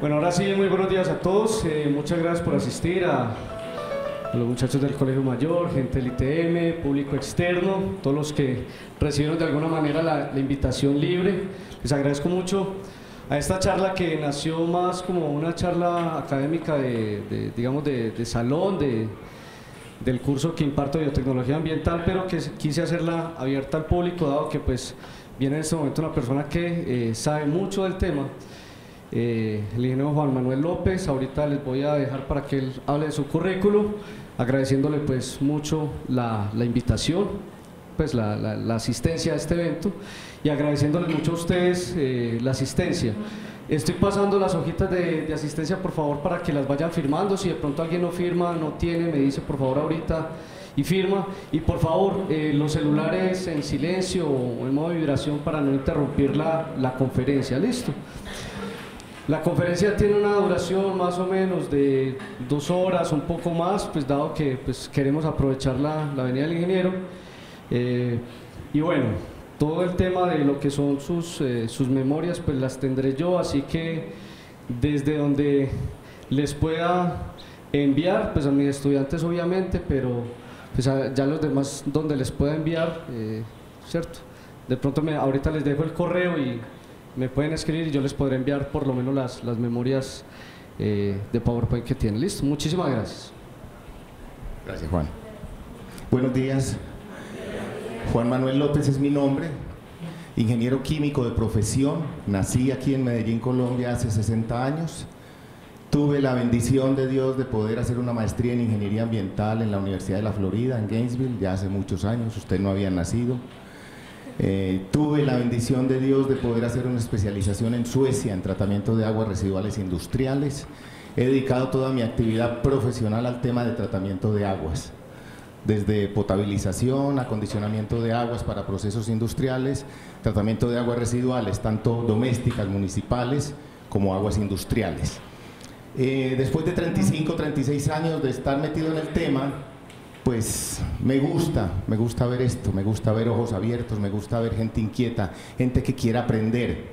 Bueno, ahora sí, muy buenos días a todos. Muchas gracias por asistir a los muchachos del Colegio Mayor, gente del ITM, público externo, todos los que recibieron de alguna manera la invitación libre. Les agradezco mucho a esta charla que nació más como una charla académica digamos, de salón, del curso que imparto de biotecnología ambiental, pero que quise hacerla abierta al público, dado que pues viene en este momento una persona que sabe mucho del tema. El ingeniero Juan Manuel López. Ahorita les voy a dejar para que él hable de su currículo, agradeciéndole pues mucho la invitación, pues la asistencia a este evento, y agradeciéndole mucho a ustedes la asistencia. Estoy pasando las hojitas de asistencia, por favor, para que las vayan firmando. Si de pronto alguien no firma, no tiene, me dice por favor ahorita y firma. Y por favor, los celulares en silencio o en modo de vibración para no interrumpir la conferencia. ¿Listo? La conferencia tiene una duración más o menos de 2 horas, un poco más, pues dado que pues, queremos aprovechar la venida del ingeniero. Y bueno, todo el tema de lo que son sus memorias, pues las tendré yo, así que desde donde les pueda enviar, pues a mis estudiantes obviamente, pero pues ya los demás donde les pueda enviar, ¿cierto? De pronto ahorita les dejo el correo y me pueden escribir y yo les podré enviar por lo menos las memorias de PowerPoint que tienen. Listo, muchísimas gracias. Gracias, Juan. Buenos días. Juan Manuel López es mi nombre, ingeniero químico de profesión. Nací aquí en Medellín, Colombia, hace 60 años. Tuve la bendición de Dios de poder hacer una maestría en ingeniería ambiental en la Universidad de la Florida, en Gainesville, ya hace muchos años. Usted no había nacido. Tuve la bendición de Dios de poder hacer una especialización en Suecia en tratamiento de aguas residuales industriales. He dedicado toda mi actividad profesional al tema de tratamiento de aguas, desde potabilización, acondicionamiento de aguas para procesos industriales, tratamiento de aguas residuales, tanto domésticas, municipales, como aguas industriales. Después de 35, 36 años de estar metido en el tema, pues me gusta ver esto, me gusta ver ojos abiertos, me gusta ver gente inquieta, gente que quiera aprender.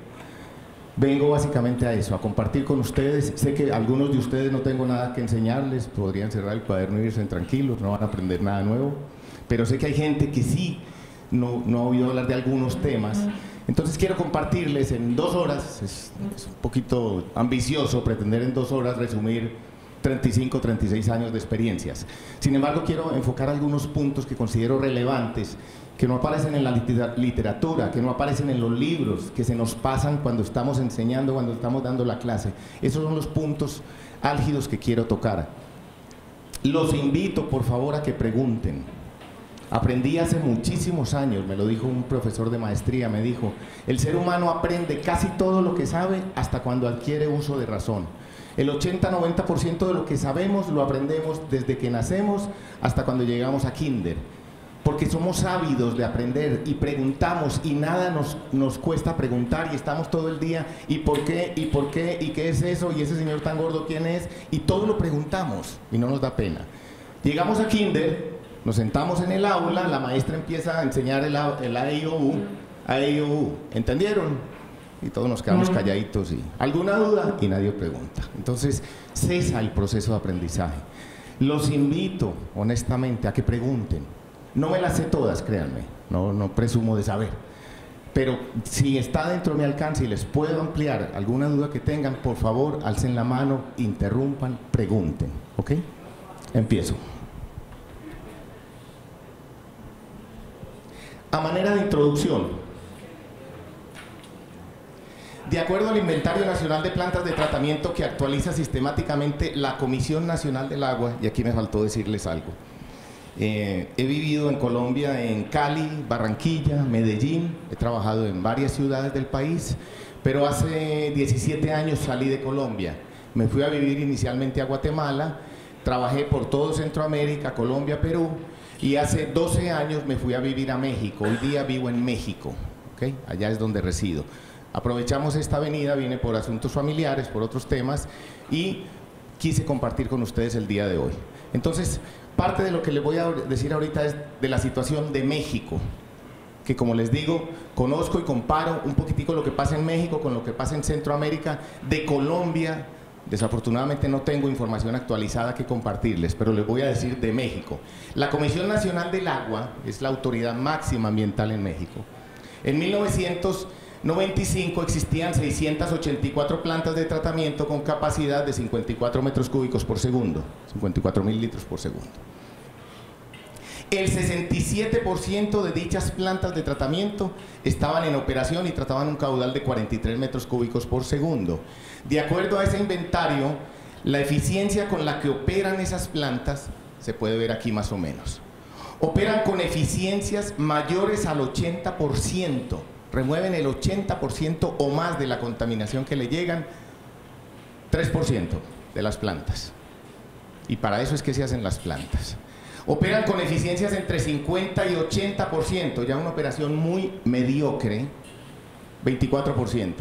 Vengo básicamente a eso, a compartir con ustedes. Sé que algunos de ustedes no tengo nada que enseñarles, podrían cerrar el cuaderno e irse tranquilos, no van a aprender nada nuevo, pero sé que hay gente que sí no ha oído hablar de algunos temas. Entonces quiero compartirles en 2 horas, es un poquito ambicioso pretender en 2 horas resumir 35, 36 años de experiencias. Sin embargo, quiero enfocar algunos puntos que considero relevantes, que no aparecen en la literatura, que no aparecen en los libros, que se nos pasan cuando estamos enseñando, cuando estamos dando la clase. Esos son los puntos álgidos que quiero tocar. Los invito, por favor, a que pregunten. Aprendí hace muchísimos años, me lo dijo un profesor de maestría, me dijo, el ser humano aprende casi todo lo que sabe hasta cuando adquiere uso de razón. El 80-90% de lo que sabemos lo aprendemos desde que nacemos hasta cuando llegamos a kinder, porque somos ávidos de aprender y preguntamos y nada nos cuesta preguntar y estamos todo el día ¿y por qué? ¿y por qué? ¿y qué es eso? ¿y ese señor tan gordo quién es? Y todo lo preguntamos y no nos da pena. Llegamos a kinder, nos sentamos en el aula, la maestra empieza a enseñar el A, I, O, U, ¿entendieron? Y todos nos quedamos calladitos y ¿alguna duda? Y nadie pregunta. Entonces cesa el proceso de aprendizaje. Los invito honestamente a que pregunten. No me las sé todas, créanme, no presumo de saber, pero si está dentro de mi alcance y les puedo ampliar alguna duda que tengan, por favor alcen la mano, interrumpan, pregunten, ¿ok? Empiezo. A manera de introducción, de acuerdo al Inventario Nacional de Plantas de Tratamiento que actualiza sistemáticamente la Comisión Nacional del Agua, y aquí me faltó decirles algo, he vivido en Colombia, en Cali, Barranquilla, Medellín, he trabajado en varias ciudades del país, pero hace 17 años salí de Colombia, me fui a vivir inicialmente a Guatemala, trabajé por todo Centroamérica, Colombia, Perú, y hace 12 años me fui a vivir a México, hoy día vivo en México, ¿okay? Allá es donde resido. Aprovechamos esta venida, vine por asuntos familiares, por otros temas, y quise compartir con ustedes el día de hoy. Entonces, parte de lo que les voy a decir ahorita es de la situación de México, que como les digo, conozco y comparo un poquitico lo que pasa en México con lo que pasa en Centroamérica, de Colombia, Desafortunadamente no tengo información actualizada que compartirles, pero les voy a decir de México. La Comisión Nacional del Agua es la autoridad máxima ambiental en México. En 1995 existían 684 plantas de tratamiento con capacidad de 54 metros cúbicos por segundo, 54.000 litros por segundo. El 67% de dichas plantas de tratamiento estaban en operación y trataban un caudal de 43 metros cúbicos por segundo. De acuerdo a ese inventario, la eficiencia con la que operan esas plantas se puede ver aquí más o menos. Operan con eficiencias mayores al 80%, remueven el 80% o más de la contaminación que le llegan, 3% de las plantas. Y para eso es que se hacen las plantas. Operan con eficiencias entre 50 y 80%, ya una operación muy mediocre, 24%.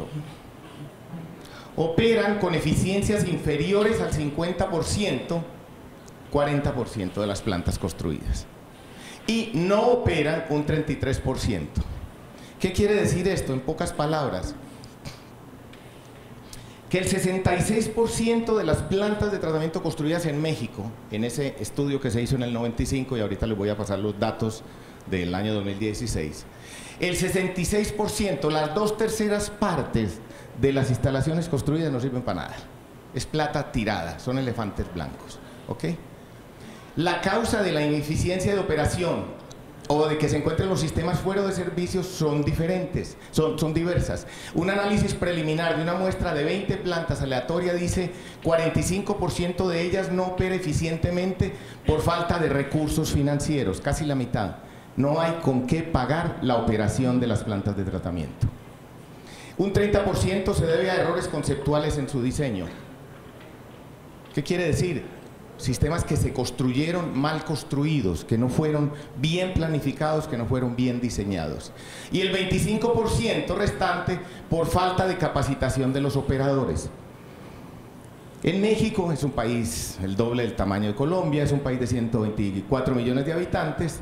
Operan con eficiencias inferiores al 50%, 40% de las plantas construidas. Y no operan un 33%. ¿Qué quiere decir esto? En pocas palabras, que el 66% de las plantas de tratamiento construidas en México, en ese estudio que se hizo en el 95, y ahorita les voy a pasar los datos del año 2016, el 66%, las 2/3 partes de las instalaciones construidas no sirven para nada. Es plata tirada, son elefantes blancos, ¿ok? La causa de la ineficiencia de operación o de que se encuentren los sistemas fuera de servicios son diferentes, son diversas. Un análisis preliminar de una muestra de 20 plantas aleatoria dice 45% de ellas no opera eficientemente por falta de recursos financieros, casi la mitad. No hay con qué pagar la operación de las plantas de tratamiento. Un 30% se debe a errores conceptuales en su diseño. ¿Qué quiere decir? Sistemas que se construyeron mal construidos, que no fueron bien planificados, que no fueron bien diseñados. Y el 25% restante por falta de capacitación de los operadores. En México es un país el doble del tamaño de Colombia, es un país de 124 millones de habitantes,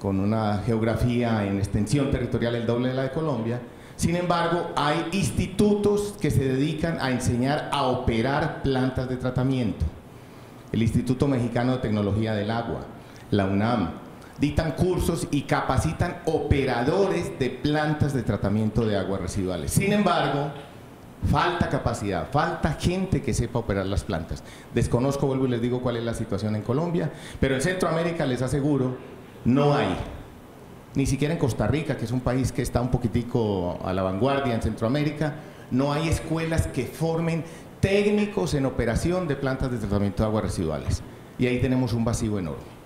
con una geografía en extensión territorial el doble de la de Colombia. Sin embargo, hay institutos que se dedican a enseñar a operar plantas de tratamiento. El Instituto Mexicano de Tecnología del Agua, la UNAM, dictan cursos y capacitan operadores de plantas de tratamiento de aguas residuales. Sin embargo, falta capacidad, falta gente que sepa operar las plantas. Desconozco, vuelvo y les digo cuál es la situación en Colombia, pero en Centroamérica les aseguro, no hay. Ni siquiera en Costa Rica, que es un país que está un poquitico a la vanguardia en Centroamérica, no hay escuelas que formen técnicos en operación de plantas de tratamiento de aguas residuales. Y ahí tenemos un vacío enorme.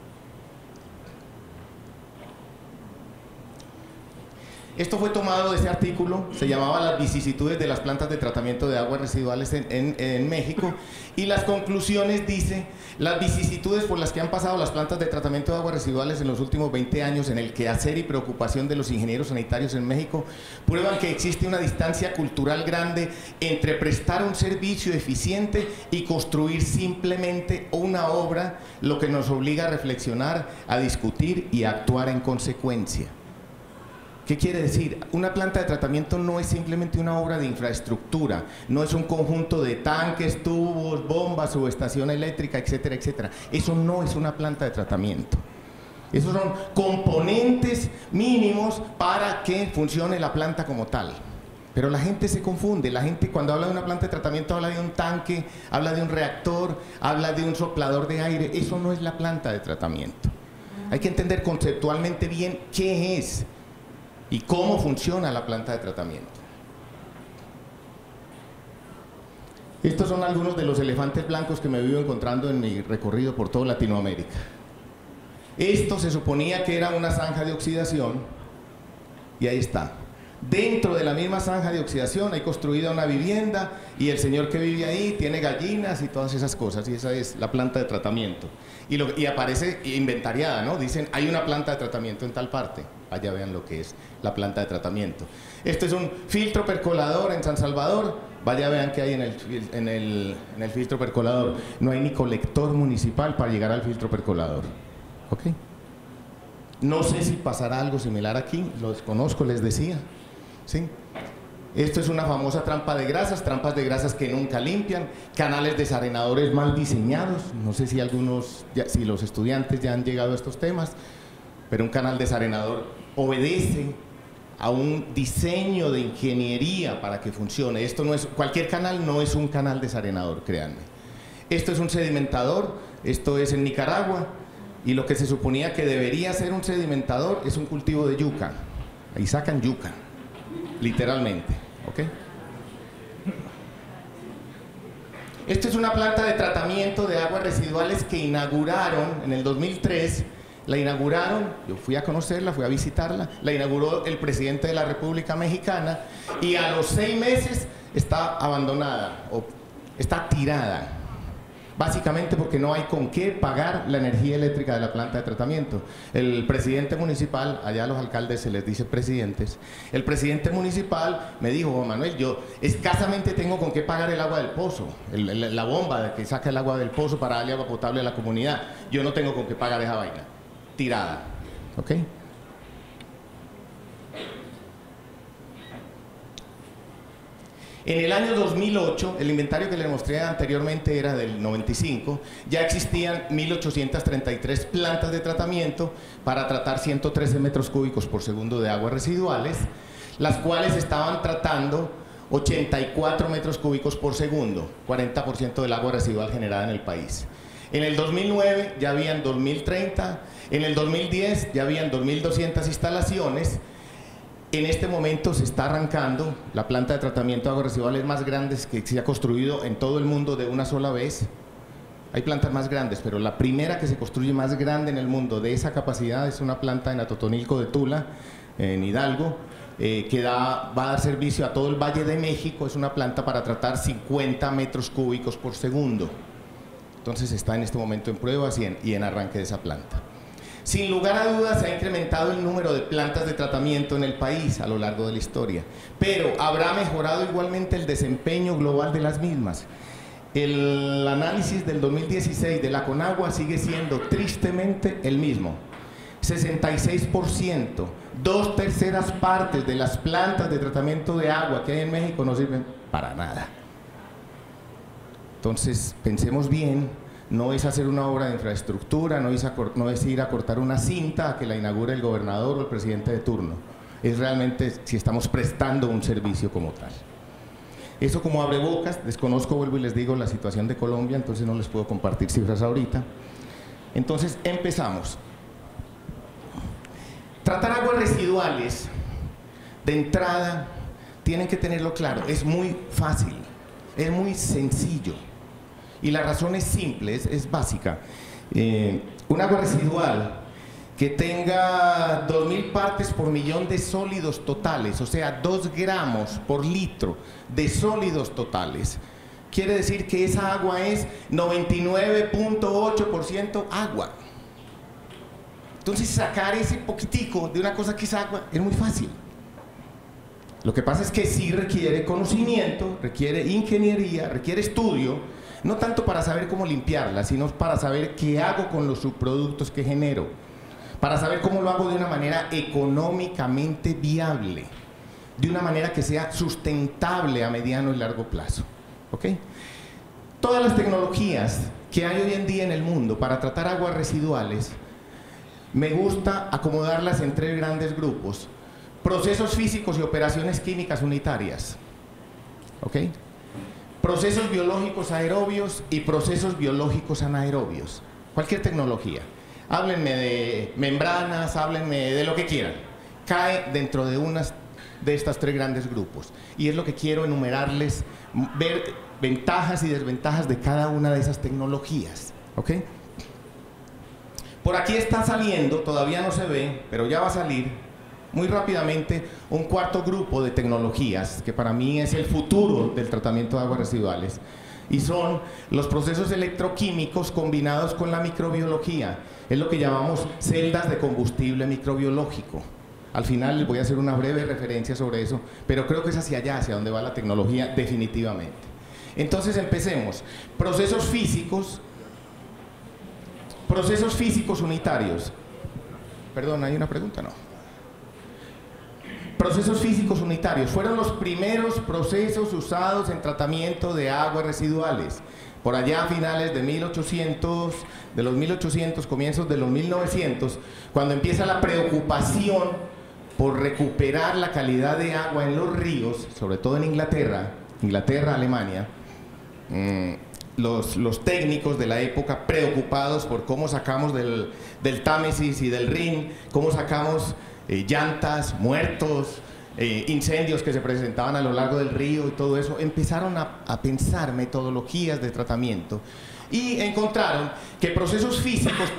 Esto fue tomado de ese artículo, se llamaba Las vicisitudes de las plantas de tratamiento de aguas residuales en México, y las conclusiones dice, las vicisitudes por las que han pasado las plantas de tratamiento de aguas residuales en los últimos 20 años en el quehacer y preocupación de los ingenieros sanitarios en México, prueban que existe una distancia cultural grande entre prestar un servicio eficiente y construir simplemente una obra, lo que nos obliga a reflexionar, a discutir y a actuar en consecuencia. ¿Qué quiere decir? Una planta de tratamiento no es simplemente una obra de infraestructura, no es un conjunto de tanques, tubos, bombas, subestación eléctrica, etcétera, etcétera. Eso no es una planta de tratamiento. Esos son componentes mínimos para que funcione la planta como tal. Pero la gente se confunde, la gente cuando habla de una planta de tratamiento habla de un tanque, habla de un reactor, habla de un soplador de aire. Eso no es la planta de tratamiento. Hay que entender conceptualmente bien qué es y cómo funciona la planta de tratamiento. Estos son algunos de los elefantes blancos que me vivo encontrando en mi recorrido por toda Latinoamérica. Esto se suponía que era una zanja de oxidación y ahí está. Dentro de la misma zanja de oxidación hay construida una vivienda y el señor que vive ahí tiene gallinas y todas esas cosas, y esa es la planta de tratamiento. Y aparece inventariada, ¿no? Dicen, hay una planta de tratamiento en tal parte. Allá vean lo que es la planta de tratamiento. Este es un filtro percolador en San Salvador. Vaya vean qué hay en el filtro percolador. No hay ni colector municipal para llegar al filtro percolador. ¿Ok? No sé si pasará algo similar aquí, lo desconozco, les decía. ¿Sí? Esto es una famosa trampa de grasas, trampas de grasas que nunca limpian, canales desarenadores mal diseñados. No sé si si los estudiantes ya han llegado a estos temas, pero un canal desarenador obedece a un diseño de ingeniería para que funcione. Cualquier canal no es un canal desarenador, créanme. Esto es un sedimentador, esto es en Nicaragua, y lo que se suponía que debería ser un sedimentador es un cultivo de yuca. Ahí sacan yuca, literalmente, ¿ok? Esto es una planta de tratamiento de aguas residuales que inauguraron en el 2003. La inauguraron, yo fui a conocerla, fui a visitarla, la inauguró el presidente de la República Mexicana, y a los 6 meses está abandonada, o está tirada. Básicamente porque no hay con qué pagar la energía eléctrica de la planta de tratamiento. El presidente municipal, allá a los alcaldes se les dice presidentes, el presidente municipal me dijo: Juan Manuel, yo escasamente tengo con qué pagar el agua del pozo, la bomba que saca el agua del pozo para darle agua potable a la comunidad. Yo no tengo con qué pagar esa vaina. Tirada, ¿ok? En el año 2008, el inventario que les mostré anteriormente era del 95, ya existían 1.833 plantas de tratamiento para tratar 113 metros cúbicos por segundo de aguas residuales, las cuales estaban tratando 84 metros cúbicos por segundo, 40% del agua residual generada en el país. En el 2009 ya habían 2.030, en el 2010 ya habían 2.200 instalaciones. En este momento se está arrancando la planta de tratamiento de aguas residuales más grande que se ha construido en todo el mundo de una sola vez. Hay plantas más grandes, pero la primera que se construye más grande en el mundo de esa capacidad es una planta en Atotonilco de Tula, en Hidalgo, que va a dar servicio a todo el Valle de México. Es una planta para tratar 50 metros cúbicos por segundo. Entonces está en este momento en pruebas y en arranque de esa planta. Sin lugar a dudas se ha incrementado el número de plantas de tratamiento en el país a lo largo de la historia, pero habrá mejorado igualmente el desempeño global de las mismas. El análisis del 2016 de la Conagua sigue siendo tristemente el mismo. 66%, 2/3 partes de las plantas de tratamiento de agua que hay en México no sirven para nada. Entonces, pensemos bien, no es hacer una obra de infraestructura, no es ir a cortar una cinta a que la inaugure el gobernador o el presidente de turno. Es realmente si estamos prestando un servicio como tal. Eso como abrebocas, desconozco, vuelvo y les digo, la situación de Colombia, entonces no les puedo compartir cifras ahorita. Entonces, empezamos. Tratar aguas residuales, de entrada, tienen que tenerlo claro, es muy fácil, es muy sencillo. Y la razón es simple, es básica. Un agua residual que tenga 2.000 partes por millón de sólidos totales, o sea, 2 gramos por litro de sólidos totales, quiere decir que esa agua es 99.8% agua. Entonces, sacar ese poquitico de una cosa que es agua es muy fácil. Lo que pasa es que sí requiere conocimiento, requiere ingeniería, requiere estudio, no tanto para saber cómo limpiarla, sino para saber qué hago con los subproductos que genero, para saber cómo lo hago de una manera económicamente viable, de una manera que sea sustentable a mediano y largo plazo. ¿Ok? Todas las tecnologías que hay hoy en día en el mundo para tratar aguas residuales, me gusta acomodarlas en 3 grandes grupos: procesos físicos y operaciones químicas unitarias. ¿Ok? Procesos biológicos aerobios y procesos biológicos anaerobios. Cualquier tecnología. Háblenme de membranas, háblenme de lo que quieran. Cae dentro de unas de estos 3 grandes grupos. Y es lo que quiero enumerarles, ver ventajas y desventajas de cada una de esas tecnologías. ¿Ok? Por aquí está saliendo, todavía no se ve, pero ya va a salir muy rápidamente un 4.º grupo de tecnologías que para mí es el futuro del tratamiento de aguas residuales, y son los procesos electroquímicos combinados con la microbiología. Es lo que llamamos celdas de combustible microbiológico. Al final les voy a hacer una breve referencia sobre eso, pero creo que es hacia allá, hacia donde va la tecnología definitivamente. Entonces empecemos. Procesos físicos unitarios. Perdón, ¿hay una pregunta? No. procesos físicos unitarios fueron los primeros procesos usados en tratamiento de aguas residuales. Por allá a finales de 1800, comienzos de los 1900, cuando empieza la preocupación por recuperar la calidad de agua en los ríos, sobre todo en Inglaterra, Alemania, los técnicos de la época preocupados por cómo sacamos del Támesis y del Rin, cómo sacamos llantas, muertos, incendios que se presentaban a lo largo del río y todo eso, empezaron a pensar metodologías de tratamiento y encontraron que procesos físicos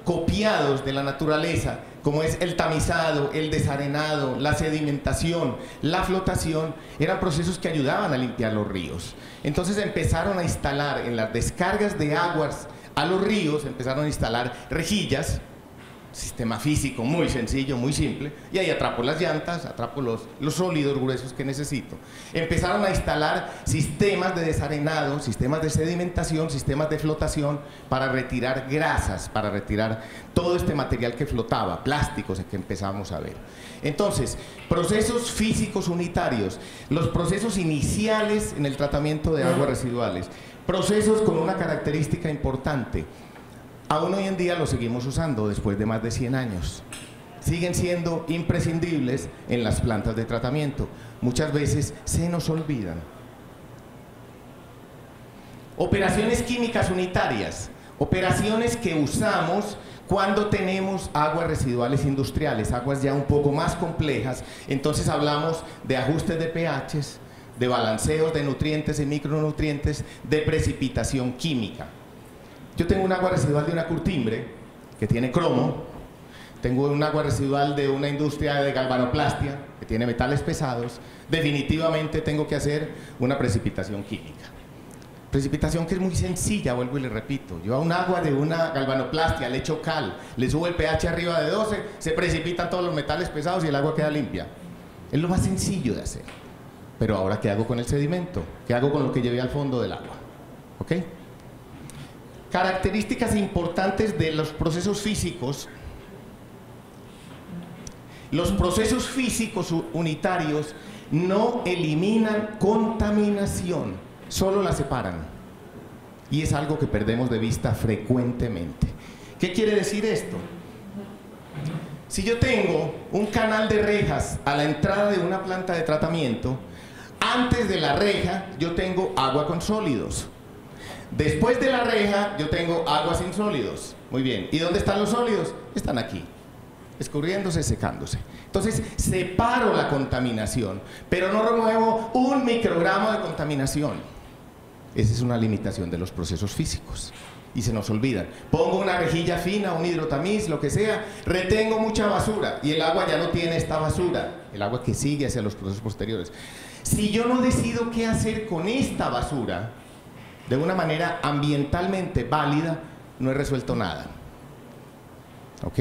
copiados de la naturaleza, como es el tamizado, el desarenado, la sedimentación, la flotación, eran procesos que ayudaban a limpiar los ríos. Entonces empezaron a instalar en las descargas de aguas a los ríos, empezaron a instalar rejillas, sistema físico muy sencillo, muy simple, y ahí atrapo las llantas, atrapo los sólidos gruesos que necesito. Empezaron a instalar sistemas de desarenado, sistemas de sedimentación, sistemas de flotación para retirar grasas, para retirar todo este material que flotaba, plásticos que empezamos a ver. Entonces, procesos físicos unitarios, los procesos iniciales en el tratamiento de aguas residuales, procesos con una característica importante. Aún hoy en día los seguimos usando después de más de 100 años. Siguen siendo imprescindibles en las plantas de tratamiento. Muchas veces se nos olvidan. Operaciones químicas unitarias. Operaciones que usamos cuando tenemos aguas residuales industriales, aguas ya un poco más complejas. Entonces hablamos de ajustes de pHs, de balanceos de nutrientes y micronutrientes, de precipitación química. Yo tengo un agua residual de una curtimbre que tiene cromo, tengo un agua residual de una industria de galvanoplastia que tiene metales pesados, definitivamente tengo que hacer una precipitación química. Precipitación que es muy sencilla, vuelvo y le repito. Yo a un agua de una galvanoplastia le echo cal, le subo el pH arriba de 12, se precipitan todos los metales pesados y el agua queda limpia. Es lo más sencillo de hacer. Pero ahora, ¿qué hago con el sedimento? ¿Qué hago con lo que llevé al fondo del agua? ¿Ok? Características importantes de los procesos físicos. Los procesos físicos unitarios no eliminan contaminación, solo la separan. Y es algo que perdemos de vista frecuentemente. ¿Qué quiere decir esto? Si yo tengo un canal de rejas a la entrada de una planta de tratamiento, antes de la reja yo tengo agua con sólidos. Después de la reja yo tengo agua sin sólidos. Muy bien. ¿Y dónde están los sólidos? Están aquí, escurriéndose, secándose. Entonces separo la contaminación, pero no remuevo un microgramo de contaminación. Esa es una limitación de los procesos físicos y se nos olvidan. Pongo una rejilla fina, un hidrotamiz, lo que sea, retengo mucha basura y el agua ya no tiene esta basura, el agua que sigue hacia los procesos posteriores. Si yo no decido qué hacer con esta basura de una manera ambientalmente válida, no he resuelto nada. ¿Ok?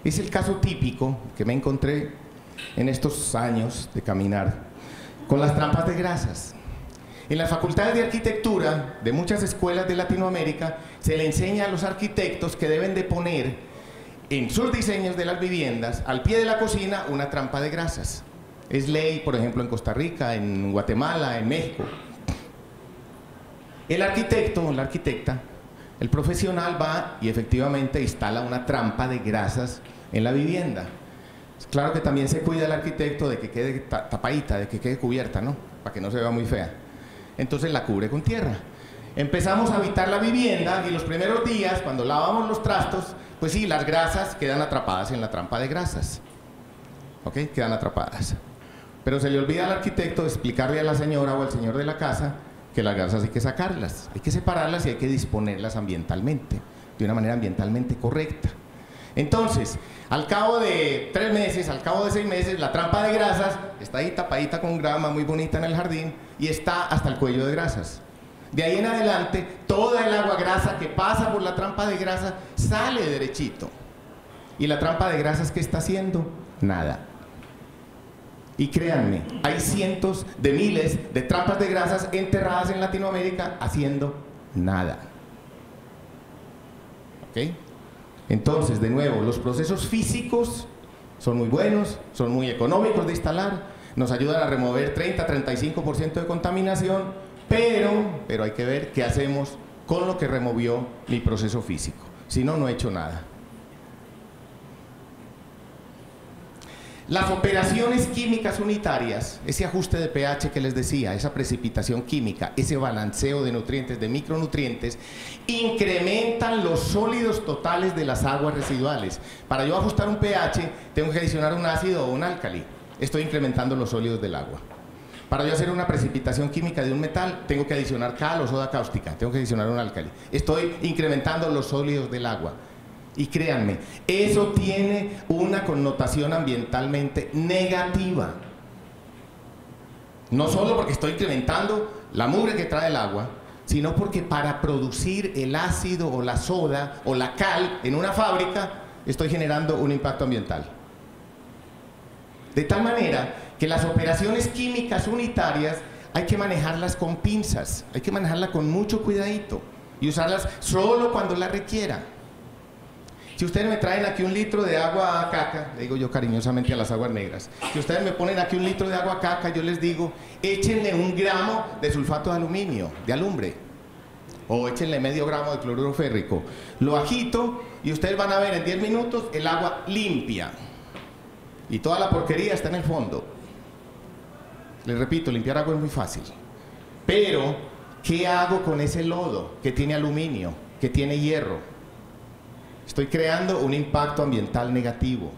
Es el caso típico que me encontré en estos años de caminar con las trampas de grasas. En las facultades de arquitectura de muchas escuelas de Latinoamérica se le enseña a los arquitectos que deben de poner en sus diseños de las viviendas, al pie de la cocina, una trampa de grasas. Es ley, por ejemplo, en Costa Rica, en Guatemala, en México. El arquitecto, la arquitecta, el profesional va y efectivamente instala una trampa de grasas en la vivienda. Claro que también se cuida el arquitecto de que quede tapadita, de que quede cubierta, ¿no? Para que no se vea muy fea. Entonces la cubre con tierra. Empezamos a habitar la vivienda y los primeros días, cuando lavamos los trastos, pues sí, las grasas quedan atrapadas en la trampa de grasas. ¿Ok? Quedan atrapadas. Pero se le olvida al arquitecto explicarle a la señora o al señor de la casa que las grasas hay que sacarlas, hay que separarlas y hay que disponerlas ambientalmente, de una manera ambientalmente correcta. Entonces, al cabo de 3 meses, al cabo de 6 meses, la trampa de grasas está ahí tapadita con grama muy bonita en el jardín y está hasta el cuello de grasas. De ahí en adelante, toda el agua grasa que pasa por la trampa de grasas sale derechito. ¿Y la trampa de grasas qué está haciendo? Nada. Y créanme, hay cientos de miles de trampas de grasas enterradas en Latinoamérica haciendo nada. ¿Ok? Entonces, de nuevo, los procesos físicos Son muy buenos, son muy económicos de instalar, nos ayudan a remover 30-35% de contaminación, pero hay que ver qué hacemos con lo que removió mi proceso físico. Si no, no he hecho nada. Las operaciones químicas unitarias, ese ajuste de pH que les decía, esa precipitación química, ese balanceo de nutrientes, de micronutrientes, incrementan los sólidos totales de las aguas residuales. Para yo ajustar un pH, tengo que adicionar un ácido o un álcali. Estoy incrementando los sólidos del agua. Para yo hacer una precipitación química de un metal, tengo que adicionar cal o soda cáustica, tengo que adicionar un álcali. Estoy incrementando los sólidos del agua. Y créanme, eso tiene una connotación ambientalmente negativa. No solo porque estoy incrementando la mugre que trae el agua, sino porque para producir el ácido o la soda o la cal en una fábrica, estoy generando un impacto ambiental. De tal manera que las operaciones químicas unitarias hay que manejarlas con pinzas, hay que manejarlas con mucho cuidadito y usarlas solo cuando las requiera. Si ustedes me traen aquí un litro de agua caca, le digo yo cariñosamente a las aguas negras, si ustedes me ponen aquí un litro de agua caca, yo les digo, échenle 1 gramo de sulfato de aluminio, de alumbre, o échenle medio gramo de cloruro férrico. Lo agito y ustedes van a ver en 10 minutos el agua limpia. Y toda la porquería está en el fondo. Les repito, limpiar agua es muy fácil. Pero, ¿qué hago con ese lodo que tiene aluminio, que tiene hierro? Estoy creando un impacto ambiental negativo.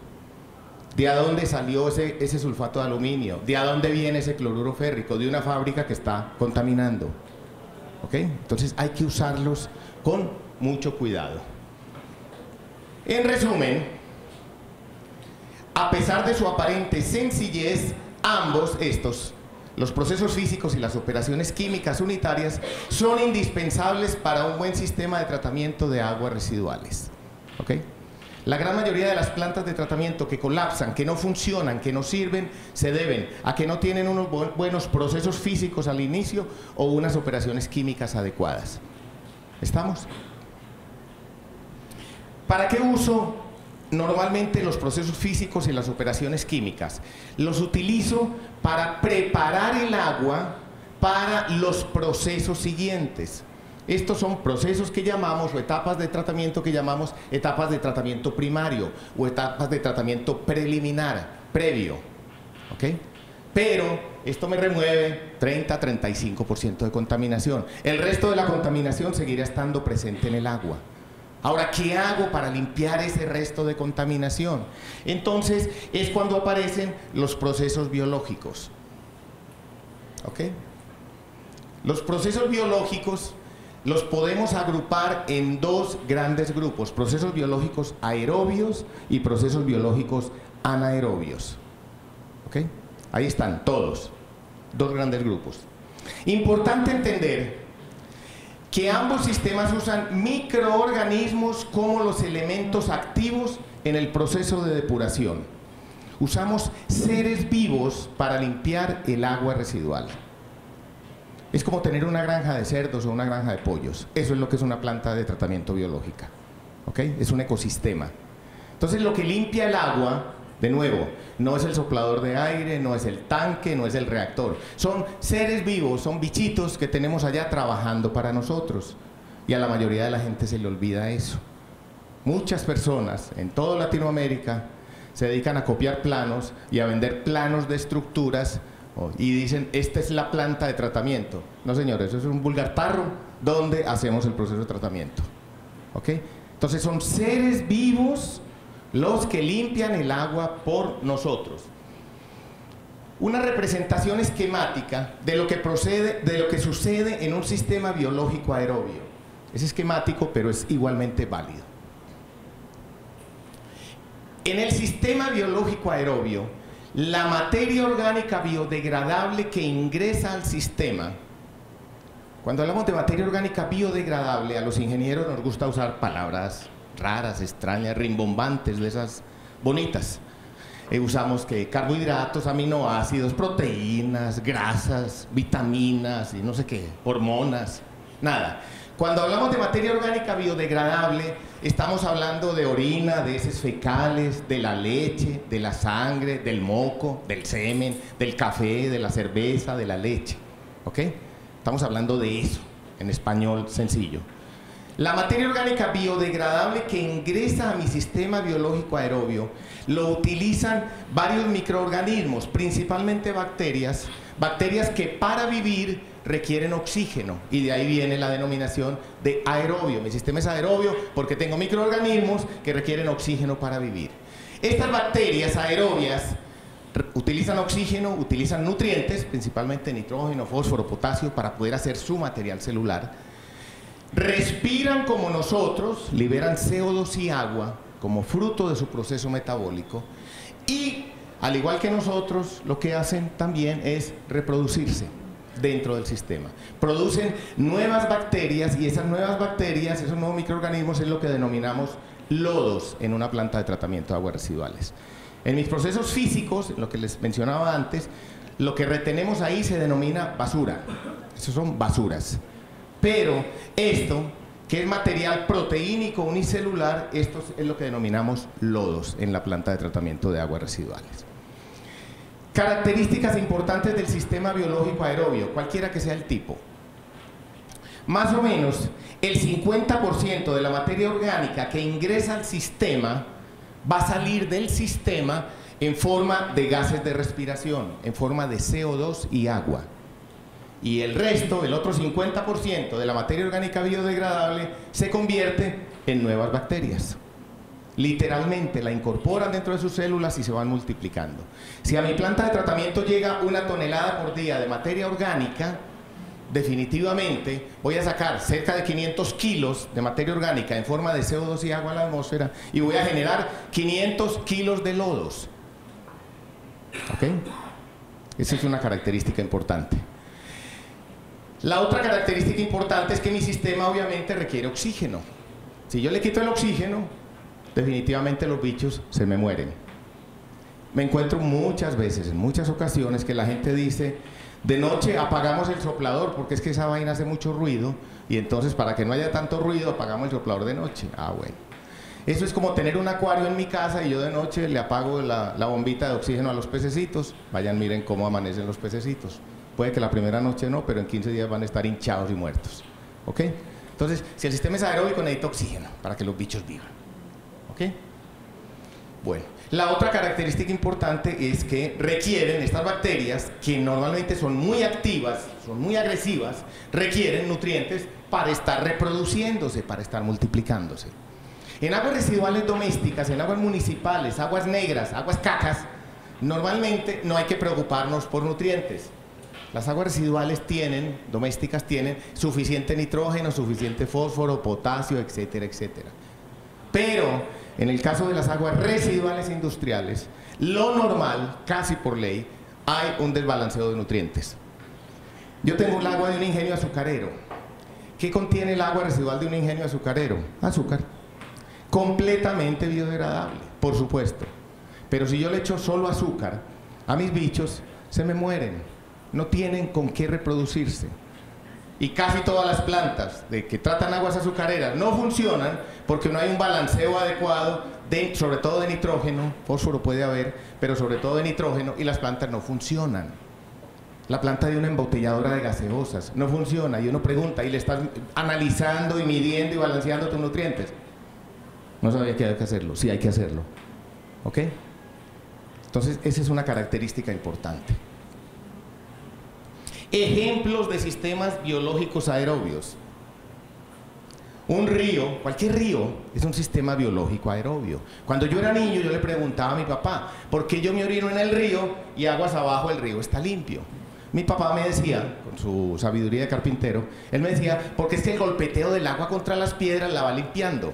¿De dónde salió ese sulfato de aluminio? ¿De dónde viene ese cloruro férrico? De una fábrica que está contaminando. ¿Ok? Entonces hay que usarlos con mucho cuidado. En resumen, a pesar de su aparente sencillez, ambos estos, los procesos físicos y las operaciones químicas unitarias, son indispensables para un buen sistema de tratamiento de aguas residuales. ¿Okay? La gran mayoría de las plantas de tratamiento que colapsan, que no funcionan, que no sirven, se deben a que no tienen unos buenos procesos físicos al inicio o unas operaciones químicas adecuadas. ¿Estamos? ¿Para qué uso normalmente los procesos físicos y las operaciones químicas? Los utilizo para preparar el agua para los procesos siguientes. Estos son procesos que llamamos, o etapas de tratamiento que llamamos etapas de tratamiento primario o etapas de tratamiento preliminar, previo. ¿Ok? Pero esto me remueve 30-35% de contaminación. El resto de la contaminación seguirá estando presente en el agua. Ahora, ¿qué hago para limpiar ese resto de contaminación? Entonces, es cuando aparecen los procesos biológicos. ¿Ok? Los procesos biológicos los podemos agrupar en 2 grandes grupos, procesos biológicos aerobios y procesos biológicos anaerobios. ¿Ok? Ahí están todos, 2 grandes grupos. Importante entender que ambos sistemas usan microorganismos como los elementos activos en el proceso de depuración. Usamos seres vivos para limpiar el agua residual. Es como tener una granja de cerdos o una granja de pollos. Eso es lo que es una planta de tratamiento biológica. ¿Ok? Es un ecosistema. Entonces, lo que limpia el agua, de nuevo, no es el soplador de aire, no es el tanque, no es el reactor. Son seres vivos, son bichitos que tenemos allá trabajando para nosotros. Y a la mayoría de la gente se le olvida eso. Muchas personas en toda Latinoamérica se dedican a copiar planos y a vender planos de estructuras y dicen, esta es la planta de tratamiento. No, señores, eso es un vulgar tarro donde hacemos el proceso de tratamiento. ¿Ok? Entonces son seres vivos los que limpian el agua por nosotros. Una representación esquemática de lo que sucede en un sistema biológico aerobio. Es esquemático, pero es igualmente válido. En el sistema biológico aerobio, la materia orgánica biodegradable que ingresa al sistema, cuando hablamos de materia orgánica biodegradable, a los ingenieros nos gusta usar palabras raras, extrañas, rimbombantes, de esas bonitas. Usamos que carbohidratos, aminoácidos, proteínas, grasas, vitaminas y no sé qué, hormonas. Nada. Cuando hablamos de materia orgánica biodegradable, estamos hablando de orina, de heces fecales, de la leche, de la sangre, del moco, del semen, del café, de la cerveza, de la leche. ¿Ok? Estamos hablando de eso, en español sencillo. La materia orgánica biodegradable que ingresa a mi sistema biológico aerobio lo utilizan varios microorganismos, principalmente bacterias, bacterias que para vivir requieren oxígeno, y de ahí viene la denominación de aerobio. Mi sistema es aerobio porque tengo microorganismos que requieren oxígeno para vivir. Estas bacterias aerobias utilizan oxígeno, utilizan nutrientes, principalmente nitrógeno, fósforo, potasio, para poder hacer su material celular. Respiran como nosotros, liberan CO2 y agua como fruto de su proceso metabólico, y al igual que nosotros, lo que hacen también es reproducirse dentro del sistema. Producen nuevas bacterias, y esas nuevas bacterias, esos nuevos microorganismos, es lo que denominamos lodos en una planta de tratamiento de aguas residuales. En mis procesos físicos, lo que les mencionaba antes, lo que retenemos ahí se denomina basura. Esos son basuras. Pero esto, que es material proteínico unicelular, esto es lo que denominamos lodos en la planta de tratamiento de aguas residuales. Características importantes del sistema biológico aerobio, cualquiera que sea el tipo. Más o menos el 50% de la materia orgánica que ingresa al sistema va a salir del sistema en forma de gases de respiración, en forma de CO2 y agua. Y el resto, el otro 50% de la materia orgánica biodegradable, se convierte en nuevas bacterias. Literalmente la incorporan dentro de sus células y se van multiplicando. Si a mi planta de tratamiento llega 1 tonelada por día de materia orgánica, definitivamente voy a sacar cerca de 500 kilos de materia orgánica en forma de CO2 y agua a la atmósfera, y voy a generar 500 kilos de lodos. ¿Ok? Esa es una característica importante. La otra característica importante es que mi sistema obviamente requiere oxígeno. Si yo le quito el oxígeno, definitivamente los bichos se me mueren. Me encuentro muchas veces, en muchas ocasiones, que la gente dice: de noche apagamos el soplador porque es que esa vaina hace mucho ruido, y entonces para que no haya tanto ruido apagamos el soplador de noche. Ah, bueno. Eso es como tener un acuario en mi casa y yo de noche le apago la bombita de oxígeno a los pececitos. Vayan, miren cómo amanecen los pececitos. Puede que la primera noche no, pero en 15 días van a estar hinchados y muertos. ¿Ok? Entonces, si el sistema es aeróbico, necesita oxígeno para que los bichos vivan. ¿Ok? Bueno, la otra característica importante es que requieren, estas bacterias, que normalmente son muy activas, son muy agresivas, requieren nutrientes para estar reproduciéndose, para estar multiplicándose. En aguas residuales domésticas, en aguas municipales, aguas negras, aguas cacas, normalmente no hay que preocuparnos por nutrientes. Las aguas residuales domésticas tienen suficiente nitrógeno, suficiente fósforo, potasio, etcétera, etcétera. Pero en el caso de las aguas residuales industriales, lo normal, casi por ley, hay un desbalanceo de nutrientes. Yo tengo el agua de un ingenio azucarero. ¿Qué contiene el agua residual de un ingenio azucarero? Azúcar. Completamente biodegradable, por supuesto. Pero si yo le echo solo azúcar a mis bichos, se me mueren. No tienen con qué reproducirse. Y casi todas las plantas que tratan aguas azucareras no funcionan porque no hay un balanceo adecuado, sobre todo de nitrógeno. Fósforo puede haber, pero sobre todo de nitrógeno, y las plantas no funcionan. La planta de una embotelladora de gaseosas no funciona, y uno pregunta, y le estás analizando y midiendo y balanceando tus nutrientes. No sabía que había que hacerlo. Sí, hay que hacerlo. ¿Ok? Entonces, esa es una característica importante. Ejemplos de sistemas biológicos aerobios. Un río, cualquier río, es un sistema biológico aerobio. Cuando yo era niño, yo le preguntaba a mi papá, ¿por qué yo me orino en el río y aguas abajo el río está limpio? Mi papá me decía, con su sabiduría de carpintero, él me decía, porque es que el golpeteo del agua contra las piedras la va limpiando.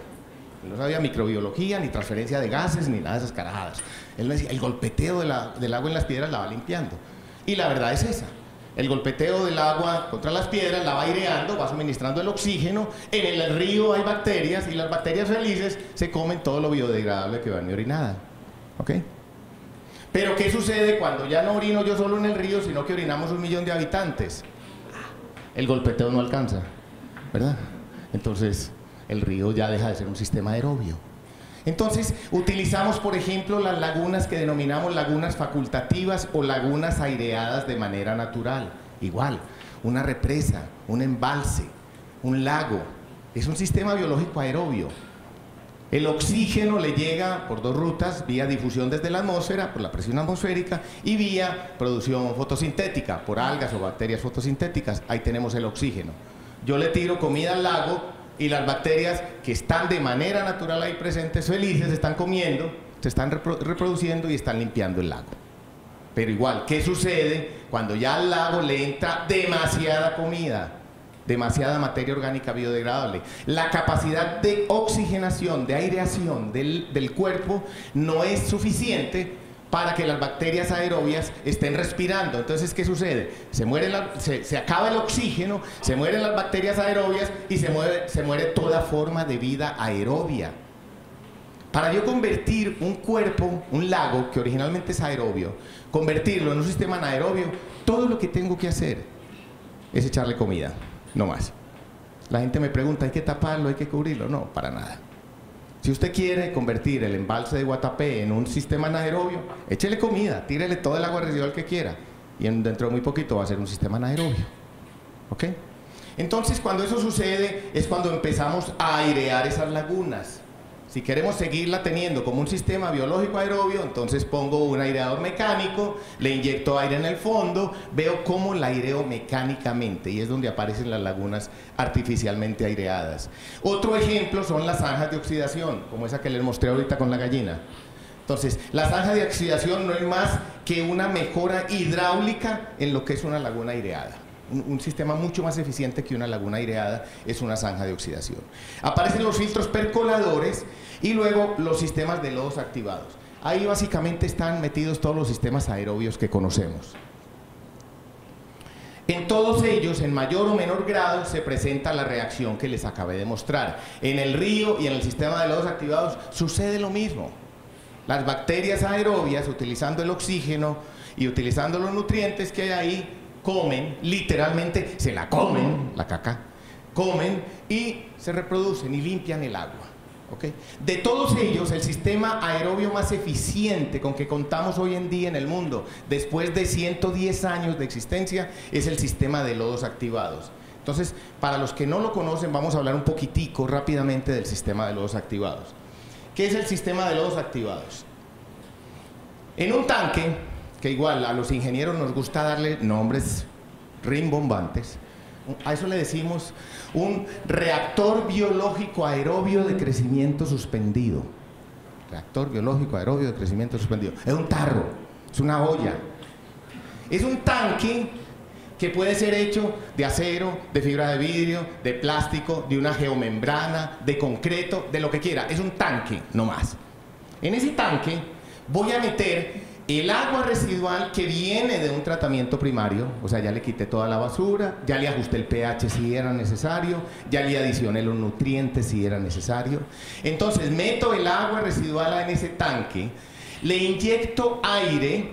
No sabía microbiología, ni transferencia de gases, ni nada de esas carajadas. Él me decía, el golpeteo del agua en las piedras la va limpiando. Y la verdad es esa. El golpeteo del agua contra las piedras la va aireando, va suministrando el oxígeno. En el río hay bacterias, y las bacterias felices se comen todo lo biodegradable que va en mi orinada. ¿Ok? Pero ¿qué sucede cuando ya no orino yo solo en el río, sino que orinamos 1 millón de habitantes? El golpeteo no alcanza. ¿verdad? Entonces el río ya deja de ser un sistema aerobio. Entonces utilizamos, por ejemplo, las lagunas que denominamos lagunas facultativas o lagunas aireadas de manera natural. Igual, una represa, un embalse, un lago, es un sistema biológico aerobio. El oxígeno le llega por dos rutas, vía difusión desde la atmósfera, por la presión atmosférica, y vía producción fotosintética, por algas o bacterias fotosintéticas. Ahí tenemos el oxígeno. Yo le tiro comida al lago y las bacterias que están de manera natural ahí presentes, felices, están comiendo, se están reproduciendo y están limpiando el lago. Pero igual, ¿qué sucede cuando ya al lago le entra demasiada comida? Demasiada materia orgánica biodegradable. La capacidad de oxigenación, de aireación del cuerpo no es suficiente para que las bacterias aerobias estén respirando. Entonces, ¿qué sucede? Se acaba el oxígeno, se mueren las bacterias aerobias y se muere toda forma de vida aerobia. Para yo convertir un cuerpo, un lago que originalmente es aerobio, convertirlo en un sistema anaerobio, todo lo que tengo que hacer es echarle comida. No más. La gente me pregunta, ¿hay que taparlo, hay que cubrirlo? No, para nada. Si usted quiere convertir el embalse de Guatapé en un sistema anaerobio, échele comida, tírele todo el agua residual que quiera y dentro de muy poquito va a ser un sistema anaerobio. ¿Ok? Entonces, cuando eso sucede es cuando empezamos a airear esas lagunas. Si queremos seguirla teniendo como un sistema biológico aerobio, entonces pongo un aireador mecánico, le inyecto aire en el fondo, veo cómo la aireo mecánicamente y es donde aparecen las lagunas artificialmente aireadas. Otro ejemplo son las zanjas de oxidación, como esa que les mostré ahorita con la gallina. Entonces, la zanja de oxidación no es más que una mejora hidráulica en lo que es una laguna aireada. Un sistema mucho más eficiente que una laguna aireada es una zanja de oxidación. Aparecen los filtros percoladores y luego los sistemas de lodos activados. Ahí básicamente están metidos todos los sistemas aerobios que conocemos. En todos ellos, en mayor o menor grado, se presenta la reacción que les acabé de mostrar. En el río y en el sistema de lodos activados sucede lo mismo. Las bacterias aerobias, utilizando el oxígeno y utilizando los nutrientes que hay ahí, comen, literalmente se la comen, la caca, comen y se reproducen y limpian el agua. ¿Okay? De todos ellos, el sistema aerobio más eficiente con que contamos hoy en día en el mundo, después de 110 años de existencia, es el sistema de lodos activados. Entonces, para los que no lo conocen, vamos a hablar un poquitico rápidamente del sistema de lodos activados. ¿Qué es el sistema de lodos activados? En un tanque, que igual a los ingenieros nos gusta darle nombres rimbombantes, a eso le decimos un reactor biológico aerobio de crecimiento suspendido. Reactor biológico aerobio de crecimiento suspendido. Es un tarro, es una olla. Es un tanque que puede ser hecho de acero, de fibra de vidrio, de plástico, de una geomembrana, de concreto, de lo que quiera. Es un tanque, no más. En ese tanque voy a meter el agua residual que viene de un tratamiento primario, o sea, ya le quité toda la basura, ya le ajusté el pH si era necesario, ya le adicioné los nutrientes si era necesario. Entonces meto el agua residual en ese tanque, le inyecto aire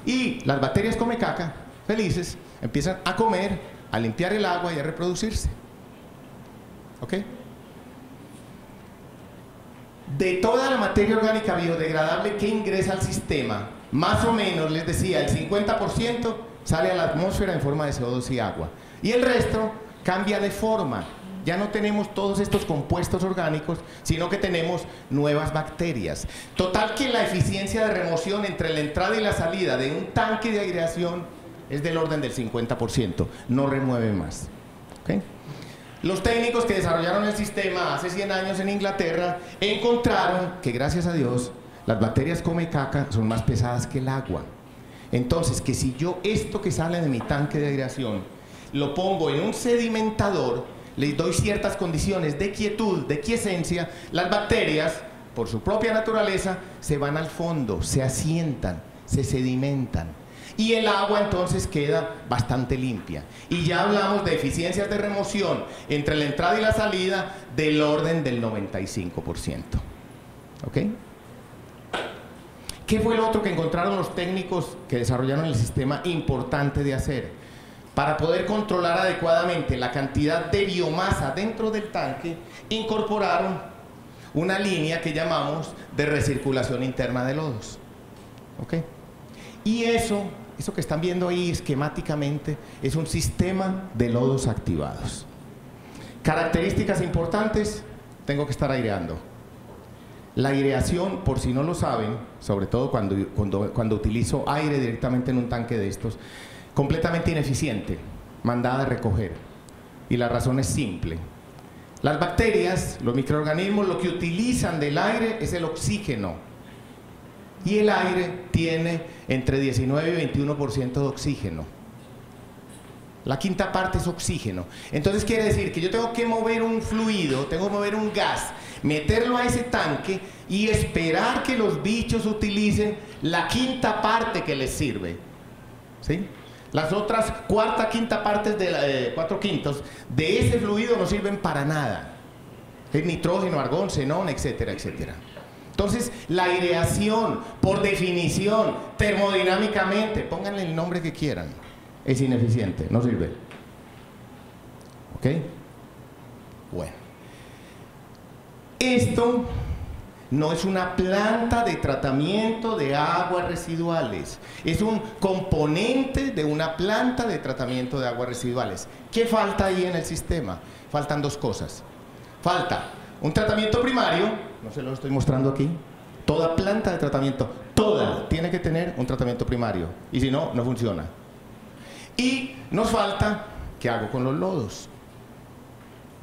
y las bacterias come caca, felices, empiezan a comer, a limpiar el agua y a reproducirse. ¿Ok? De toda la materia orgánica biodegradable que ingresa al sistema, más o menos, les decía, el 50% sale a la atmósfera en forma de CO2 y agua. Y el resto cambia de forma. Ya no tenemos todos estos compuestos orgánicos, sino que tenemos nuevas bacterias. Total que la eficiencia de remoción entre la entrada y la salida de un tanque de aireación es del orden del 50%. No remueve más. ¿Okay? Los técnicos que desarrollaron el sistema hace 100 años en Inglaterra encontraron que, gracias a Dios, las bacterias come caca son más pesadas que el agua. Entonces, que si yo esto que sale de mi tanque de aireación lo pongo en un sedimentador, les doy ciertas condiciones de quietud, de quiescencia, las bacterias, por su propia naturaleza, se van al fondo, se asientan, se sedimentan. Y el agua entonces queda bastante limpia. Y ya hablamos de eficiencias de remoción entre la entrada y la salida del orden del 95%. ¿Ok? ¿Qué fue lo otro que encontraron los técnicos que desarrollaron el sistema importante de hacer? para poder controlar adecuadamente la cantidad de biomasa dentro del tanque, incorporaron una línea que llamamos de recirculación interna de lodos. ¿Ok? Y eso que están viendo ahí esquemáticamente es un sistema de lodos activados. Características importantes, tengo que estar aireando. La aireación, por si no lo saben, sobre todo cuando utilizo aire directamente en un tanque de estos, completamente ineficiente, mandada a recoger. Y la razón es simple. Las bacterias, los microorganismos, lo que utilizan del aire es el oxígeno. Y el aire tiene entre 19 y 21% de oxígeno. La quinta parte es oxígeno. Entonces quiere decir que yo tengo que mover un fluido, tengo que mover un gas, meterlo a ese tanque y esperar que los bichos utilicen la quinta parte que les sirve. ¿Sí? Las otras cuarta, quinta partes de 4/5 de ese fluido no sirven para nada. Es nitrógeno, argón, xenón, etcétera, etcétera. Entonces, la aireación, por definición, termodinámicamente, pónganle el nombre que quieran, es ineficiente, no sirve. ¿Ok? Bueno. Esto no es una planta de tratamiento de aguas residuales, es un componente de una planta de tratamiento de aguas residuales. ¿Qué falta ahí en el sistema? Faltan dos cosas. Falta un tratamiento primario, no se lo estoy mostrando aquí. Toda planta de tratamiento, toda, tiene que tener un tratamiento primario, y si no, no funciona. Y nos falta, ¿qué hago con los lodos?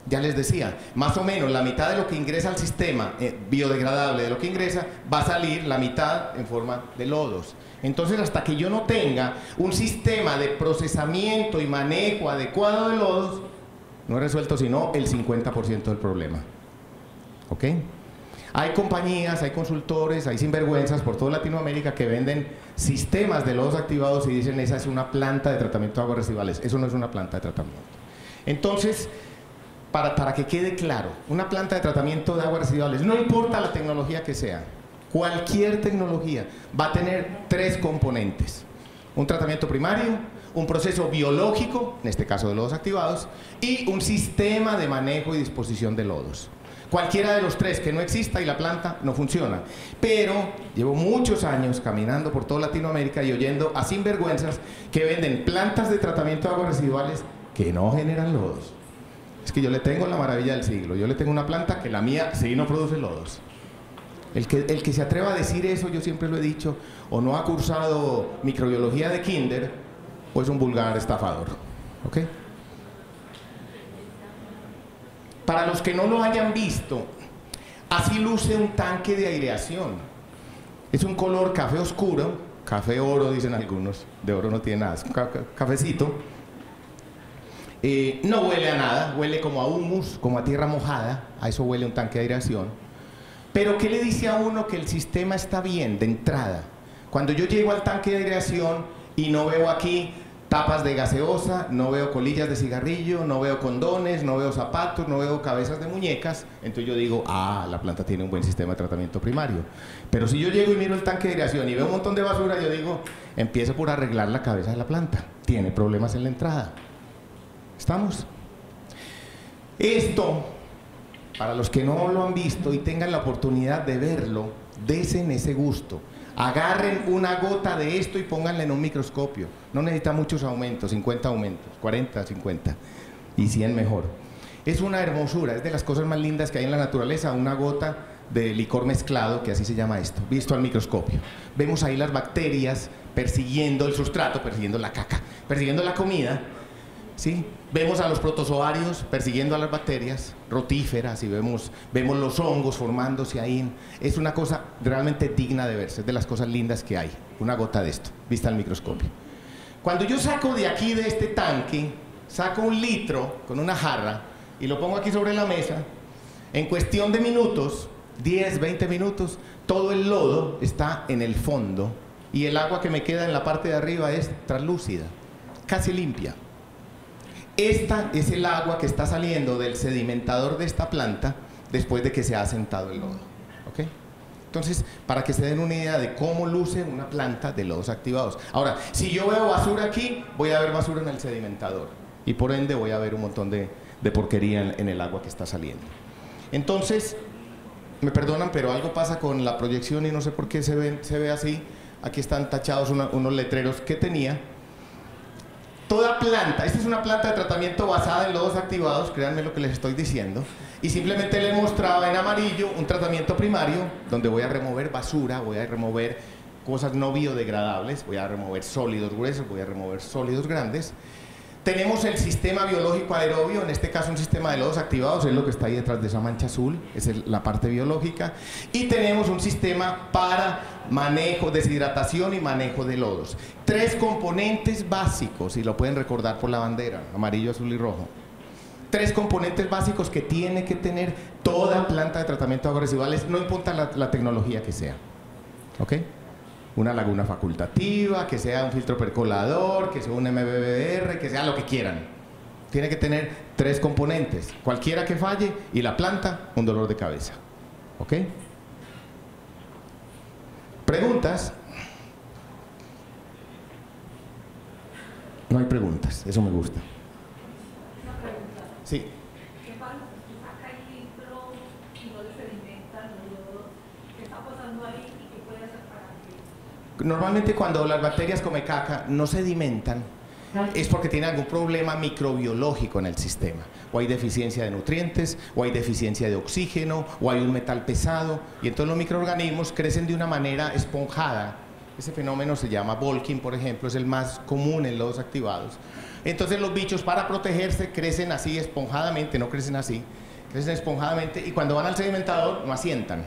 Ya les decía, más o menos la mitad de lo que ingresa al sistema biodegradable, de lo que ingresa, va a salir la mitad en forma de lodos. Entonces, hasta que yo no tenga un sistema de procesamiento y manejo adecuado de lodos, no he resuelto sino el 50% del problema. ¿Ok? Hay compañías, hay consultores, hay sinvergüenzas por toda Latinoamérica que venden sistemas de lodos activados y dicen esa es una planta de tratamiento de aguas residuales. Eso no es una planta de tratamiento. Entonces, para que quede claro, una planta de tratamiento de aguas residuales, no importa la tecnología que sea, cualquier tecnología va a tener tres componentes: un tratamiento primario, un proceso biológico, en este caso de lodos activados, y un sistema de manejo y disposición de lodos. Cualquiera de los tres que no exista y la planta no funciona. Pero llevo muchos años caminando por toda Latinoamérica y oyendo a sinvergüenzas que venden plantas de tratamiento de aguas residuales que no generan lodos. Es que yo le tengo la maravilla del siglo. Yo le tengo una planta que la mía sí no produce lodos. El que se atreva a decir eso, yo siempre lo he dicho, o no ha cursado microbiología de kinder, o es un vulgar estafador. ¿Ok? Para los que no lo hayan visto, así luce un tanque de aireación. Es un color café oscuro, café oro dicen algunos, de oro no tiene nada, es un cafecito. No huele a nada, huele como a humus, como a tierra mojada, a eso huele un tanque de aireación. Pero ¿qué le dice a uno que el sistema está bien de entrada? Cuando yo llego al tanque de aireación y no veo aquí tapas de gaseosa, no veo colillas de cigarrillo, no veo condones, no veo zapatos, no veo cabezas de muñecas, entonces yo digo, ah, la planta tiene un buen sistema de tratamiento primario. Pero si yo llego y miro el tanque de aireación y veo un montón de basura, yo digo, empiezo por arreglar la cabeza de la planta, tiene problemas en la entrada. ¿Estamos? Esto, para los que no lo han visto y tengan la oportunidad de verlo, desen ese gusto. Agarren una gota de esto y pónganla en un microscopio. No necesita muchos aumentos, 50 aumentos, 40, 50 y 100 mejor. Es una hermosura, es de las cosas más lindas que hay en la naturaleza, una gota de licor mezclado, que así se llama esto, visto al microscopio. Vemos ahí las bacterias persiguiendo el sustrato, persiguiendo la caca, persiguiendo la comida. ¿Sí? Vemos a los protozoarios persiguiendo a las bacterias rotíferas y vemos los hongos formándose ahí. Es una cosa realmente digna de verse, es de las cosas lindas que hay, una gota de esto, vista al microscopio. Cuando yo saco de aquí, de este tanque, saco 1 litro con una jarra y lo pongo aquí sobre la mesa, en cuestión de minutos, 10, 20 minutos, todo el lodo está en el fondo y el agua que me queda en la parte de arriba es translúcida, casi limpia. Esta es el agua que está saliendo del sedimentador de esta planta después de que se ha asentado el lodo. ¿Okay? Entonces, para que se den una idea de cómo luce una planta de lodos activados. Ahora, si yo veo basura aquí, voy a ver basura en el sedimentador y por ende voy a ver un montón de porquería en el agua que está saliendo. Entonces, me perdonan, pero algo pasa con la proyección y no sé por qué se ve así. Aquí están tachados unos letreros que tenía. Toda planta, esta es una planta de tratamiento basada en lodos activados, créanme lo que les estoy diciendo, y simplemente les mostraba en amarillo un tratamiento primario donde voy a remover basura, voy a remover cosas no biodegradables, voy a remover sólidos gruesos, voy a remover sólidos grandes. Tenemos el sistema biológico aerobio, en este caso un sistema de lodos activados, es lo que está ahí detrás de esa mancha azul, es la parte biológica, y tenemos un sistema para manejo, deshidratación y manejo de lodos. 3 componentes básicos, y lo pueden recordar por la bandera, amarillo, azul y rojo. 3 componentes básicos que tiene que tener toda planta de tratamiento de aguas residuales, no importa la tecnología que sea. ¿Ok? Una laguna facultativa, que sea un filtro percolador, que sea un MBBR, que sea lo que quieran. Tiene que tener 3 componentes, cualquiera que falle, y la planta, un dolor de cabeza. ¿Ok? ¿Preguntas? No hay preguntas, eso me gusta. Una pregunta. Sí. ¿Qué pasa si saca el filtro y no le sedimentan los lodos? ¿Qué está pasando ahí y qué puede hacer para que...? Normalmente cuando las bacterias come caca no sedimentan, es porque tiene algún problema microbiológico en el sistema. O hay deficiencia de nutrientes, o hay deficiencia de oxígeno, o hay un metal pesado, y entonces los microorganismos crecen de una manera esponjada. Ese fenómeno se llama bulking, por ejemplo, es el más común en lodos activados. Entonces los bichos, para protegerse, crecen así esponjadamente, no crecen así, crecen esponjadamente, y cuando van al sedimentador no asientan.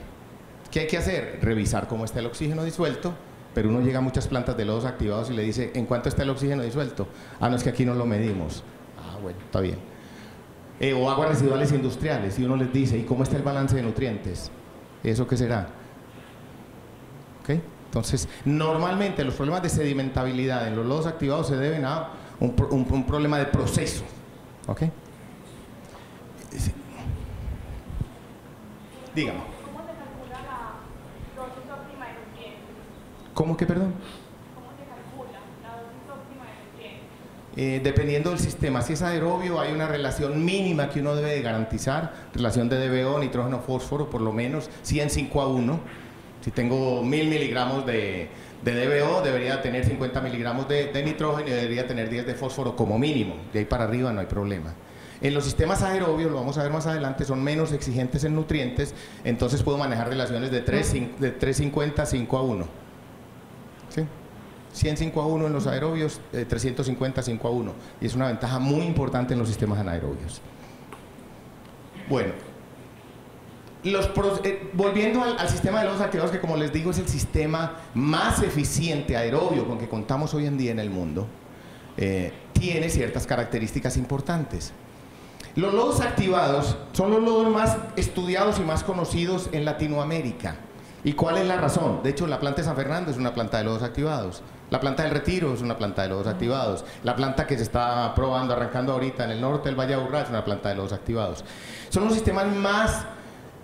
¿Qué hay que hacer? Revisar cómo está el oxígeno disuelto. Pero uno llega a muchas plantas de lodos activados y le dice, ¿en cuánto está el oxígeno disuelto? Ah, no, es que aquí no lo medimos. Ah, bueno, está bien. O aguas residuales industriales, y uno les dice, ¿y cómo está el balance de nutrientes? ¿Eso qué será? ¿Ok? Entonces, normalmente los problemas de sedimentabilidad en los lodos activados se deben a un problema de proceso. ¿Ok? Sí. Dígame. ¿Cómo que, perdón? ¿Cómo se calcula la dosis óptima de nutrientes? Dependiendo del sistema, si es aerobio hay una relación mínima que uno debe de garantizar, relación de DBO, nitrógeno, fósforo, por lo menos 100:5:1. Si tengo 1000 miligramos de DBO, debería tener 50 miligramos de nitrógeno y debería tener 10 de fósforo como mínimo. De ahí para arriba no hay problema. En los sistemas aerobios, lo vamos a ver más adelante, son menos exigentes en nutrientes, entonces puedo manejar relaciones de 350:5:1. ¿Sí? 100:5:1 en los aerobios, 350:5:1, y es una ventaja muy importante en los sistemas anaerobios. Bueno, volviendo al sistema de lodos activados, que como les digo es el sistema más eficiente aerobio con que contamos hoy en día en el mundo, tiene ciertas características importantes. Los lodos activados son los lodos más estudiados y más conocidos en Latinoamérica. ¿Y cuál es la razón? De hecho, la planta de San Fernando es una planta de lodos activados. La planta del Retiro es una planta de lodos activados. La planta que se está probando, arrancando ahorita en el norte del Valle de Aburrá es una planta de lodos activados. Son los sistemas más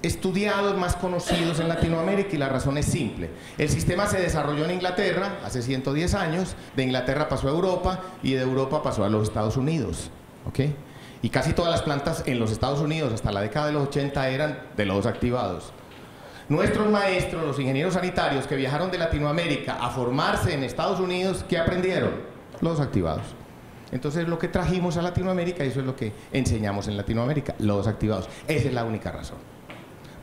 estudiados, más conocidos en Latinoamérica, y la razón es simple. El sistema se desarrolló en Inglaterra hace 110 años, de Inglaterra pasó a Europa y de Europa pasó a los Estados Unidos. ¿Ok? Y casi todas las plantas en los Estados Unidos hasta la década de los 80 eran de lodos activados. Nuestros maestros, los ingenieros sanitarios que viajaron de Latinoamérica a formarse en Estados Unidos, ¿qué aprendieron? Lodos activados. Entonces lo que trajimos a Latinoamérica, eso es lo que enseñamos en Latinoamérica, lodos activados. Esa es la única razón.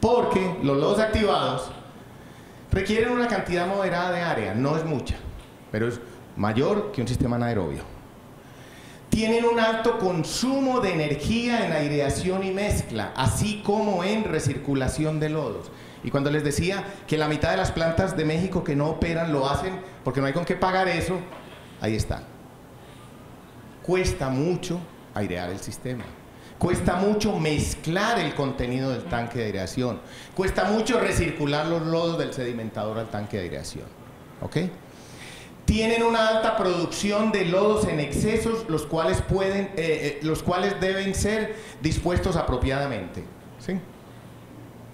Porque los lodos activados requieren una cantidad moderada de área, no es mucha, pero es mayor que un sistema anaerobio. Tienen un alto consumo de energía en aireación y mezcla, así como en recirculación de lodos. Y cuando les decía que la mitad de las plantas de México que no operan lo hacen porque no hay con qué pagar eso, ahí está. Cuesta mucho airear el sistema. Cuesta mucho mezclar el contenido del tanque de aireación. Cuesta mucho recircular los lodos del sedimentador al tanque de aireación. ¿Ok? Tienen una alta producción de lodos en excesos, los cuales deben ser dispuestos apropiadamente. ¿Sí?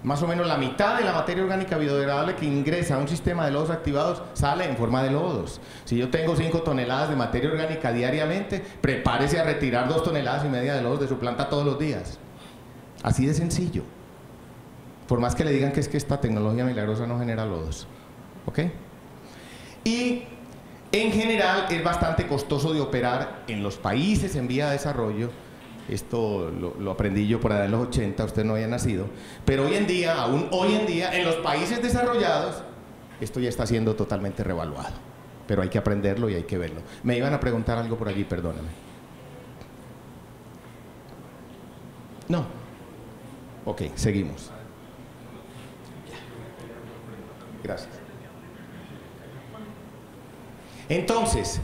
Más o menos la mitad de la materia orgánica biodegradable que ingresa a un sistema de lodos activados sale en forma de lodos. Si yo tengo 5 toneladas de materia orgánica diariamente, prepárese a retirar 2,5 toneladas de lodos de su planta todos los días. Así de sencillo. Por más que le digan que es que esta tecnología milagrosa no genera lodos. ¿Ok? Y en general es bastante costoso de operar en los países en vía de desarrollo. Esto lo aprendí yo por allá en los 80, usted no había nacido. Pero hoy en día, aún hoy en día, en los países desarrollados, esto ya está siendo totalmente revaluado. Pero hay que aprenderlo y hay que verlo. Me iban a preguntar algo por allí, perdóname. No. Ok, seguimos. Gracias. Entonces,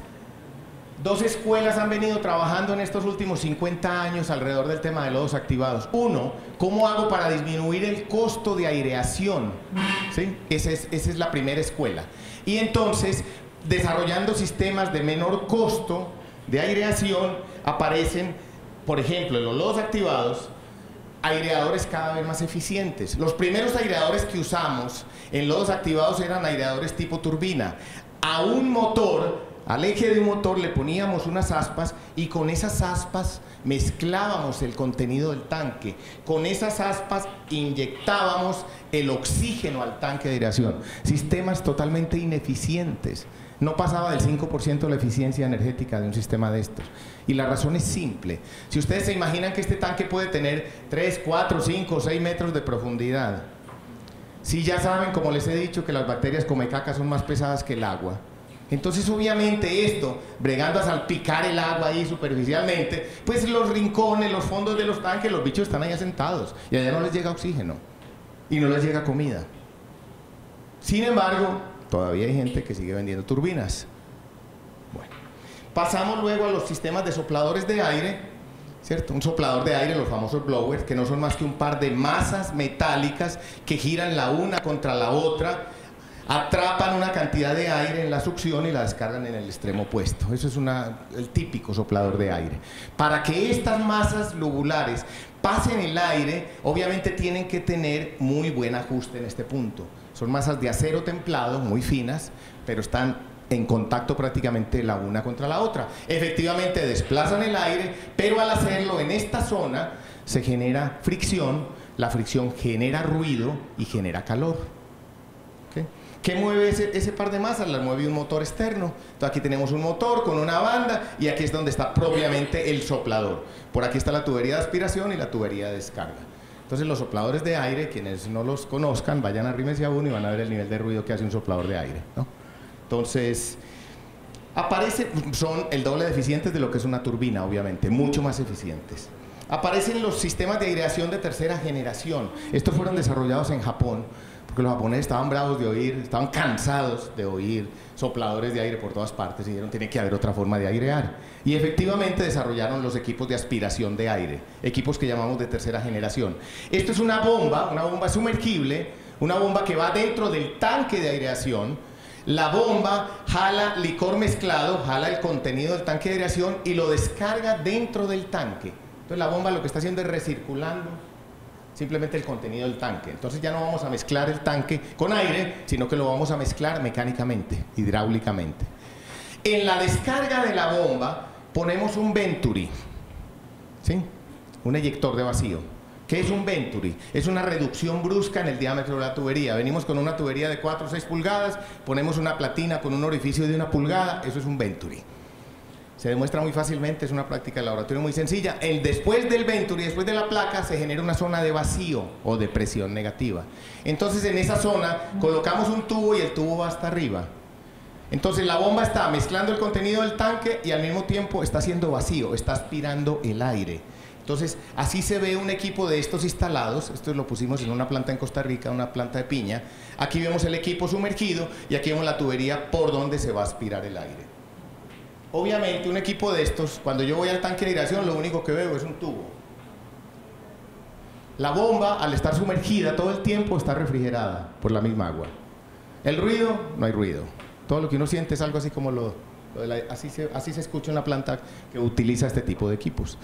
2 escuelas han venido trabajando en estos últimos 50 años alrededor del tema de lodos activados. Uno, ¿cómo hago para disminuir el costo de aireación? ¿Sí? Esa es la primera escuela. Y entonces, desarrollando sistemas de menor costo de aireación, aparecen, por ejemplo, en los lodos activados, aireadores cada vez más eficientes. Los primeros aireadores que usamos en lodos activados eran aireadores tipo turbina. A un motor, al eje de un motor le poníamos unas aspas y con esas aspas mezclábamos el contenido del tanque. Con esas aspas inyectábamos el oxígeno al tanque de aireación. Sistemas totalmente ineficientes. No pasaba del 5% de la eficiencia energética de un sistema de estos. Y la razón es simple. Si ustedes se imaginan que este tanque puede tener 3, 4, 5, 6 metros de profundidad, si ya saben, como les he dicho, que las bacterias comecaca son más pesadas que el agua, entonces obviamente esto, bregando a salpicar el agua ahí superficialmente, pues los rincones, los fondos de los tanques, los bichos están ahí asentados y allá no les llega oxígeno y no les llega comida. Sin embargo, todavía hay gente que sigue vendiendo turbinas. Bueno, pasamos luego a los sistemas de sopladores de aire, ¿cierto? Un soplador de aire, los famosos blowers, que no son más que un par de masas metálicas que giran la una contra la otra, atrapan una cantidad de aire en la succión y la descargan en el extremo opuesto. Eso es el típico soplador de aire. Para que estas masas lobulares pasen el aire, obviamente tienen que tener muy buen ajuste en este punto. Son masas de acero templado, muy finas, pero están en contacto prácticamente la una contra la otra. Efectivamente desplazan el aire, pero al hacerlo en esta zona se genera fricción, la fricción genera ruido y genera calor. ¿Okay? ¿Qué mueve ese par de masas? Las mueve un motor externo. Entonces aquí tenemos un motor con una banda y aquí es donde está propiamente el soplador. Por aquí está la tubería de aspiración y la tubería de descarga. Entonces los sopladores de aire, quienes no los conozcan, vayan a arrímense a uno y van a ver el nivel de ruido que hace un soplador de aire, ¿no? Entonces, son el doble de eficientes de lo que es una turbina, obviamente, mucho más eficientes. Aparecen los sistemas de aireación de tercera generación. Estos fueron desarrollados en Japón, porque los japoneses estaban bravos de oír, estaban cansados de oír sopladores de aire por todas partes y dijeron, tiene que haber otra forma de airear. Y efectivamente desarrollaron los equipos de aspiración de aire, equipos que llamamos de tercera generación. Esto es una bomba sumergible, una bomba que va dentro del tanque de aireación. La bomba jala licor mezclado, jala el contenido del tanque de aireación y lo descarga dentro del tanque. Entonces la bomba lo que está haciendo es recirculando simplemente el contenido del tanque. Entonces ya no vamos a mezclar el tanque con aire, sino que lo vamos a mezclar mecánicamente, hidráulicamente. En la descarga de la bomba ponemos un Venturi, ¿sí? Un eyector de vacío. ¿Qué es un Venturi? Es una reducción brusca en el diámetro de la tubería. Venimos con una tubería de 4 o 6 pulgadas, ponemos una platina con un orificio de 1 pulgada, eso es un Venturi. Se demuestra muy fácilmente, es una práctica de laboratorio muy sencilla. Después del Venturi, después de la placa, se genera una zona de vacío o de presión negativa. Entonces en esa zona colocamos un tubo y el tubo va hasta arriba. Entonces la bomba está mezclando el contenido del tanque y al mismo tiempo está haciendo vacío, está aspirando el aire. Entonces, así se ve un equipo de estos instalados. Esto lo pusimos en una planta en Costa Rica, una planta de piña. Aquí vemos el equipo sumergido y aquí vemos la tubería por donde se va a aspirar el aire. Obviamente, un equipo de estos, cuando yo voy al tanque de aireación, lo único que veo es un tubo. La bomba, al estar sumergida todo el tiempo, está refrigerada por la misma agua. El ruido, no hay ruido. Todo lo que uno siente es algo así como así se escucha en la planta que utiliza este tipo de equipos.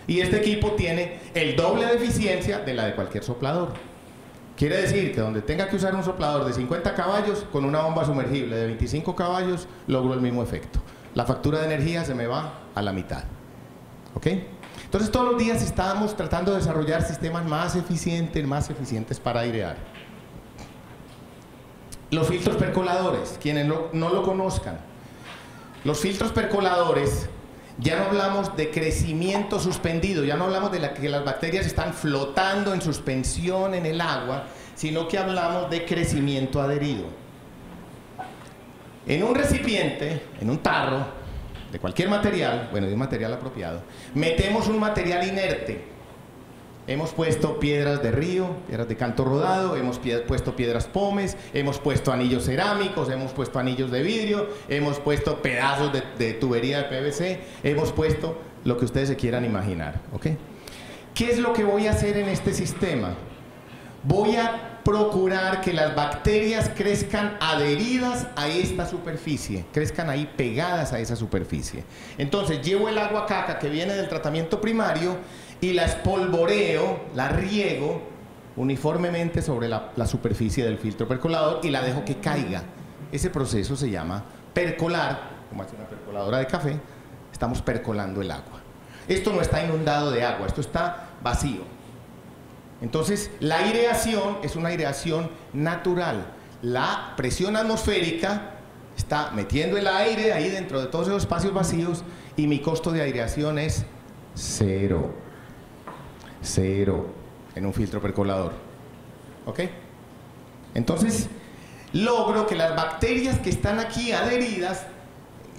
Y este equipo tiene el doble de eficiencia de la de cualquier soplador. Quiere decir que donde tenga que usar un soplador de 50 caballos, con una bomba sumergible de 25 caballos, logro el mismo efecto. La factura de energía se me va a la mitad. ¿Ok? Entonces todos los días estamos tratando de desarrollar sistemas más eficientes para airear. Los filtros percoladores, quienes no lo conozcan. Los filtros percoladores, ya no hablamos de crecimiento suspendido, ya no hablamos de que las bacterias están flotando en suspensión en el agua, sino que hablamos de crecimiento adherido. En un recipiente, en un tarro, de cualquier material, bueno, de un material apropiado, metemos un material inerte. Hemos puesto piedras de río, piedras de canto rodado, hemos puesto piedras pómez, hemos puesto anillos cerámicos, hemos puesto anillos de vidrio, hemos puesto pedazos de tubería de PVC, hemos puesto lo que ustedes se quieran imaginar, ¿ok? ¿Qué es lo que voy a hacer en este sistema? Voy a procurar que las bacterias crezcan adheridas a esta superficie, crezcan ahí pegadas a esa superficie. Entonces llevo el agua caca que viene del tratamiento primario y la espolvoreo, la riego uniformemente sobre la superficie del filtro percolador y la dejo que caiga. Ese proceso se llama percolar, como hace una percoladora de café, estamos percolando el agua. Esto no está inundado de agua, esto está vacío. Entonces, la aireación es una aireación natural. La presión atmosférica está metiendo el aire ahí dentro de todos esos espacios vacíos y mi costo de aireación es cero. Cero en un filtro percolador. ¿Ok? Entonces, logro que las bacterias que están aquí adheridas,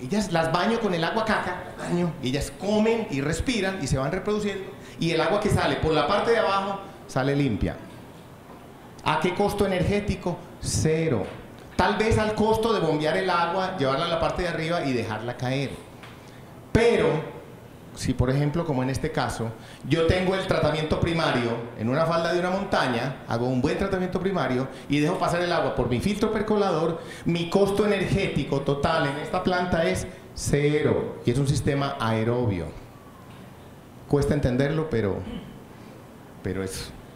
ellas las baño con el agua caca, y ellas comen y respiran y se van reproduciendo, y el agua que sale por la parte de abajo sale limpia. ¿A qué costo energético? Cero. Tal vez al costo de bombear el agua, llevarla a la parte de arriba y dejarla caer. Pero, si por ejemplo, como en este caso, yo tengo el tratamiento primario en una falda de una montaña, hago un buen tratamiento primario y dejo pasar el agua por mi filtro percolador, mi costo energético total en esta planta es cero. Y es un sistema aerobio. Cuesta entenderlo, pero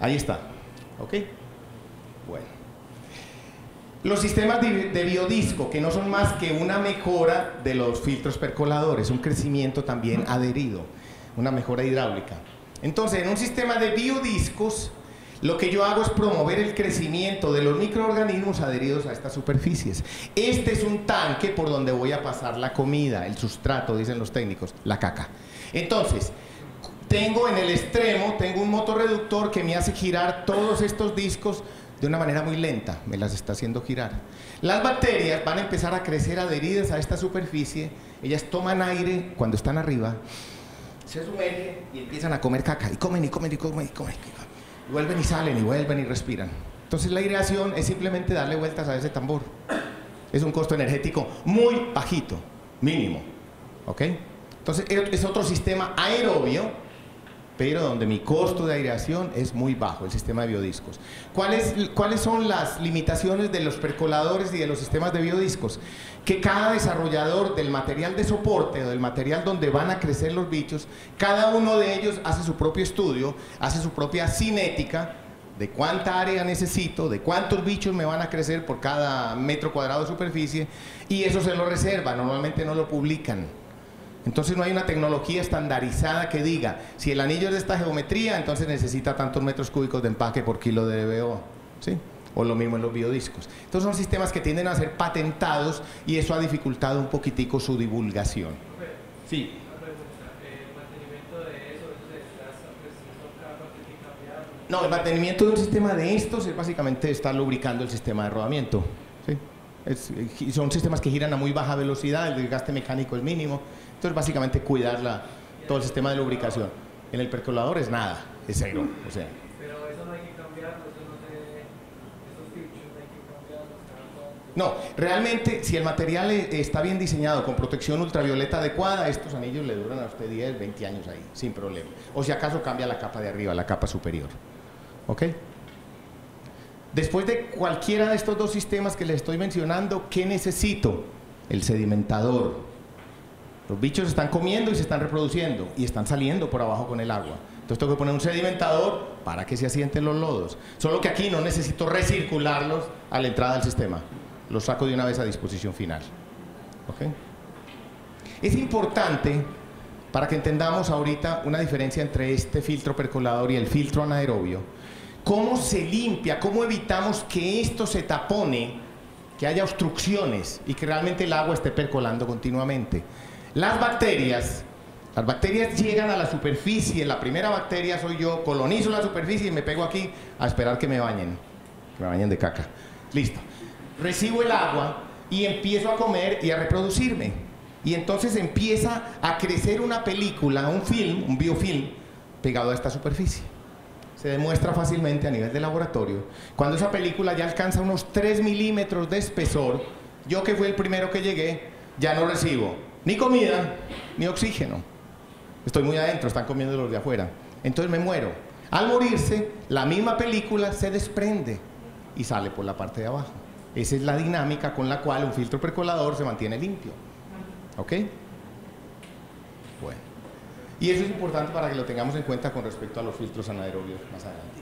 ahí está. ¿Ok? Bueno. Los sistemas de biodisco, que no son más que una mejora de los filtros percoladores, un crecimiento también adherido, una mejora hidráulica. Entonces, en un sistema de biodiscos, lo que yo hago es promover el crecimiento de los microorganismos adheridos a estas superficies. Este es un tanque por donde voy a pasar la comida, el sustrato, dicen los técnicos, la caca. Entonces, tengo en el extremo, tengo un motorreductor que me hace girar todos estos discos de una manera muy lenta, me las está haciendo girar. Las bacterias van a empezar a crecer adheridas a esta superficie, ellas toman aire cuando están arriba, se sumergen y empiezan a comer caca, y comen, y comen, y comen, y comen, y vuelven y salen, y vuelven y respiran. Entonces la aireación es simplemente darle vueltas a ese tambor. Es un costo energético muy bajito, mínimo, ¿ok? Entonces es otro sistema aerobio, pero donde mi costo de aireación es muy bajo, el sistema de biodiscos. ¿Cuáles son las limitaciones de los percoladores y de los sistemas de biodiscos? Que cada desarrollador del material de soporte o del material donde van a crecer los bichos, cada uno de ellos hace su propio estudio, hace su propia cinética de cuánta área necesito, de cuántos bichos me van a crecer por cada metro cuadrado de superficie, y eso se lo reserva, normalmente no lo publican. Entonces no hay una tecnología estandarizada que diga, si el anillo es de esta geometría, entonces necesita tantos metros cúbicos de empaque por kilo de DBO, ¿sí? O lo mismo en los biodiscos. Entonces son sistemas que tienden a ser patentados y eso ha dificultado un poquitico su divulgación. Sí. No, el mantenimiento de un sistema de estos es básicamente estar lubricando el sistema de rodamiento, ¿sí? Son sistemas que giran a muy baja velocidad, el desgaste mecánico es mínimo. Entonces básicamente cuidar todo el sistema de lubricación. En el percolador es nada, es cero. O sea. Pero eso no hay que cambiarlo, eso no esos filtros no hay que cambiarlos. No, realmente si el material está bien diseñado con protección ultravioleta adecuada, estos anillos le duran a usted 10, 20 años ahí, sin problema. O si acaso cambia la capa de arriba, la capa superior. ¿Ok? Después de cualquiera de estos dos sistemas que les estoy mencionando, ¿qué necesito? El sedimentador. Los bichos están comiendo y se están reproduciendo y están saliendo por abajo con el agua. Entonces tengo que poner un sedimentador para que se asienten los lodos. Solo que aquí no necesito recircularlos a la entrada del sistema. Los saco de una vez a disposición final. ¿Ok? Es importante para que entendamos ahorita una diferencia entre este filtro percolador y el filtro anaerobio. ¿Cómo se limpia? ¿Cómo evitamos que esto se tapone, que haya obstrucciones y que realmente el agua esté percolando continuamente? Las bacterias llegan a la superficie. La primera bacteria soy yo, colonizo la superficie y me pego aquí a esperar que me bañen de caca. Listo. Recibo el agua y empiezo a comer y a reproducirme. Y entonces empieza a crecer una película, un film, un biofilm, pegado a esta superficie. Se demuestra fácilmente a nivel de laboratorio. Cuando esa película ya alcanza unos 3 milímetros de espesor, yo que fui el primero que llegué, ya no recibo ni comida ni oxígeno. Estoy muy adentro, están comiendo los de afuera. Entonces me muero. Al morirse, la misma película se desprende y sale por la parte de abajo. Esa es la dinámica con la cual un filtro percolador se mantiene limpio. ¿Ok? Bueno. Y eso es importante para que lo tengamos en cuenta con respecto a los filtros anaerobios más adelante.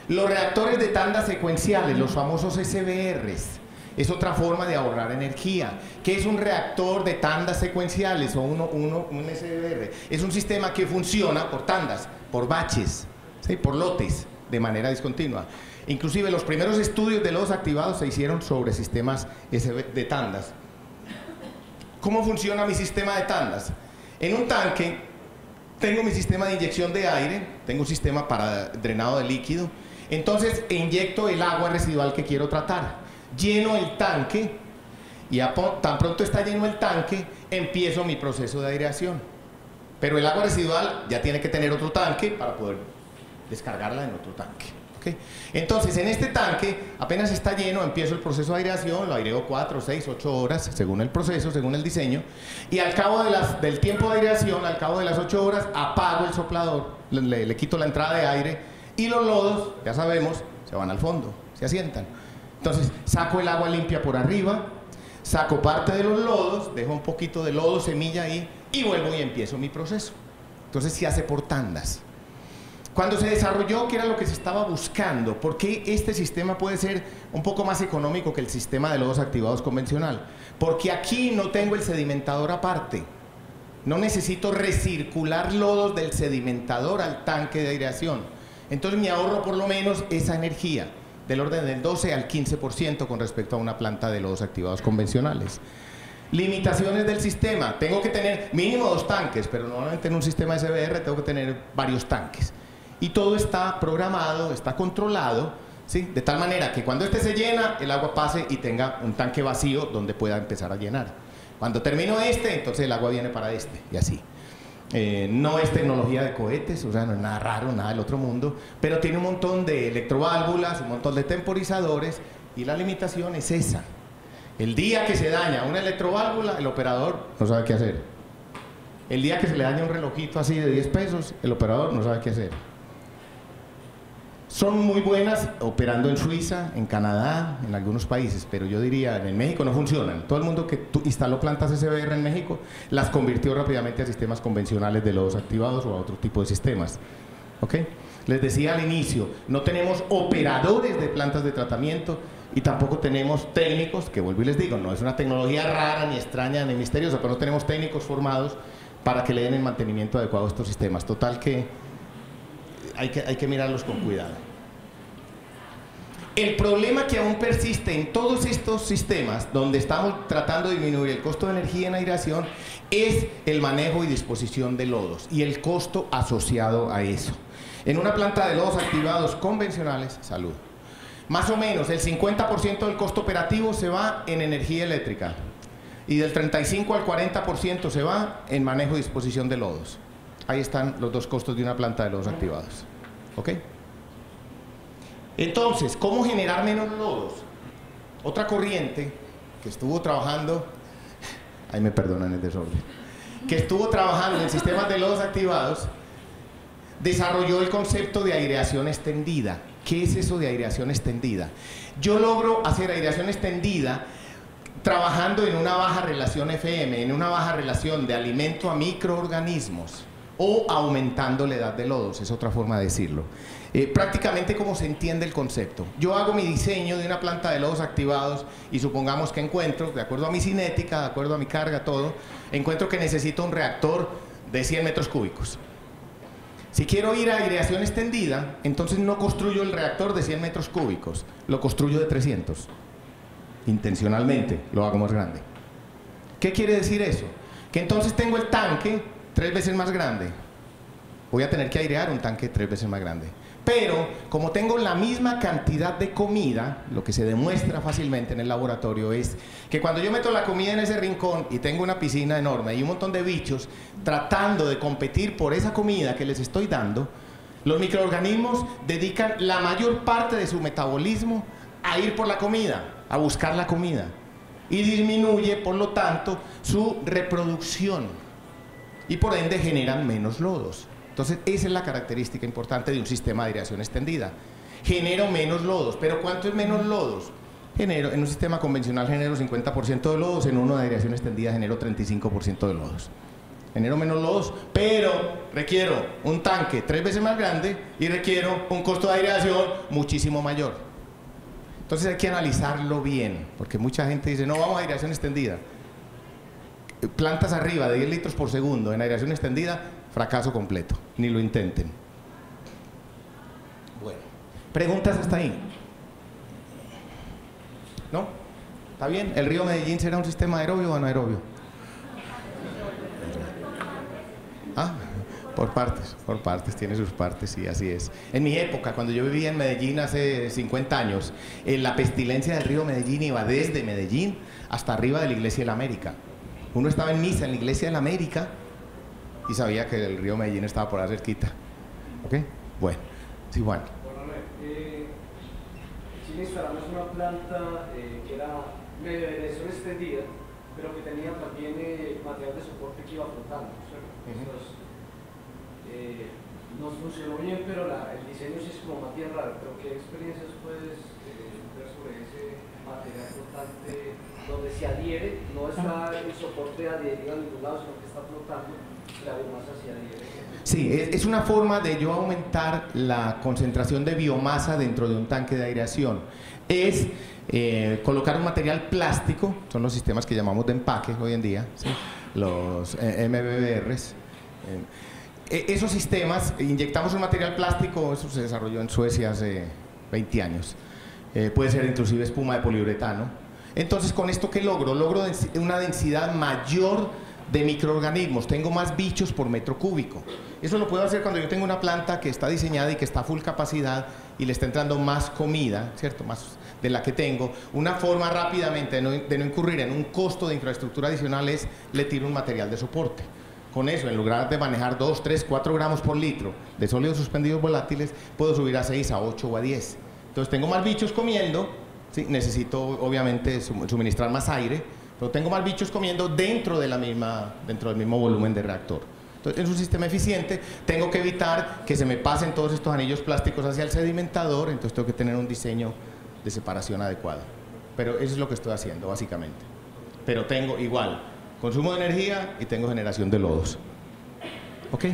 Los reactores de tanda secuenciales, los famosos SBRs, es otra forma de ahorrar energía. ¿Qué es un reactor de tandas secuenciales o un SBR? Es un sistema que funciona por tandas, por baches, ¿sí? Por lotes, de manera discontinua. Inclusive los primeros estudios de lodos activados se hicieron sobre sistemas de tandas. ¿Cómo funciona mi sistema de tandas? En un tanque tengo mi sistema de inyección de aire, tengo un sistema para drenado de líquido, entonces inyecto el agua residual que quiero tratar. Lleno el tanque y tan pronto está lleno el tanque, empiezo mi proceso de aireación. Pero el agua residual ya tiene que tener otro tanque para poder descargarla en otro tanque. ¿Okay? Entonces, en este tanque, apenas está lleno, empiezo el proceso de aireación, lo aireo 4, 6, 8 horas, según el proceso, según el diseño, y al cabo del tiempo de aireación, al cabo de las 8 horas, apago el soplador, le quito la entrada de aire, y los lodos, ya sabemos, se van al fondo, se asientan. Entonces, saco el agua limpia por arriba, saco parte de los lodos, dejo un poquito de lodo, semilla ahí, y vuelvo y empiezo mi proceso. Entonces, se hace por tandas. Cuando se desarrolló, ¿qué era lo que se estaba buscando? ¿Por qué este sistema puede ser un poco más económico que el sistema de lodos activados convencional? Porque aquí no tengo el sedimentador aparte. No necesito recircular lodos del sedimentador al tanque de aireación. Entonces me ahorro por lo menos esa energía, del orden del 12 al 15% con respecto a una planta de lodos activados convencionales. Limitaciones del sistema. Tengo que tener mínimo 2 tanques, pero normalmente en un sistema SBR tengo que tener varios tanques. Y todo está programado, está controlado, ¿sí? De tal manera que cuando este se llena, el agua pase y tenga un tanque vacío donde pueda empezar a llenar. Cuando termino este, entonces el agua viene para este, y así. No es tecnología de cohetes, o sea, no es nada raro, nada del otro mundo, pero tiene un montón de electroválvulas, un montón de temporizadores, y la limitación es esa. El día que se daña una electroválvula, el operador no sabe qué hacer. El día que se le daña un relojito así de 10 pesos, el operador no sabe qué hacer. Son muy buenas operando en Suiza, en Canadá, en algunos países, pero yo diría, en México no funcionan. Todo el mundo que instaló plantas SBR en México las convirtió rápidamente a sistemas convencionales de lodos activados o a otro tipo de sistemas. ¿Ok? Les decía al inicio, no tenemos operadores de plantas de tratamiento y tampoco tenemos técnicos, que vuelvo y les digo, no es una tecnología rara, ni extraña, ni misteriosa, pero no tenemos técnicos formados para que le den el mantenimiento adecuado a estos sistemas. Total que hay que mirarlos con cuidado. El problema que aún persiste en todos estos sistemas donde estamos tratando de disminuir el costo de energía en aireación es el manejo y disposición de lodos y el costo asociado a eso. En una planta de lodos activados convencionales, salud, más o menos el 50% del costo operativo se va en energía eléctrica y del 35 al 40% se va en manejo y disposición de lodos. Ahí están los dos costos de una planta de lodos activados. ¿Ok? Entonces, ¿cómo generar menos lodos? Otra corriente que estuvo trabajando, ahí me perdonan el desorden, que estuvo trabajando en sistemas de lodos activados, desarrolló el concepto de aireación extendida. ¿Qué es eso de aireación extendida? Yo logro hacer aireación extendida trabajando en una baja relación FM, en una baja relación de alimento a microorganismos, o aumentando la edad de lodos, es otra forma de decirlo. Prácticamente como se entiende el concepto. Yo hago mi diseño de una planta de lodos activados y supongamos que encuentro, de acuerdo a mi cinética, de acuerdo a mi carga, todo, encuentro que necesito un reactor de 100 metros cúbicos. Si quiero ir a aireación extendida, entonces no construyo el reactor de 100 metros cúbicos, lo construyo de 300. Intencionalmente lo hago más grande. ¿Qué quiere decir eso? Que entonces tengo el tanque 3 veces más grande. Voy a tener que airear un tanque 3 veces más grande. Pero, como tengo la misma cantidad de comida, lo que se demuestra fácilmente en el laboratorio es que cuando yo meto la comida en ese rincón y tengo una piscina enorme y un montón de bichos tratando de competir por esa comida que les estoy dando, los microorganismos dedican la mayor parte de su metabolismo a ir por la comida, a buscar la comida. Y disminuye, por lo tanto, su reproducción. Y por ende generan menos lodos. Entonces, esa es la característica importante de un sistema de aireación extendida. Genero menos lodos. ¿Pero cuánto es menos lodos? En un sistema convencional genero 50% de lodos, en uno de aireación extendida genero 35% de lodos. Genero menos lodos, pero requiero un tanque 3 veces más grande y requiero un costo de aireación muchísimo mayor. Entonces hay que analizarlo bien, porque mucha gente dice, no, vamos a aireación extendida. Plantas arriba de 10 litros por segundo en aireación extendida, fracaso completo, ni lo intenten. Bueno, ¿preguntas hasta ahí? ¿No? ¿Está bien? ¿El río Medellín será un sistema aerobio o anaerobio? Ah, por partes, tiene sus partes, y así es. En mi época, cuando yo vivía en Medellín hace 50 años, la pestilencia del río Medellín iba desde Medellín hasta arriba de la Iglesia de la América. Uno estaba en misa en la Iglesia de la América y sabía que el río Medellín estaba por ahí cerquita. ¿Ok? Bueno, sí, Juan. Bueno, Chile instalamos una planta que era medio de aireación extendida, pero que tenía también material de soporte que iba flotando, ¿cierto? Entonces, nos funcionó bien, pero el diseño sí es como más bien raro. Pero ¿qué experiencias puedes ver sobre ese material flotante donde se adhiere? No está el soporte adherido a ningún lado, sino que está flotando, la biomasa se adhiere. Sí, es una forma de yo aumentar la concentración de biomasa dentro de un tanque de aireación. Es colocar un material plástico, son los sistemas que llamamos de empaque hoy en día, ¿sí? Los MBBRs. Esos sistemas, inyectamos un material plástico, eso se desarrolló en Suecia hace 20 años. Puede ser inclusive espuma de poliuretano. Entonces, ¿con esto qué logro? Logro una densidad mayor de microorganismos, tengo más bichos por metro cúbico. Eso lo puedo hacer cuando yo tengo una planta que está diseñada y que está a full capacidad y le está entrando más comida, ¿cierto? Más de la que tengo. Una forma rápidamente de no incurrir en un costo de infraestructura adicional es le tiro un material de soporte. Con eso, en lugar de manejar 2, 3, 4 gramos por litro de sólidos suspendidos volátiles, puedo subir a 6, a 8 o a 10. Entonces tengo más bichos comiendo, ¿sí? Necesito obviamente suministrar más aire, pero tengo más bichos comiendo dentro del mismo volumen de reactor. Entonces es un sistema eficiente. Tengo que evitar que se me pasen todos estos anillos plásticos hacia el sedimentador, entonces tengo que tener un diseño de separación adecuado. Pero eso es lo que estoy haciendo básicamente. Pero tengo igual consumo de energía y tengo generación de lodos. ¿Ok?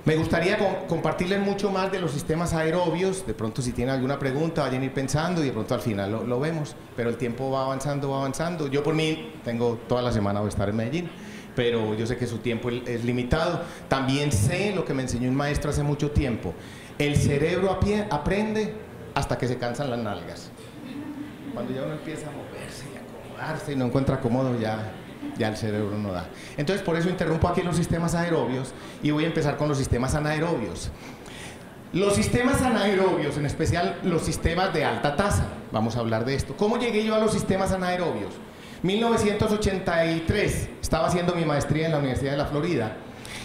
Me gustaría compartirles mucho más de los sistemas aerobios. De pronto, si tienen alguna pregunta, vayan a ir pensando y de pronto al final lo vemos. Pero el tiempo va avanzando, va avanzando. Yo por mí tengo toda la semana voy a estar en Medellín, pero yo sé que su tiempo es limitado. También sé lo que me enseñó un maestro hace mucho tiempo. El cerebro aprende hasta que se cansan las nalgas. Cuando ya uno empieza a moverse y acomodarse y no encuentra cómodo, ya el cerebro no da. Entonces, por eso interrumpo aquí los sistemas aerobios y voy a empezar con los sistemas anaerobios. Los sistemas anaerobios, en especial los sistemas de alta tasa, vamos a hablar de esto. ¿Cómo llegué yo a los sistemas anaerobios? 1983, estaba haciendo mi maestría en la Universidad de la Florida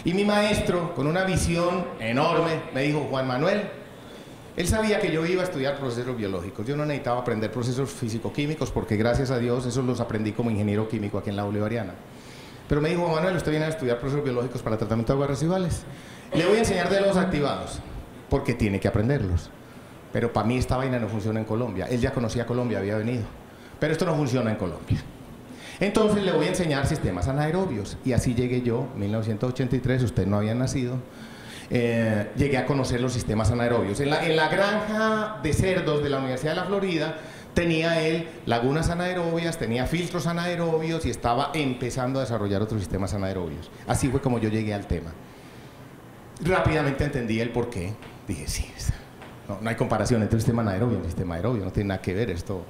y mi maestro, con una visión enorme, me dijo: Juan Manuel, él sabía que yo iba a estudiar procesos biológicos. Yo no necesitaba aprender procesos físico-químicos porque, gracias a Dios, esos los aprendí como ingeniero químico aquí en la Bolivariana. Pero me dijo: Juan Manuel, usted viene a estudiar procesos biológicos para tratamiento de aguas residuales. Le voy a enseñar de los activados, porque tiene que aprenderlos. Pero para mí esta vaina no funciona en Colombia. Él ya conocía Colombia, había venido. Pero esto no funciona en Colombia. Entonces le voy a enseñar sistemas anaerobios. Y así llegué yo, 1983, usted no había nacido. Llegué a conocer los sistemas anaerobios. En la granja de cerdos de la Universidad de la Florida tenía él lagunas anaerobias, tenía filtros anaerobios y estaba empezando a desarrollar otros sistemas anaerobios. Así fue como yo llegué al tema. Rápidamente entendí el porqué. Dije, sí, no hay comparación entre un sistema anaerobio y un sistema aerobio, no tiene nada que ver esto,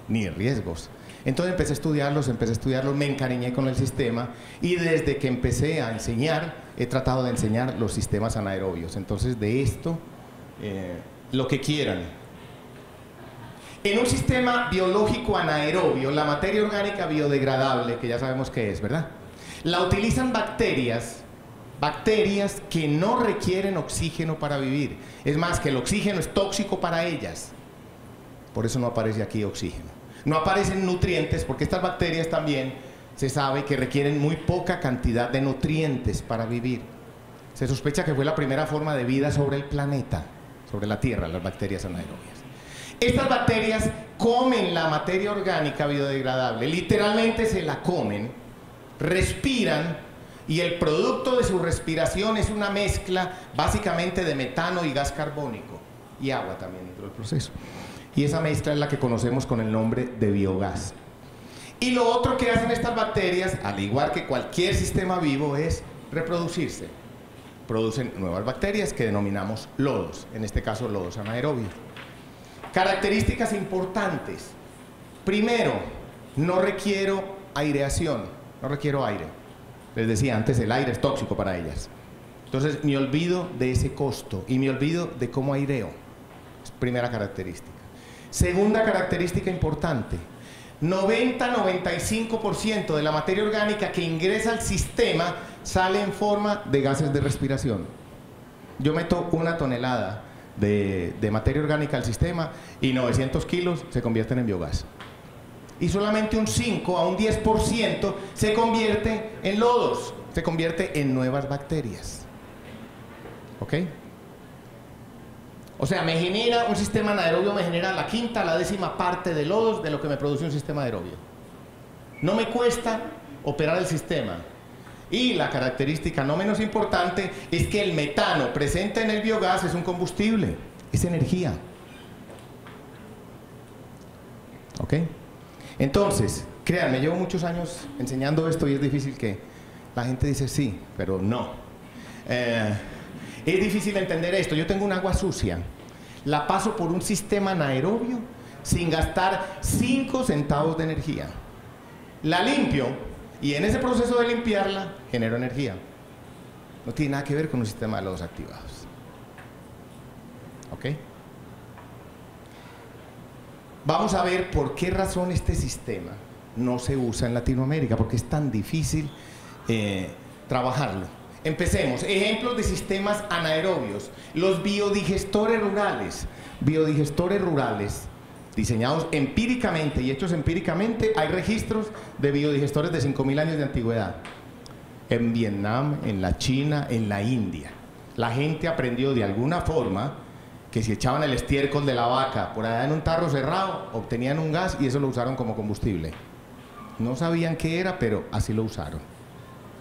ni riesgos. Entonces empecé a estudiarlos, me encariñé con el sistema y desde que empecé a enseñar, he tratado de enseñar los sistemas anaerobios. Entonces de esto, lo que quieran. En un sistema biológico anaerobio, la materia orgánica biodegradable, que ya sabemos qué es, ¿verdad? La utilizan bacterias que no requieren oxígeno para vivir. Es más, que el oxígeno es tóxico para ellas. Por eso no aparece aquí oxígeno. No aparecen nutrientes porque estas bacterias también se sabe que requieren muy poca cantidad de nutrientes para vivir. Se sospecha que fue la primera forma de vida sobre el planeta, sobre la Tierra, las bacterias anaerobias. Estas bacterias comen la materia orgánica biodegradable, literalmente se la comen, respiran y el producto de su respiración es una mezcla básicamente de metano y gas carbónico y agua también dentro del proceso. Y esa mezcla es la que conocemos con el nombre de biogás. Y lo otro que hacen estas bacterias, al igual que cualquier sistema vivo, es reproducirse. Producen nuevas bacterias que denominamos lodos, en este caso lodos anaerobios. Características importantes. Primero, no requiero aireación, no requiero aire. Les decía antes, el aire es tóxico para ellas. Entonces me olvido de ese costo y me olvido de cómo aireo. Es primera característica. Segunda característica importante, 90-95% de la materia orgánica que ingresa al sistema sale en forma de gases de respiración. Yo meto 1 tonelada de materia orgánica al sistema y 900 kilos se convierten en biogás. Y solamente un 5 a un 10% se convierte en lodos, se convierte en nuevas bacterias. ¿Ok? O sea, me genera un sistema anaerobio, me genera la quinta, la décima parte de lodos de lo que me produce un sistema aerobio. No me cuesta operar el sistema. Y la característica no menos importante es que el metano presente en el biogás es un combustible, es energía. ¿Ok? Entonces, créanme, llevo muchos años enseñando esto y es difícil que la gente dice sí, pero no. Es difícil entender esto. Yo tengo un agua sucia, la paso por un sistema anaerobio sin gastar 5 centavos de energía. La limpio y en ese proceso de limpiarla genero energía. No tiene nada que ver con un sistema de lodos activados. ¿Ok? Vamos a ver por qué razón este sistema no se usa en Latinoamérica, porque es tan difícil trabajarlo. Empecemos. Ejemplos de sistemas anaerobios. Los biodigestores rurales. Biodigestores rurales diseñados empíricamente y hechos empíricamente. Hay registros de biodigestores de 5.000 años de antigüedad. En Vietnam, en la China, en la India. La gente aprendió de alguna forma que si echaban el estiércol de la vaca por allá en un tarro cerrado, obtenían un gas y eso lo usaron como combustible. No sabían qué era, pero así lo usaron.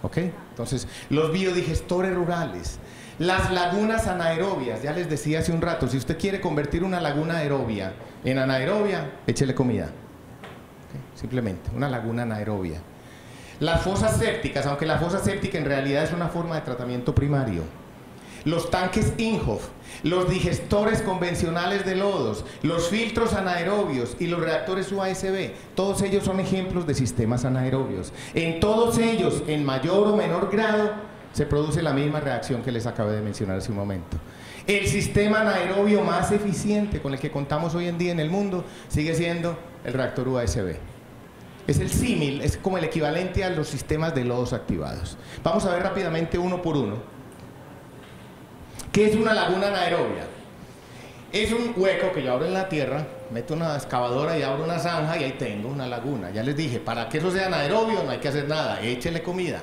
¿Ok? Entonces, los biodigestores rurales, las lagunas anaerobias, ya les decía hace un rato, si usted quiere convertir una laguna aerobia en anaerobia, échele comida. ¿Okay? Simplemente, una laguna anaerobia. Las fosas sépticas, aunque la fosa séptica en realidad es una forma de tratamiento primario. Los tanques Inhofe, los digestores convencionales de lodos, los filtros anaerobios y los reactores USB, todos ellos son ejemplos de sistemas anaerobios. En todos ellos, en mayor o menor grado, se produce la misma reacción que les acabé de mencionar hace un momento. El sistema anaerobio más eficiente con el que contamos hoy en día en el mundo sigue siendo el reactor USB. Es el símil, es como el equivalente a los sistemas de lodos activados. Vamos a ver rápidamente uno por uno. ¿Qué es una laguna anaerobia? Es un hueco que yo abro en la tierra, meto una excavadora y abro una zanja y ahí tengo una laguna. Ya les dije, para que eso sea anaerobio no hay que hacer nada, échele comida.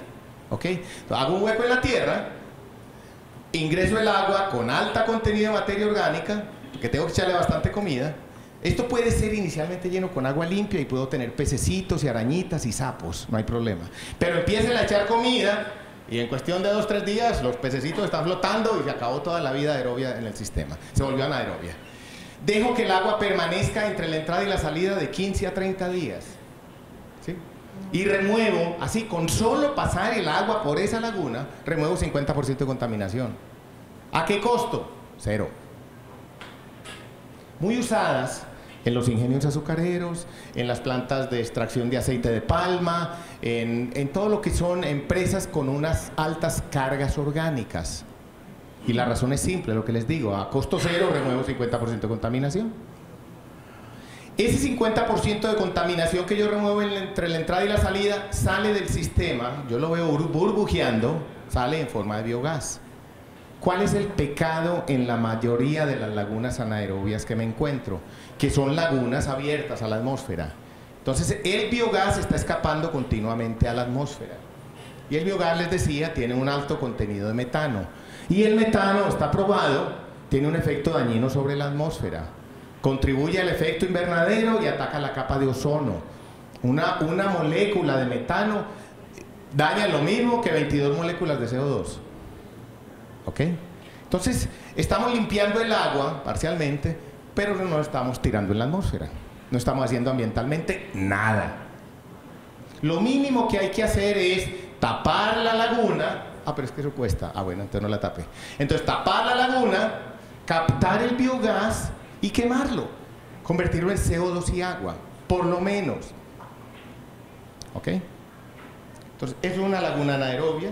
¿Ok? Entonces, hago un hueco en la tierra, ingreso el agua con alta contenido de materia orgánica, porque tengo que echarle bastante comida, Esto puede ser inicialmente lleno con agua limpia y puedo tener pececitos y arañitas y sapos, no hay problema. Pero empiecen a echar comida y en cuestión de 2 o 3 días los pececitos están flotando y se acabó toda la vida aerobia en el sistema. Se volvió anaerobia. Dejo que el agua permanezca entre la entrada y la salida de 15 a 30 días. ¿Sí? Y remuevo, así, con solo pasar el agua por esa laguna, remuevo 50% de contaminación. ¿A qué costo? 0. Muy usadas en los ingenios azucareros, en las plantas de extracción de aceite de palma, en todo lo que son empresas con unas altas cargas orgánicas. Y la razón es simple, lo que les digo, a costo 0 remuevo 50% de contaminación. Ese 50% de contaminación que yo remuevo entre la entrada y la salida sale del sistema, yo lo veo burbujeando, sale en forma de biogás. ¿Cuál es el pecado en la mayoría de las lagunas anaerobias que me encuentro? Que son lagunas abiertas a la atmósfera. Entonces el biogás está escapando continuamente a la atmósfera. Y el biogás, les decía, tiene un alto contenido de metano. Y el metano, está probado, tiene un efecto dañino sobre la atmósfera. Contribuye al efecto invernadero y ataca la capa de ozono. Una molécula de metano daña lo mismo que 22 moléculas de CO2. ¿Ok? Entonces, estamos limpiando el agua parcialmente, pero no estamos tirando en la atmósfera. No estamos haciendo ambientalmente nada. Lo mínimo que hay que hacer es tapar la laguna. Ah, pero es que eso cuesta. Ah, bueno, entonces no la tape. Entonces, tapar la laguna, captar el biogás y quemarlo. Convertirlo en CO2 y agua, por lo menos. ¿Ok? Entonces, es una laguna anaerobia.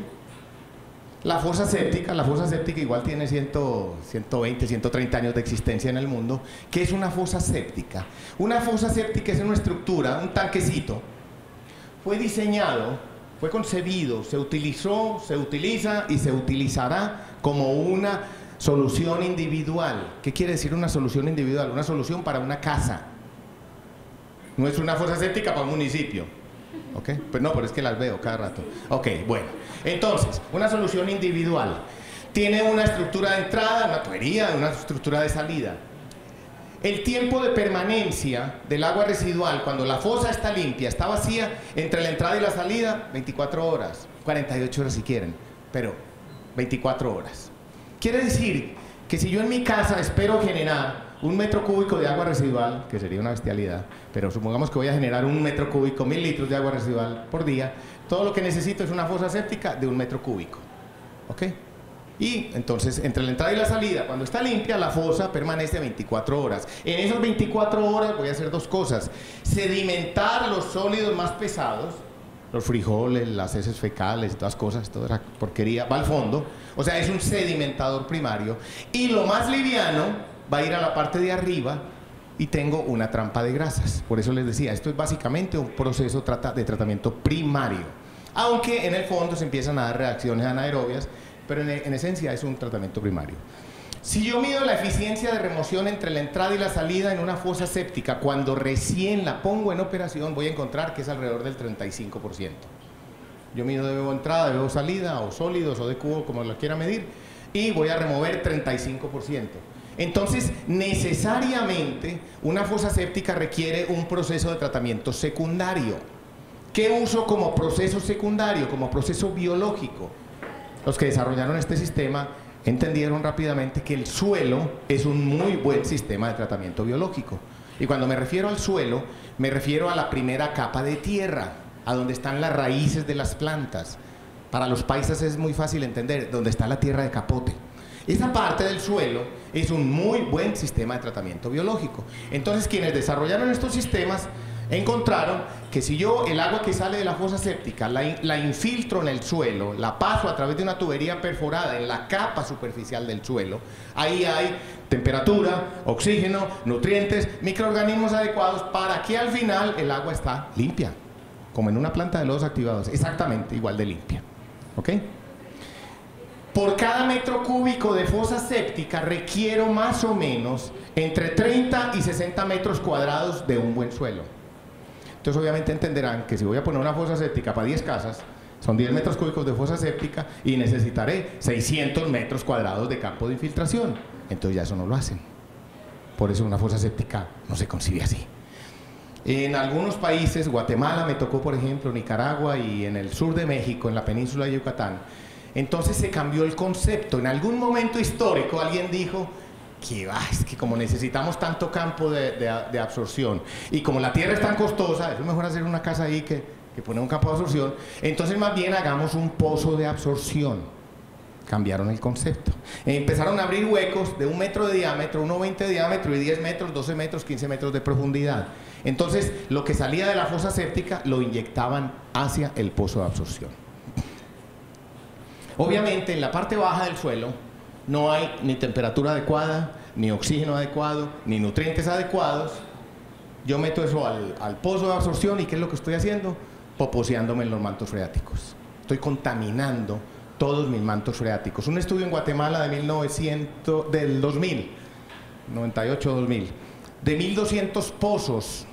La fosa séptica igual tiene 120, 130 años de existencia en el mundo. ¿Qué es una fosa séptica? Una fosa séptica es una estructura, un tanquecito. Fue diseñado, fue concebido, se utilizó, se utiliza y se utilizará como una solución individual. ¿Qué quiere decir una solución individual? Una solución para una casa. No es una fosa séptica para un municipio. ¿Ok? Pues no, pero es que las veo cada rato. Ok, bueno. Entonces, una solución individual. Tiene una estructura de entrada, una tubería, una estructura de salida. El tiempo de permanencia del agua residual cuando la fosa está limpia, está vacía, entre la entrada y la salida, 24 horas, 48 horas si quieren, pero 24 horas. Quiere decir que si yo en mi casa espero generar 1 metro cúbico de agua residual, que sería una bestialidad, pero supongamos que voy a generar 1 metro cúbico, 1000 litros de agua residual por día, todo lo que necesito es una fosa séptica de 1 metro cúbico. ¿Ok? Y entonces, entre la entrada y la salida, cuando está limpia, la fosa permanece 24 horas. En esas 24 horas voy a hacer 2 cosas. Sedimentar los sólidos más pesados, los frijoles, las heces fecales, todas cosas, toda esa porquería, va al fondo. O sea, es un sedimentador primario. Y lo más liviano va a ir a la parte de arriba y tengo una trampa de grasas. Por eso les decía, esto es básicamente un proceso de tratamiento primario. Aunque en el fondo se empiezan a dar reacciones anaerobias, pero en esencia es un tratamiento primario. Si yo mido la eficiencia de remoción entre la entrada y la salida en una fosa séptica, cuando recién la pongo en operación, voy a encontrar que es alrededor del 35%. Yo mido de entrada, de salida, o sólidos, o de cubo, como lo quiera medir, y voy a remover 35%. Entonces, necesariamente, una fosa séptica requiere un proceso de tratamiento secundario. ¿Qué uso como proceso secundario, como proceso biológico? Los que desarrollaron este sistema entendieron rápidamente que el suelo es un muy buen sistema de tratamiento biológico. Y cuando me refiero al suelo, me refiero a la primera capa de tierra, a donde están las raíces de las plantas. Para los paisas es muy fácil entender, donde está la tierra de capote. Esa parte del suelo es un muy buen sistema de tratamiento biológico. Entonces, quienes desarrollaron estos sistemas encontraron que si yo el agua que sale de la fosa séptica la infiltro en el suelo, la paso a través de una tubería perforada en la capa superficial del suelo, ahí hay temperatura, oxígeno, nutrientes, microorganismos adecuados para que al final el agua está limpia, como en una planta de lodos activados, exactamente igual de limpia. ¿Ok? Por cada metro cúbico de fosa séptica requiero más o menos entre 30 y 60 metros cuadrados de un buen suelo. Entonces obviamente entenderán que si voy a poner una fosa séptica para 10 casas, son 10 metros cúbicos de fosa séptica y necesitaré 600 metros cuadrados de campo de infiltración. Entonces ya eso no lo hacen. Por eso una fosa séptica no se concibe así. En algunos países, Guatemala me tocó, por ejemplo, Nicaragua y en el sur de México, en la península de Yucatán, entonces se cambió el concepto. En algún momento histórico alguien dijo que es que como necesitamos tanto campo de absorción y como la tierra es tan costosa, es mejor hacer una casa ahí que poner un campo de absorción, entonces más bien hagamos un pozo de absorción. Cambiaron el concepto. Empezaron a abrir huecos de 1 metro de diámetro, 1,20 de diámetro y 10 metros, 12 metros, 15 metros de profundidad. Entonces, lo que salía de la fosa séptica lo inyectaban hacia el pozo de absorción. Obviamente, en la parte baja del suelo no hay ni temperatura adecuada, ni oxígeno adecuado, ni nutrientes adecuados. Yo meto eso al pozo de absorción y ¿qué es lo que estoy haciendo? Poposeándome en los mantos freáticos. Estoy contaminando todos mis mantos freáticos. Un estudio en Guatemala del 2000, 98-2000, de 1.200 pozos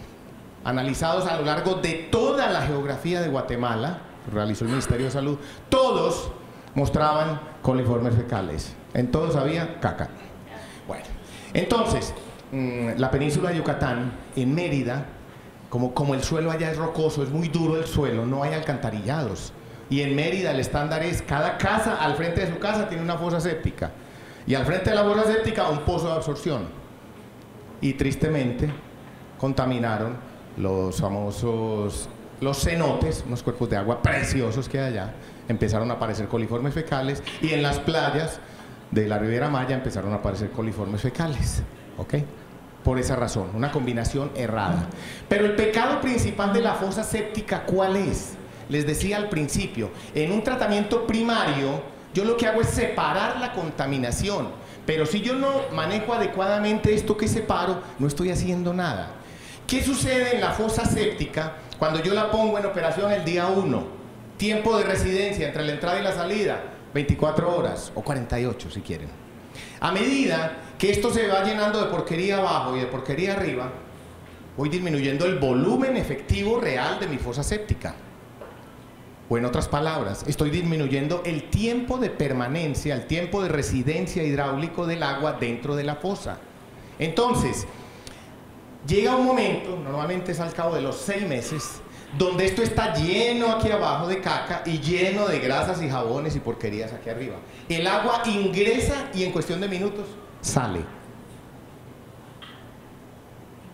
analizados a lo largo de toda la geografía de Guatemala, realizó el Ministerio de Salud, todos mostraban coliformes fecales. En todos había caca. Bueno, entonces, la península de Yucatán, en Mérida, como el suelo allá es rocoso, es muy duro el suelo, no hay alcantarillados. Y en Mérida el estándar es cada casa, al frente de su casa tiene una fosa séptica. Y al frente de la fosa séptica un pozo de absorción. Y tristemente contaminaron los famosos, los cenotes, unos cuerpos de agua preciosos que hay allá. Empezaron a aparecer coliformes fecales y en las playas de la Riviera Maya empezaron a aparecer coliformes fecales. ¿Ok? Por esa razón, una combinación errada. Pero el pecado principal de la fosa séptica, ¿cuál es? Les decía al principio, en un tratamiento primario, yo lo que hago es separar la contaminación. Pero si yo no manejo adecuadamente esto que separo, no estoy haciendo nada. ¿Qué sucede en la fosa séptica cuando yo la pongo en operación el día 1? Tiempo de residencia entre la entrada y la salida, 24 horas o 48 si quieren. A medida que esto se va llenando de porquería abajo y de porquería arriba, voy disminuyendo el volumen efectivo real de mi fosa séptica. O en otras palabras, estoy disminuyendo el tiempo de permanencia, el tiempo de residencia hidráulico del agua dentro de la fosa. Entonces, llega un momento, normalmente es al cabo de los 6 meses, donde esto está lleno aquí abajo de caca y lleno de grasas y jabones y porquerías aquí arriba. El agua ingresa y en cuestión de minutos sale.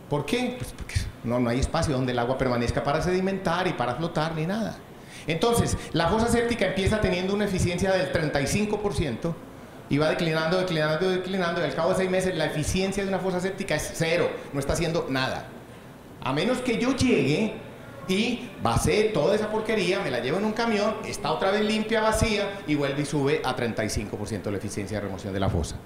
¿Por qué? Pues porque no hay espacio donde el agua permanezca para sedimentar y para flotar ni nada. Entonces, la fosa séptica empieza teniendo una eficiencia del 35% y va declinando, declinando, declinando, y al cabo de 6 meses la eficiencia de una fosa séptica es 0, no está haciendo nada. A menos que yo llegue y vacíe toda esa porquería, me la llevo en un camión, está otra vez limpia, vacía, y vuelve y sube a 35% la eficiencia de remoción de la fosa.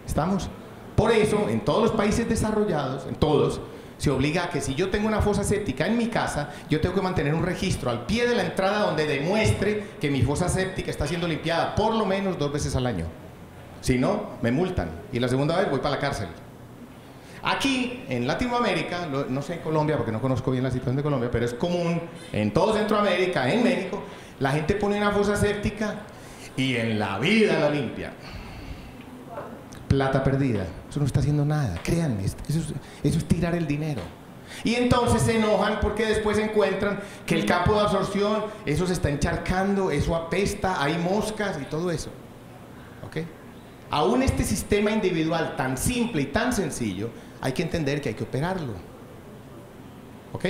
¿Estamos? Por eso, en todos los países desarrollados, en todos, se obliga a que si yo tengo una fosa séptica en mi casa, yo tengo que mantener un registro al pie de la entrada donde demuestre que mi fosa séptica está siendo limpiada por lo menos 2 veces al año. Si no, me multan y la segunda vez voy para la cárcel. Aquí, en Latinoamérica, no sé en Colombia porque no conozco bien la situación de Colombia, pero es común en todo Centroamérica, en México, la gente pone una fosa séptica y en la vida la limpia. Plata perdida, eso no está haciendo nada, créanme, eso es tirar el dinero. Y entonces se enojan porque después encuentran que el campo de absorción, eso se está encharcando, eso apesta, hay moscas y todo eso. ¿Ok? Aún este sistema individual tan simple y tan sencillo, hay que entender que hay que operarlo. ¿Ok?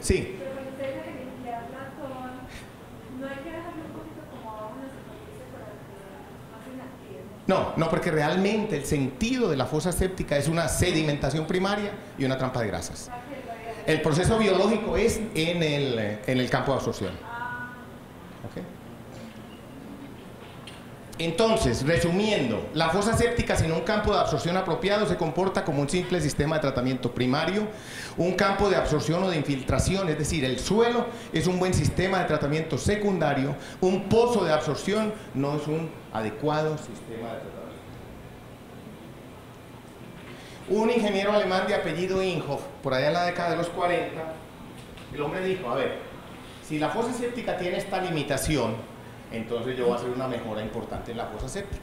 Sí. No, porque realmente el sentido de la fosa séptica es una sedimentación primaria y una trampa de grasas. El proceso biológico es en el campo de absorción. ¿Okay? Entonces, resumiendo, la fosa séptica sin un campo de absorción apropiado se comporta como un simple sistema de tratamiento primario, un campo de absorción o de infiltración, es decir, el suelo es un buen sistema de tratamiento secundario, un pozo de absorción no es un adecuado sistema de tratamiento. Un ingeniero alemán de apellido Inhoff, por allá en la década de los 40, el hombre dijo, a ver, si la fosa séptica tiene esta limitación, entonces yo voy a hacer una mejora importante en la fosa séptica.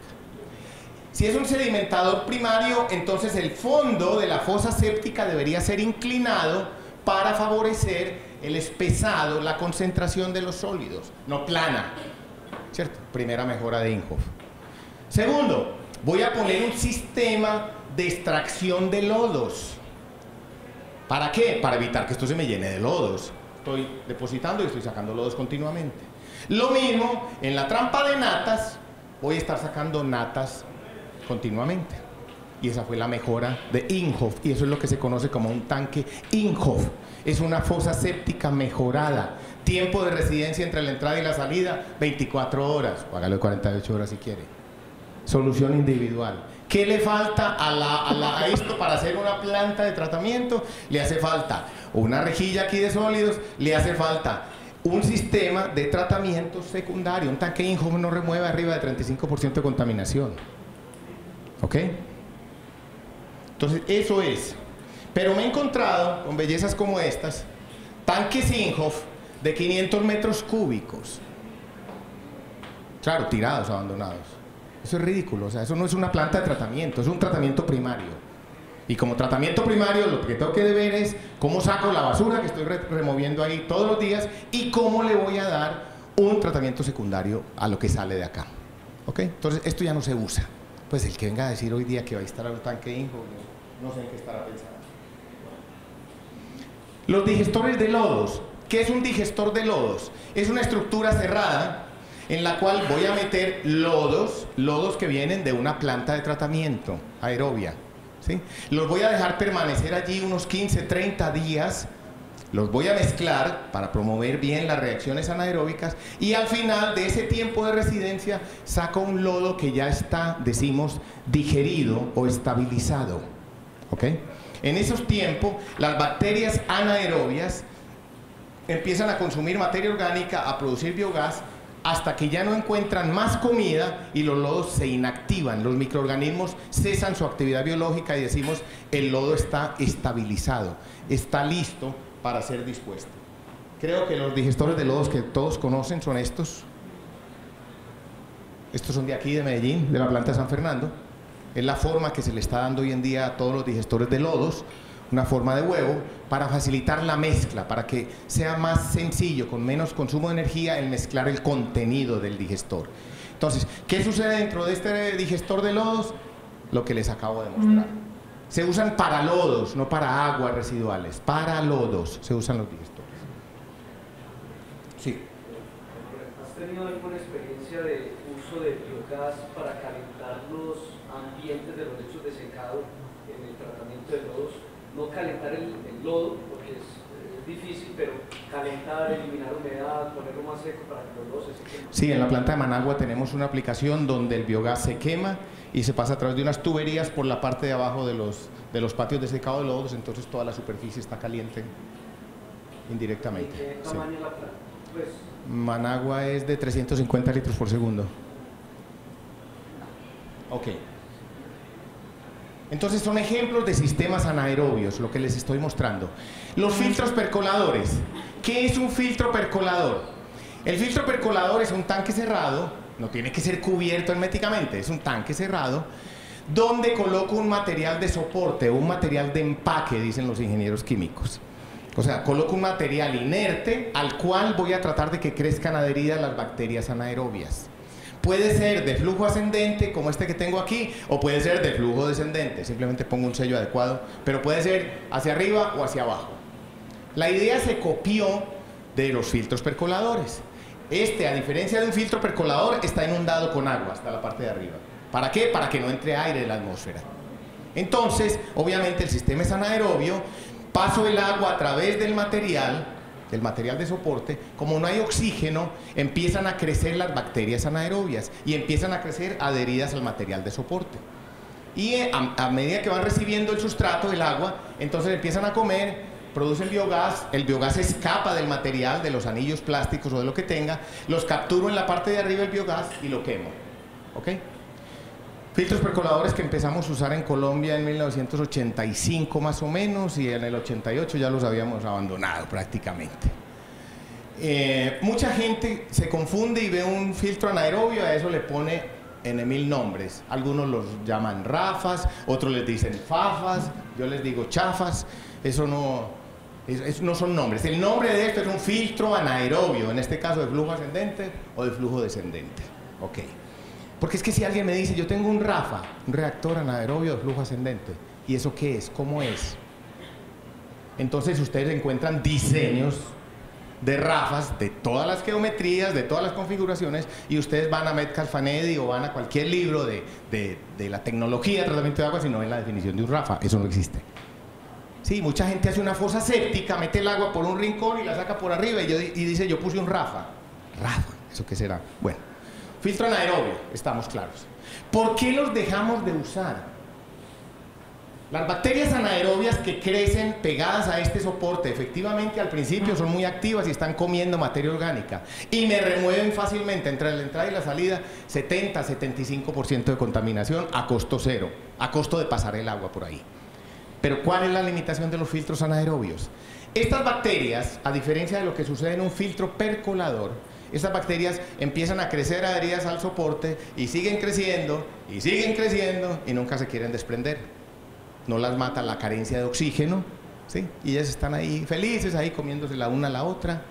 Si es un sedimentador primario, entonces el fondo de la fosa séptica debería ser inclinado para favorecer el espesado, la concentración de los sólidos, no plana, ¿cierto? Primera mejora de Inhofe. Segundo, voy a poner un sistema de extracción de lodos. ¿Para qué? Para evitar que esto se me llene de lodos. Estoy depositando y estoy sacando lodos continuamente. Lo mismo, en la trampa de natas, voy a estar sacando natas continuamente. Y esa fue la mejora de Inhofe, y eso es lo que se conoce como un tanque Inhofe. Es una fosa séptica mejorada. Tiempo de residencia entre la entrada y la salida, 24 horas. O hágalo de 48 horas si quiere. Solución individual. ¿Qué le falta a esto para hacer una planta de tratamiento? Le hace falta una rejilla aquí de sólidos, le hace falta un sistema de tratamiento secundario. Un tanque Inhofe no remueve arriba de 35% de contaminación. ¿Ok? Entonces, eso es. Pero me he encontrado con bellezas como estas, tanques Inhofe de 500 metros cúbicos. Claro, tirados, abandonados. Eso es ridículo, o sea, eso no es una planta de tratamiento, es un tratamiento primario. Y como tratamiento primario, lo que tengo que ver es cómo saco la basura que estoy removiendo ahí todos los días y cómo le voy a dar un tratamiento secundario a lo que sale de acá. ¿Ok? Entonces, esto ya no se usa. Pues el que venga a decir hoy día que va a instalar un tanque Inhofe, no sé en qué estará pensando. Los digestores de lodos. ¿Qué es un digestor de lodos? Es una estructura cerrada en la cual voy a meter lodos que vienen de una planta de tratamiento aerobia, ¿sí? Los voy a dejar permanecer allí unos 15, 30 días, los voy a mezclar para promover bien las reacciones anaeróbicas y al final de ese tiempo de residencia saco un lodo que ya está, decimos, digerido o estabilizado, ¿ok? En esos tiempos, las bacterias anaerobias empiezan a consumir materia orgánica, a producir biogás, hasta que ya no encuentran más comida y los lodos se inactivan, los microorganismos cesan su actividad biológica y decimos el lodo está estabilizado, está listo para ser dispuesto. Creo que los digestores de lodos que todos conocen son estos. Estos son de aquí, de Medellín, de la planta de San Fernando. Es la forma que se le está dando hoy en día a todos los digestores de lodos, una forma de huevo, para facilitar la mezcla, para que sea más sencillo, con menos consumo de energía, el mezclar el contenido del digestor. Entonces, ¿qué sucede dentro de este digestor de lodos? Lo que les acabo de mostrar. Se usan para lodos, no para aguas residuales. Para lodos se usan los digestores. Sí. ¿Has tenido alguna experiencia de uso de biogás para calentar los ambientes de los lechos de secado en el tratamiento de lodos? No calentar el lodo, porque es difícil, pero calentar, eliminar humedad, ponerlo más seco para que los lodos se sequen. Sí, en la planta de Managua tenemos una aplicación donde el biogás se quema y se pasa a través de unas tuberías por la parte de abajo de los patios de secado de lodos, entonces toda la superficie está caliente indirectamente. ¿Y qué tamaño es la planta? Pues, Managua es de 350 litros por segundo. Ok. Entonces son ejemplos de sistemas anaerobios, lo que les estoy mostrando. Los filtros percoladores. ¿Qué es un filtro percolador? El filtro percolador es un tanque cerrado, no tiene que ser cubierto herméticamente, es un tanque cerrado, donde coloco un material de soporte, un material de empaque, dicen los ingenieros químicos. O sea, coloco un material inerte al cual voy a tratar de que crezcan adheridas las bacterias anaerobias. Puede ser de flujo ascendente, como este que tengo aquí, o puede ser de flujo descendente. Simplemente pongo un sello adecuado, pero puede ser hacia arriba o hacia abajo. La idea se copió de los filtros percoladores. Este, a diferencia de un filtro percolador, está inundado con agua hasta la parte de arriba. ¿Para qué? Para que no entre aire en la atmósfera. Entonces, obviamente el sistema es anaerobio, paso el agua a través del material de soporte, como no hay oxígeno, empiezan a crecer las bacterias anaerobias y empiezan a crecer adheridas al material de soporte. Y a medida que van recibiendo el sustrato, el agua, entonces empiezan a comer, producen biogás, el biogás escapa del material, de los anillos plásticos o de lo que tenga, los capturo en la parte de arriba del biogás y lo quemo. ¿Ok? Filtros percoladores que empezamos a usar en Colombia en 1985 más o menos, y en el 88 ya los habíamos abandonado prácticamente. Mucha gente se confunde y ve un filtro anaerobio, a eso le pone en 1000 nombres. Algunos los llaman rafas, otros les dicen fafas, yo les digo chafas. Eso no son nombres. El nombre de esto es un filtro anaerobio, en este caso de flujo ascendente o de flujo descendente. Ok. Porque es que si alguien me dice, yo tengo un RAFA, un reactor anaerobio de flujo ascendente, ¿y eso qué es? ¿Cómo es? Entonces ustedes encuentran diseños de RAFAs de todas las geometrías, de todas las configuraciones, y ustedes van a Metcalfe Fanedi o van a cualquier libro de la tecnología de tratamiento de agua, si no ven la definición de un RAFA. Eso no existe. Sí, mucha gente hace una fosa séptica, mete el agua por un rincón y la saca por arriba y dice, yo puse un RAFA. ¿RAFA? ¿Eso qué será? Bueno, filtro anaerobio, estamos claros. ¿Por qué los dejamos de usar? Las bacterias anaerobias que crecen pegadas a este soporte, efectivamente al principio son muy activas y están comiendo materia orgánica y me remueven fácilmente entre la entrada y la salida 70-75% de contaminación a costo cero, a costo de pasar el agua por ahí. Pero ¿cuál es la limitación de los filtros anaerobios? Estas bacterias, a diferencia de lo que sucede en un filtro percolador, estas bacterias empiezan a crecer adheridas al soporte y siguen creciendo y nunca se quieren desprender. No las mata la carencia de oxígeno, ¿sí? Y ellas están ahí felices, ahí comiéndose la una a la otra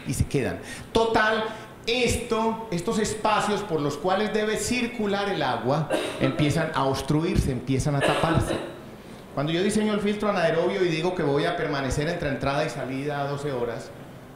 y se quedan. Total, estos espacios por los cuales debe circular el agua empiezan a obstruirse, empiezan a taparse. Cuando yo diseño el filtro anaerobio y digo que voy a permanecer entre entrada y salida a 12 horas,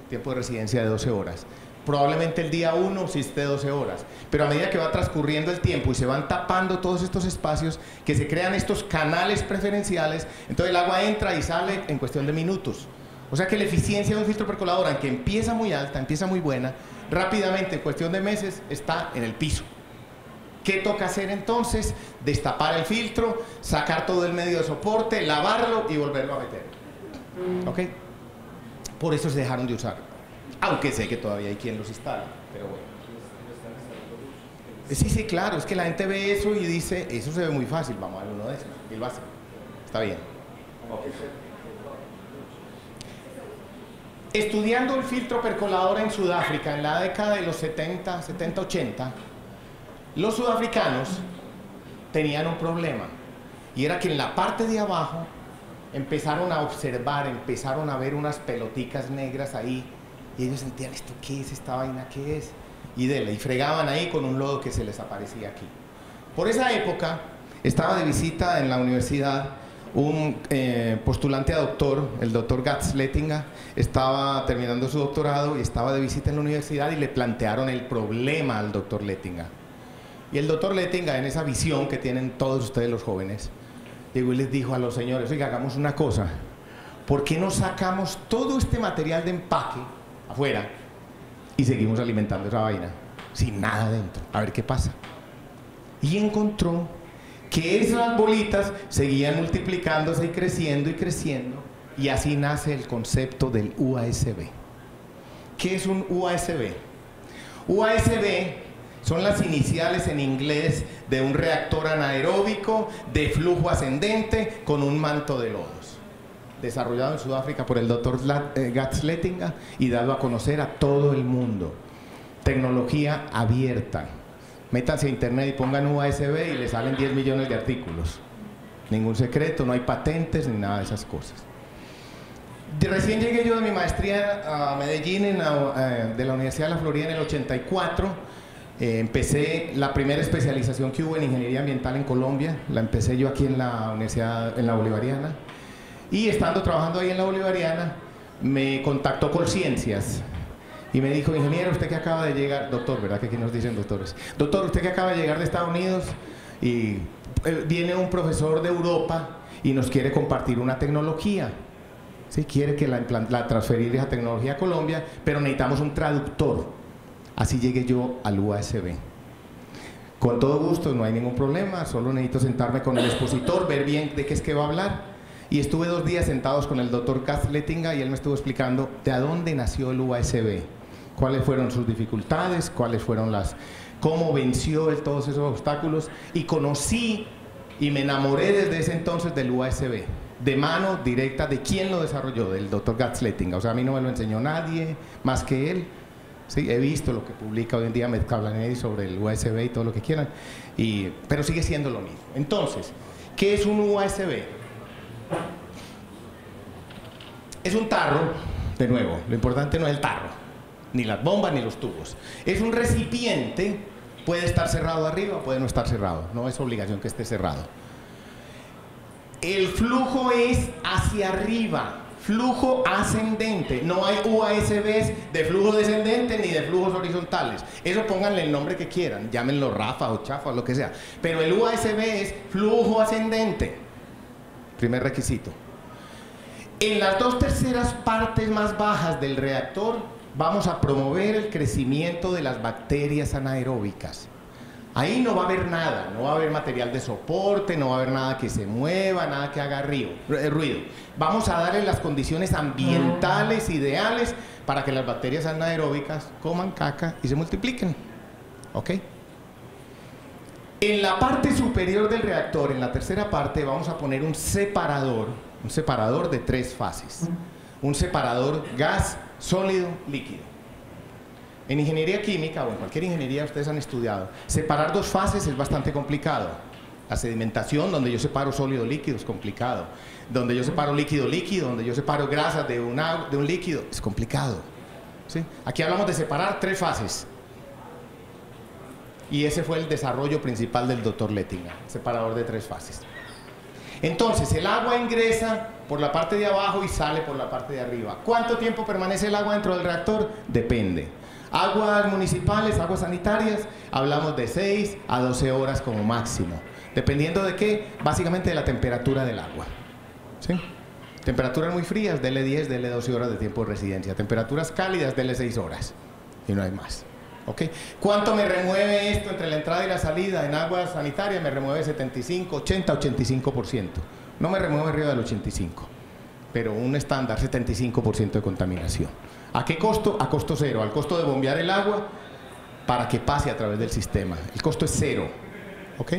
tiempo de residencia de 12 horas, probablemente el día 1 sí esté 12 horas, pero a medida que va transcurriendo el tiempo y se van tapando todos estos espacios, que se crean estos canales preferenciales, entonces el agua entra y sale en cuestión de minutos. O sea que la eficiencia de un filtro percolador, aunque empieza muy alta, empieza muy buena, rápidamente, en cuestión de meses, está en el piso. ¿Qué toca hacer entonces? Destapar el filtro, sacar todo el medio de soporte, lavarlo y volverlo a meter. ¿Ok? Por eso se dejaron de usar. Aunque sé que todavía hay quien los instala, pero bueno. Sí, claro, es que la gente ve eso y dice, eso se ve muy fácil, vamos a ver uno de esos, y lo hace. Está bien. Okay. Estudiando el filtro percolador en Sudáfrica en la década de los 70, 80, los sudafricanos tenían un problema, y era que en la parte de abajo empezaron a observar, empezaron a ver unas peloticas negras ahí, y ellos sentían, ¿esto qué es? ¿Esta vaina qué es? Y fregaban ahí con un lodo que se les aparecía aquí. Por esa época estaba de visita en la universidad un postulante a doctor, el doctor Gats Lettinger, estaba terminando su doctorado y estaba de visita en la universidad y le plantearon el problema al doctor Lettinger. Y el doctor Lettinger, en esa visión que tienen todos ustedes los jóvenes, llegó y les dijo a los señores, oiga, hagamos una cosa, ¿por qué no sacamos todo este material de empaque afuera y seguimos alimentando esa vaina sin nada dentro, a ver qué pasa? Y encontró que esas bolitas seguían multiplicándose y creciendo, y así nace el concepto del UASB. ¿Qué es un UASB? UASB son las iniciales en inglés de un reactor anaeróbico de flujo ascendente con un manto de lodos, desarrollado en Sudáfrica por el doctor Gats Lettinger y dado a conocer a todo el mundo. Tecnología abierta. Métanse a internet y pongan UASB y le salen 10 millones de artículos. Ningún secreto, no hay patentes ni nada de esas cosas. Recién llegué yo de mi maestría a Medellín de la Universidad de la Florida en el 84. Empecé la primera especialización que hubo en ingeniería ambiental en Colombia. La empecé yo aquí en la Universidad, en la Bolivariana. Y estando trabajando ahí en la Bolivariana, me contactó Colciencias y me dijo, ingeniero, usted que acaba de llegar, doctor, ¿verdad que aquí nos dicen doctores? Doctor, usted que acaba de llegar de Estados Unidos y viene un profesor de Europa y nos quiere compartir una tecnología. Sí, quiere que la transferir esa tecnología a Colombia, pero necesitamos un traductor. Así llegué yo al UASB. Con todo gusto, no hay ningún problema, solo necesito sentarme con el expositor, ver bien de qué es que va a hablar. Y estuve 2 días sentados con el doctor Gats Lettinger y él me estuvo explicando de a dónde nació el UASB, cuáles fueron sus dificultades, cómo venció él todos esos obstáculos, y conocí y me enamoré desde ese entonces del UASB, de mano directa de quien lo desarrolló, del doctor Gats Lettinger. O sea, a mí no me lo enseñó nadie más que él. Sí, he visto lo que publica hoy en día Metcallaney sobre el USB y todo lo que quieran, pero sigue siendo lo mismo. Entonces, ¿qué es un USB? Es un tarro, de nuevo, lo importante no es el tarro, ni las bombas ni los tubos. Es un recipiente, puede estar cerrado arriba, puede no estar cerrado, no es obligación que esté cerrado. El flujo es hacia arriba, flujo ascendente, no hay UASBs de flujo descendente ni de flujos horizontales. Eso pónganle el nombre que quieran, llámenlo Rafa o Chafa o lo que sea, pero el USB es flujo ascendente, primer requisito. En las 2/3 partes más bajas del reactor vamos a promover el crecimiento de las bacterias anaeróbicas. Ahí no va a haber nada, no va a haber material de soporte, no va a haber nada que se mueva, nada que haga ruido. Vamos a darle las condiciones ambientales ideales para que las bacterias anaeróbicas coman caca y se multipliquen. ¿Ok? En la parte superior del reactor, en la tercera parte, vamos a poner un separador de 3 fases. Un separador gas, sólido, líquido. En ingeniería química o en cualquier ingeniería ustedes han estudiado, separar 2 fases es bastante complicado. La sedimentación, donde yo separo sólido líquido, es complicado. Donde yo separo líquido líquido, donde yo separo grasas de un líquido, es complicado. ¿Sí? Aquí hablamos de separar 3 fases. Y ese fue el desarrollo principal del Dr. Lettinger, separador de 3 fases. Entonces, el agua ingresa por la parte de abajo y sale por la parte de arriba. ¿Cuánto tiempo permanece el agua dentro del reactor? Depende. Aguas municipales, aguas sanitarias, hablamos de 6 a 12 horas como máximo. ¿Dependiendo de qué? Básicamente de la temperatura del agua. ¿Sí? Temperaturas muy frías, dele 10, dele 12 horas de tiempo de residencia. Temperaturas cálidas, dele 6 horas. Y no hay más. ¿Ok? ¿Cuánto me remueve esto entre la entrada y la salida? En aguas sanitarias me remueve 75, 80, 85%. No me remueve arriba del 85%, pero un estándar 75% de contaminación. ¿A qué costo? A costo cero, al costo de bombear el agua para que pase a través del sistema. El costo es cero. ¿Ok?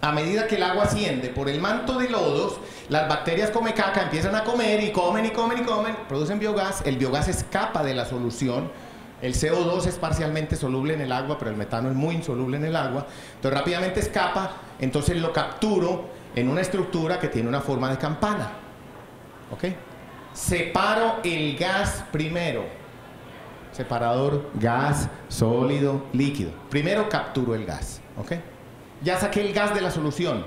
A medida que el agua asciende por el manto de lodos, las bacterias come caca, empiezan a comer y comen y comen y comen, producen biogás, el biogás escapa de la solución. El CO2 es parcialmente soluble en el agua, pero el metano es muy insoluble en el agua. Entonces rápidamente escapa, entonces lo capturo en una estructura que tiene una forma de campana. ¿Ok? Separo el gas primero. Separador gas, sólido, líquido. Primero capturo el gas. ¿Ok? Ya saqué el gas de la solución.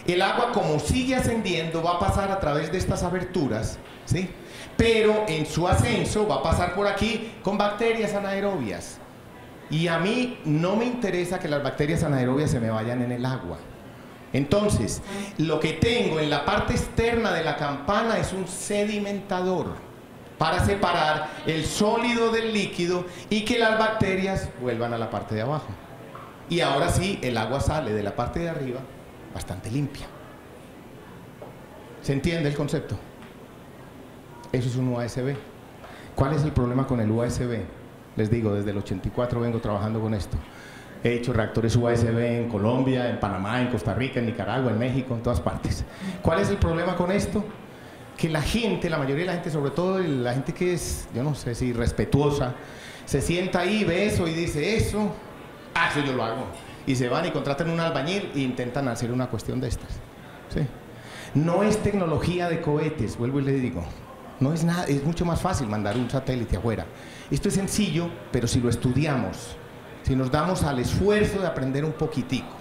El agua, como sigue ascendiendo, va a pasar a través de estas aberturas, ¿sí? Pero en su ascenso va a pasar por aquí con bacterias anaerobias. Y a mí no me interesa que las bacterias anaerobias se me vayan en el agua. Entonces, lo que tengo en la parte externa de la campana es un sedimentador para separar el sólido del líquido y que las bacterias vuelvan a la parte de abajo. Y ahora sí, el agua sale de la parte de arriba bastante limpia. ¿Se entiende el concepto? Eso es un USB. ¿Cuál es el problema con el USB? Les digo, desde el 84 vengo trabajando con esto. He hecho reactores USB en Colombia, en Panamá, en Costa Rica, en Nicaragua, en México, en todas partes. ¿Cuál es el problema con esto? Que la gente, la mayoría de la gente, sobre todo la gente que es, yo no sé si respetuosa, se sienta ahí, ve eso y dice, eso yo lo hago. Y se van y contratan un albañil e intentan hacer una cuestión de estas. ¿Sí? No es tecnología de cohetes, vuelvo y le digo. No es nada, es mucho más fácil mandar un satélite afuera. Esto es sencillo, pero si lo estudiamos, si nos damos al esfuerzo de aprender un poquitico.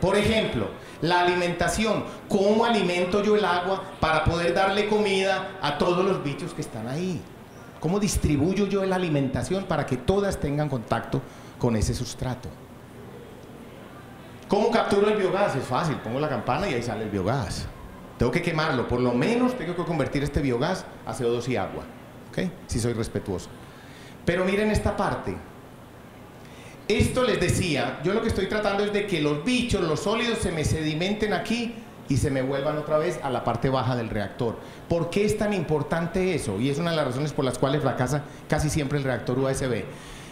Por ejemplo, la alimentación. ¿Cómo alimento yo el agua para poder darle comida a todos los bichos que están ahí? ¿Cómo distribuyo yo la alimentación para que todas tengan contacto con ese sustrato? ¿Cómo capturo el biogás? Es fácil, pongo la campana y ahí sale el biogás. Tengo que quemarlo, por lo menos tengo que convertir este biogás a CO2 y agua, ¿ok? Si soy respetuoso. Pero miren esta parte. Esto les decía, yo lo que estoy tratando es de que los bichos, los sólidos, se me sedimenten aquí y se me vuelvan otra vez a la parte baja del reactor. ¿Por qué es tan importante eso? Y es una de las razones por las cuales fracasa casi siempre el reactor USB.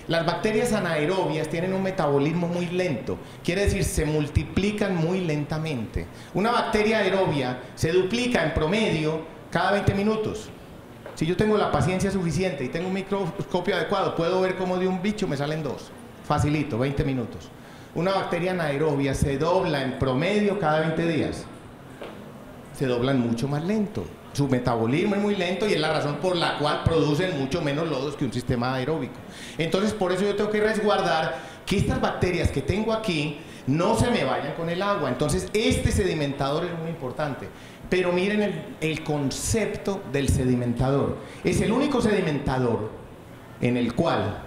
Las bacterias anaerobias tienen un metabolismo muy lento, quiere decir se multiplican muy lentamente. Una bacteria aerobia se duplica en promedio cada 20 minutos. Si yo tengo la paciencia suficiente y tengo un microscopio adecuado, puedo ver cómo de un bicho me salen 2. Facilito, 20 minutos. Una bacteria anaerobia se dobla en promedio cada 20 días. Se doblan mucho más lento. Su metabolismo es muy lento y es la razón por la cual producen mucho menos lodos que un sistema aeróbico. Entonces, por eso yo tengo que resguardar que estas bacterias que tengo aquí no se me vayan con el agua. Entonces, este sedimentador es muy importante. Pero miren el concepto del sedimentador. Es el único sedimentador en el cual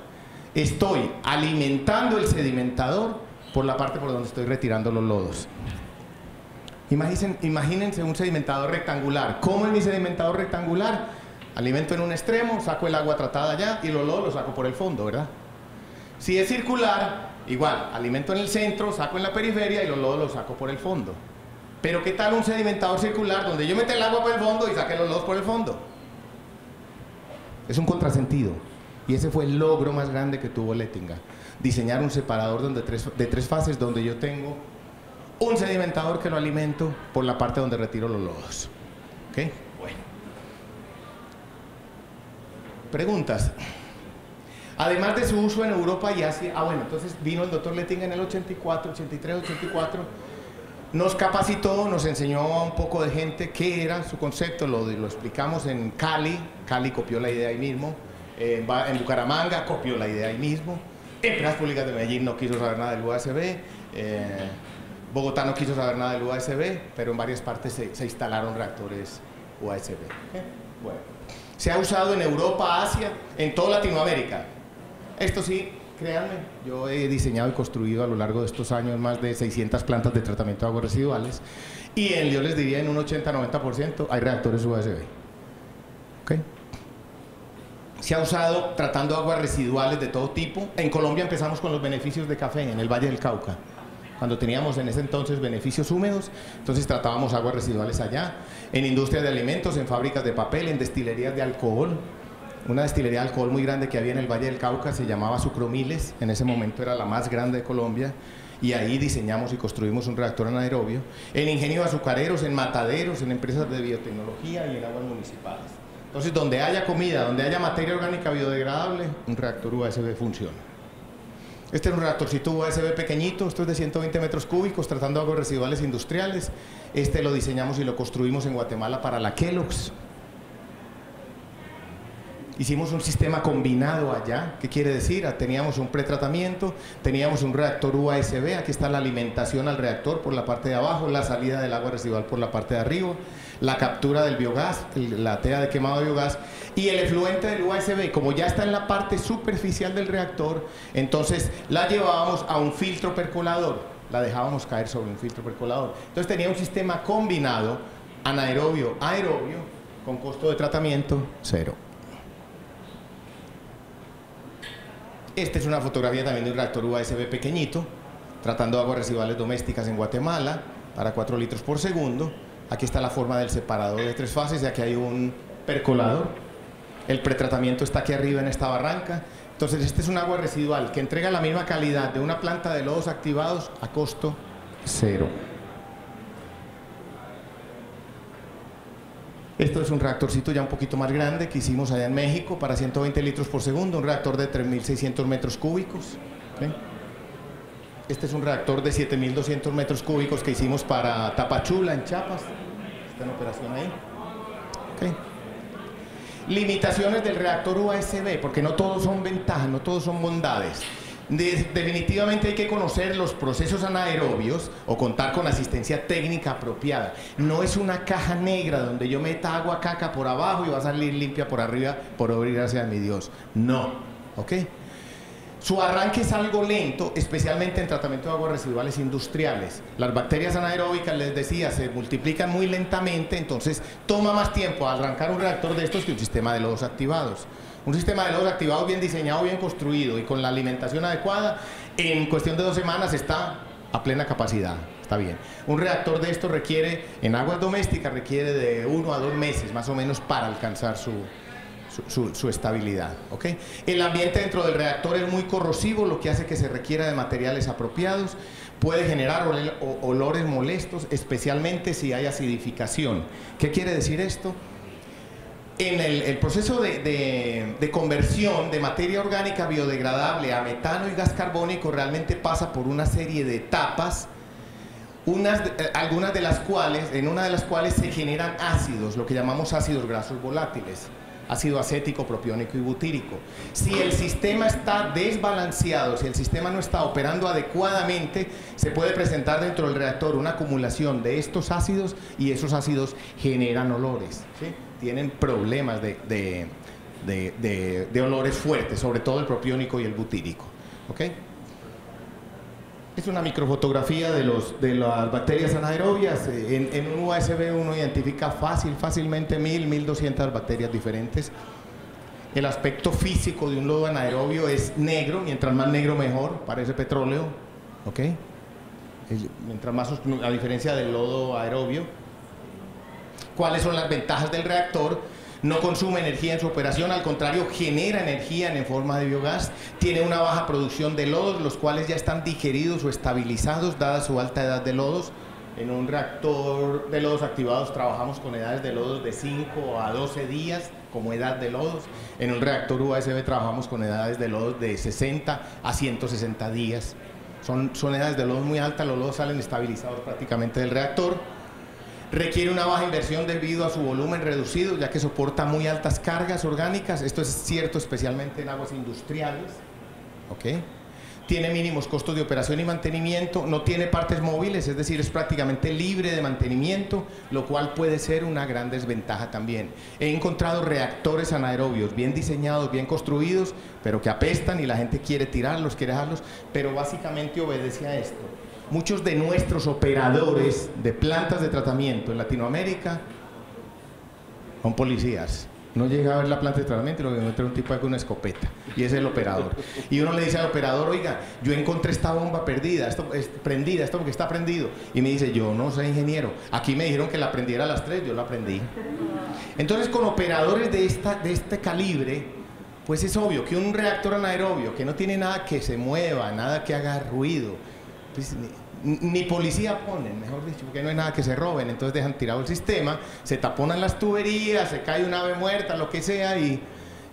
estoy alimentando el sedimentador por la parte por donde estoy retirando los lodos. Imagínense un sedimentador rectangular. ¿Cómo es mi sedimentador rectangular? Alimento en un extremo, saco el agua tratada allá y los lodos los saco por el fondo, ¿verdad? Si es circular, igual, alimento en el centro, saco en la periferia y los lodos los saco por el fondo. Pero ¿qué tal un sedimentador circular donde yo meta el agua por el fondo y saque los lodos por el fondo? Es un contrasentido. Y ese fue el logro más grande que tuvo Lettinger. Diseñar un separador de tres fases donde yo tengo un sedimentador que lo alimento por la parte donde retiro los lodos. ¿Ok? Bueno. Preguntas. Además de su uso en Europa y Asia, bueno, entonces vino el doctor Lettinger en el 84, 83, 84, nos capacitó, nos enseñó a un poco de gente qué era su concepto, lo explicamos en Cali, Cali copió la idea ahí mismo, en Bucaramanga copió la idea ahí mismo, Empresas Públicas de Medellín no quiso saber nada del USB, Bogotá no quiso saber nada del USB, pero en varias partes se instalaron reactores USB. Bueno, se ha usado en Europa, Asia, en toda Latinoamérica. Esto sí, créanme, yo he diseñado y construido a lo largo de estos años más de 600 plantas de tratamiento de aguas residuales y yo les diría en un 80-90% hay reactores USB. ¿Okay? Se ha usado tratando aguas residuales de todo tipo. En Colombia empezamos con los beneficios de café en el Valle del Cauca. Cuando teníamos en ese entonces beneficios húmedos, entonces tratábamos aguas residuales allá. En industrias de alimentos, en fábricas de papel, en destilerías de alcohol. Una destilería de alcohol muy grande que había en el Valle del Cauca se llamaba Sucromiles, en ese momento era la más grande de Colombia, y ahí diseñamos y construimos un reactor anaerobio. En ingenios azucareros, en mataderos, en empresas de biotecnología y en aguas municipales. Entonces, donde haya comida, donde haya materia orgánica biodegradable, un reactor USB funciona. Este es un reactorcito USB pequeñito, esto es de 120 metros cúbicos, tratando aguas residuales industriales. Este lo diseñamos y lo construimos en Guatemala para la Kellogg's. Hicimos un sistema combinado allá. ¿Qué quiere decir? Teníamos un pretratamiento, teníamos un reactor USB, aquí está la alimentación al reactor por la parte de abajo, la salida del agua residual por la parte de arriba, la captura del biogás, la tea de quemado de biogás, y el efluente del USB, como ya está en la parte superficial del reactor, entonces la llevábamos a un filtro percolador, la dejábamos caer sobre un filtro percolador. Entonces tenía un sistema combinado, anaerobio, aerobio, con costo de tratamiento cero. Esta es una fotografía también de un reactor USB pequeñito, tratando aguas residuales domésticas en Guatemala, para 4 litros por segundo. Aquí está la forma del separador de 3 fases, y aquí hay un percolador. El pretratamiento está aquí arriba en esta barranca. Entonces, este es un agua residual que entrega la misma calidad de una planta de lodos activados a costo cero. Esto es un reactorcito ya un poquito más grande que hicimos allá en México para 120 litros por segundo, un reactor de 3.600 metros cúbicos. ¿Okay? Este es un reactor de 7.200 metros cúbicos que hicimos para Tapachula, en Chiapas. Está en operación ahí. ¿Okay? Limitaciones del reactor USB, porque no todos son ventajas, no todos son bondades. Definitivamente hay que conocer los procesos anaerobios o contar con asistencia técnica apropiada. No es una caja negra donde yo meta agua caca por abajo y va a salir limpia por arriba por obra y gracia de mi Dios. No, ¿ok? Su arranque es algo lento, especialmente en tratamiento de aguas residuales industriales. Las bacterias anaeróbicas, les decía, se multiplican muy lentamente, entonces toma más tiempo arrancar un reactor de estos que un sistema de lodos activados. Un sistema de lodos activados bien diseñado, bien construido y con la alimentación adecuada, en cuestión de 2 semanas está a plena capacidad. Está bien. Un reactor de estos requiere, en aguas domésticas, requiere de 1 a 2 meses más o menos para alcanzar su estabilidad. ¿Okay? El ambiente dentro del reactor es muy corrosivo, lo que hace que se requiera de materiales apropiados. Puede generar olores molestos, especialmente si hay acidificación. ¿Qué quiere decir esto? en el proceso de conversión de materia orgánica biodegradable a metano y gas carbónico realmente pasa por una serie de etapas, algunas de las cuales, en una de las cuales se generan ácidos, lo que llamamos ácidos grasos volátiles, ácido acético, propiónico y butírico. Si el sistema está desbalanceado, si el sistema no está operando adecuadamente, se puede presentar dentro del reactor una acumulación de estos ácidos y esos ácidos generan olores, ¿sí? Tienen problemas de olores fuertes, sobre todo el propiónico y el butírico, ¿ok? Es una microfotografía de las bacterias anaerobias. En un USB uno identifica fácilmente 1200 bacterias diferentes. El aspecto físico de un lodo anaerobio es negro, mientras más negro mejor, parece petróleo, ¿ok? Mientras más, a diferencia del lodo aerobio. ¿Cuáles son las ventajas del reactor? No consume energía en su operación, al contrario, genera energía en forma de biogás, tiene una baja producción de lodos, los cuales ya están digeridos o estabilizados, dada su alta edad de lodos. En un reactor de lodos activados trabajamos con edades de lodos de 5 a 12 días como edad de lodos. En un reactor USB trabajamos con edades de lodos de 60 a 160 días. Son edades de lodos muy altas, los lodos salen estabilizados prácticamente del reactor. Requiere una baja inversión debido a su volumen reducido, ya que soporta muy altas cargas orgánicas. Esto es cierto especialmente en aguas industriales, ¿ok? Tiene mínimos costos de operación y mantenimiento, no tiene partes móviles, es decir, es prácticamente libre de mantenimiento, lo cual puede ser una gran desventaja también. He encontrado reactores anaerobios bien diseñados, bien construidos, pero que apestan y la gente quiere tirarlos, quiere dejarlos, pero básicamente obedece a esto. Muchos de nuestros operadores de plantas de tratamiento en Latinoamérica son policías. No llega a ver la planta de tratamiento y lo que encuentra un tipo con una escopeta, y es el operador. Y uno le dice al operador, oiga, yo encontré esta bomba perdida, esto porque está prendido. Y me dice, yo no soy ingeniero, aquí me dijeron que la prendiera a las 3, yo la prendí. Entonces, con operadores de este calibre, pues es obvio que un reactor anaerobio que no tiene nada que se mueva, nada que haga ruido, pues, ni policía ponen, mejor dicho, porque no hay nada que se roben, entonces dejan tirado el sistema, se taponan las tuberías, se cae un ave muerta, lo que sea, y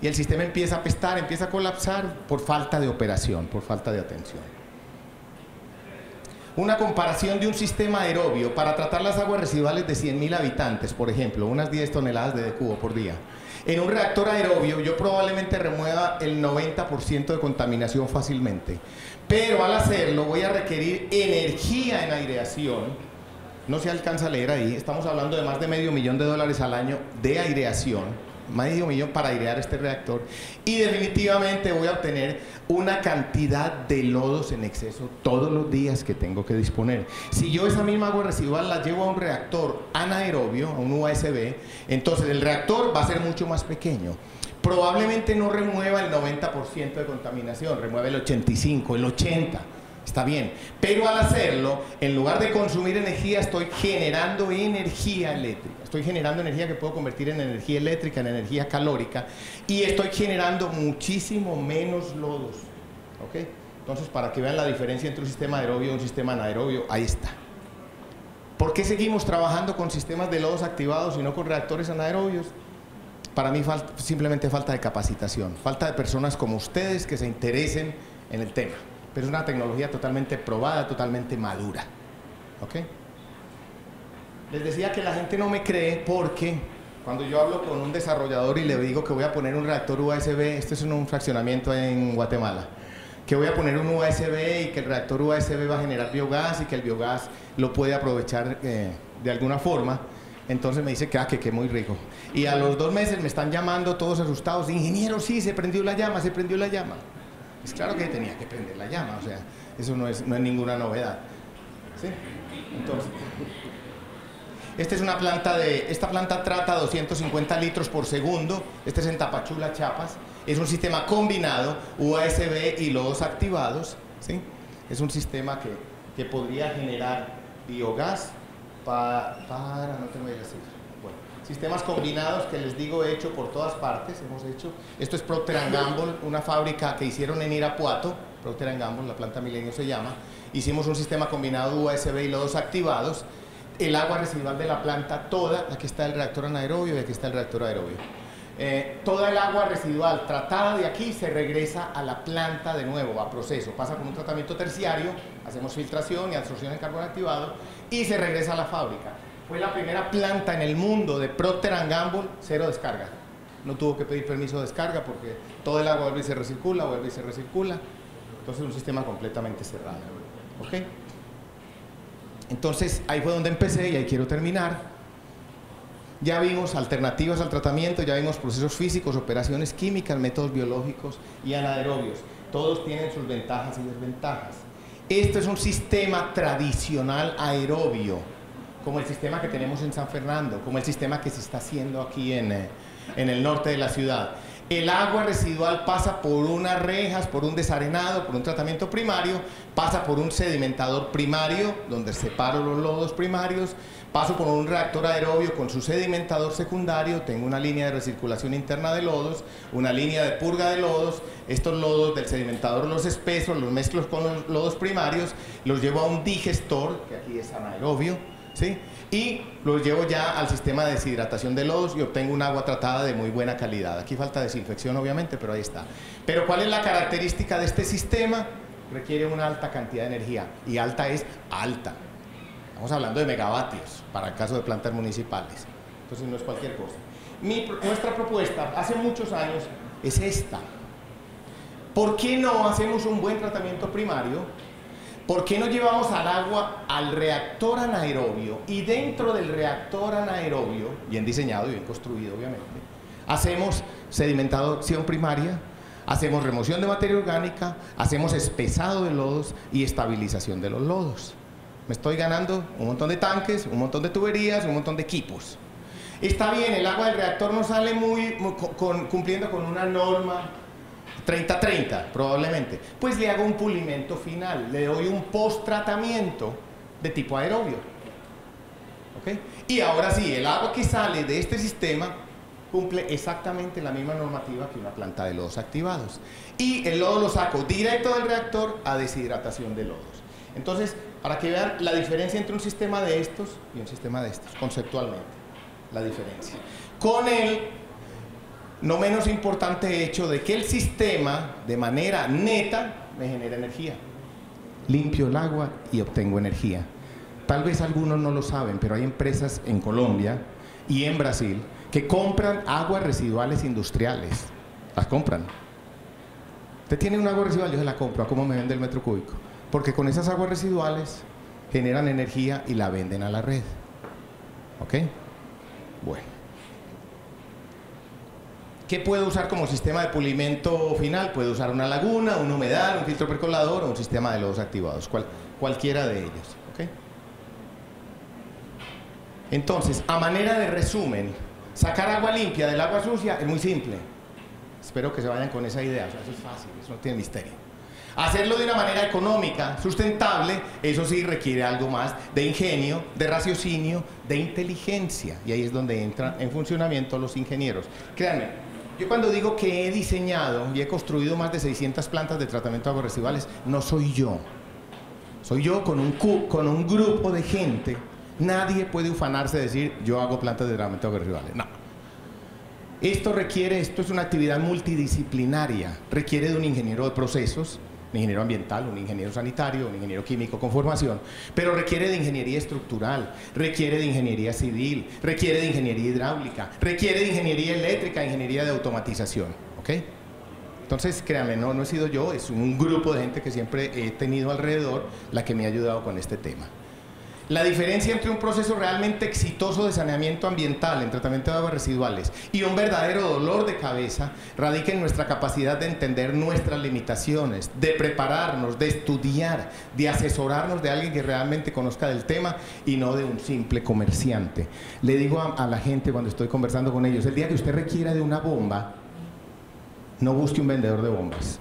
el sistema empieza a apestar, empieza a colapsar por falta de operación, por falta de atención. Una comparación de un sistema aerobio para tratar las aguas residuales de 100.000 habitantes, por ejemplo, unas 10 toneladas de cubo por día. En un reactor aerobio yo probablemente remueva el 90% de contaminación fácilmente, pero al hacerlo voy a requerir energía en aireación. No se alcanza a leer ahí, estamos hablando de más de $500,000 al año de aireación, $500,000 para airear este reactor, y definitivamente voy a obtener una cantidad de lodos en exceso todos los días que tengo que disponer. Si yo esa misma agua residual la llevo a un reactor anaerobio, a un USB, entonces el reactor va a ser mucho más pequeño. Probablemente no remueva el 90% de contaminación, remueve el 85%, el 80%. Está bien, pero al hacerlo, en lugar de consumir energía, estoy generando energía eléctrica. Estoy generando energía que puedo convertir en energía eléctrica, en energía calórica, y estoy generando muchísimo menos lodos. ¿Ok? Entonces, para que vean la diferencia entre un sistema aerobio y un sistema anaerobio, ahí está. ¿Por qué seguimos trabajando con sistemas de lodos activados y no con reactores anaerobios? Para mí simplemente falta de capacitación, falta de personas como ustedes que se interesen en el tema. Pero es una tecnología totalmente probada, totalmente madura. ¿Ok? Les decía que la gente no me cree porque cuando yo hablo con un desarrollador y le digo que voy a poner un reactor USB, esto es un fraccionamiento en Guatemala, que voy a poner un USB y que el reactor USB va a generar biogás y que el biogás lo puede aprovechar de alguna forma, entonces me dice que muy rico. Y a los 2 meses me están llamando todos asustados, ingeniero, sí, se prendió la llama, se prendió la llama. Es claro que tenía que prender la llama, o sea, eso no es ninguna novedad. ¿Sí? Entonces, esta planta trata 250 litros por segundo, este es en Tapachula, Chiapas, es un sistema combinado, USB y lodos activados, ¿sí? Es un sistema que podría generar biogás no te voy a decir. Bueno, sistemas combinados que les digo he hecho por todas partes, hemos hecho. Esto es Procter & Gamble, una fábrica que hicieron en Irapuato, Procter & Gamble, la planta Milenio se llama. Hicimos un sistema combinado USB y lodos activados. El agua residual de la planta toda, aquí está el reactor anaerobio y aquí está el reactor aerobio. toda el agua residual tratada de aquí se regresa a la planta de nuevo, a proceso, pasa por un tratamiento terciario, hacemos filtración y absorción en carbón activado y se regresa a la fábrica. Fue la primera planta en el mundo de Procter & Gamble, cero descarga. No tuvo que pedir permiso de descarga porque todo el agua vuelve y se recircula, vuelve y se recircula. Entonces un sistema completamente cerrado. ¿Ok? Entonces ahí fue donde empecé y ahí quiero terminar. Ya vimos alternativas al tratamiento, ya vimos procesos físicos, operaciones químicas, métodos biológicos y anaerobios. Todos tienen sus ventajas y desventajas. Este es un sistema tradicional aerobio, como el sistema que tenemos en San Fernando, como el sistema que se está haciendo aquí en el norte de la ciudad. El agua residual pasa por unas rejas, por un desarenado, por un tratamiento primario, pasa por un sedimentador primario, donde separo los lodos primarios, paso por un reactor aerobio con su sedimentador secundario, tengo una línea de recirculación interna de lodos, una línea de purga de lodos, estos lodos del sedimentador los espeso, los mezclo con los lodos primarios, los llevo a un digestor, que aquí es anaerobio, ¿sí? Y los llevo ya al sistema de deshidratación de lodos y obtengo un agua tratada de muy buena calidad. Aquí falta desinfección obviamente, pero ahí está. Pero ¿cuál es la característica de este sistema? Requiere una alta cantidad de energía, y alta es alta. Estamos hablando de megavatios para el caso de plantas municipales. Entonces no es cualquier cosa. Nuestra propuesta hace muchos años es esta. ¿Por qué no hacemos un buen tratamiento primario? ¿Por qué no llevamos al agua al reactor anaerobio y dentro del reactor anaerobio, bien diseñado y bien construido obviamente, hacemos sedimentación primaria, hacemos remoción de materia orgánica, hacemos espesado de lodos y estabilización de los lodos? Me estoy ganando un montón de tanques, un montón de tuberías, un montón de equipos. Está bien, el agua del reactor no sale cumpliendo con una norma 30-30 probablemente, pues le hago un pulimento final, le doy un post-tratamiento de tipo aerobio. ¿Okay? Y ahora sí, el agua que sale de este sistema cumple exactamente la misma normativa que una planta de lodos activados. Y el lodo lo saco directo del reactor a deshidratación de lodos. Entonces, para que vean la diferencia entre un sistema de estos y un sistema de estos, conceptualmente, la diferencia. Con el no menos importante hecho de que el sistema, de manera neta, me genera energía. Limpio el agua y obtengo energía. Tal vez algunos no lo saben, pero hay empresas en Colombia y en Brasil que compran aguas residuales industriales. Las compran. Usted tiene un agua residual, yo se la compro. ¿A cómo me vende el metro cúbico? Porque con esas aguas residuales generan energía y la venden a la red. ¿Ok? Bueno. ¿Qué puedo usar como sistema de pulimento final? Puedo usar una laguna, un humedal, un filtro percolador o un sistema de lodos activados, cualquiera de ellos. ¿Okay? Entonces, a manera de resumen, sacar agua limpia del agua sucia es muy simple. Espero que se vayan con esa idea, o sea, eso es fácil, eso no tiene misterio. Hacerlo de una manera económica, sustentable, eso sí requiere algo más de ingenio, de raciocinio, de inteligencia, y ahí es donde entran en funcionamiento los ingenieros. Créanme, yo cuando digo que he diseñado y he construido más de 600 plantas de tratamiento de aguas residuales, no soy yo. Soy yo con un grupo de gente. Nadie puede ufanarse de decir, yo hago plantas de tratamiento de aguas residuales. No. Esto es una actividad multidisciplinaria. Requiere de un ingeniero de procesos, un ingeniero ambiental, un ingeniero sanitario, un ingeniero químico con formación, pero requiere de ingeniería estructural, requiere de ingeniería civil, requiere de ingeniería hidráulica, requiere de ingeniería eléctrica, ingeniería de automatización. ¿Ok? Entonces, créanme, no he sido yo, es un grupo de gente que siempre he tenido alrededor la que me ha ayudado con este tema. La diferencia entre un proceso realmente exitoso de saneamiento ambiental en tratamiento de aguas residuales y un verdadero dolor de cabeza radica en nuestra capacidad de entender nuestras limitaciones, de prepararnos, de estudiar, de asesorarnos de alguien que realmente conozca del tema y no de un simple comerciante. Le digo a la gente cuando estoy conversando con ellos, el día que usted requiera de una bomba, no busque un vendedor de bombas,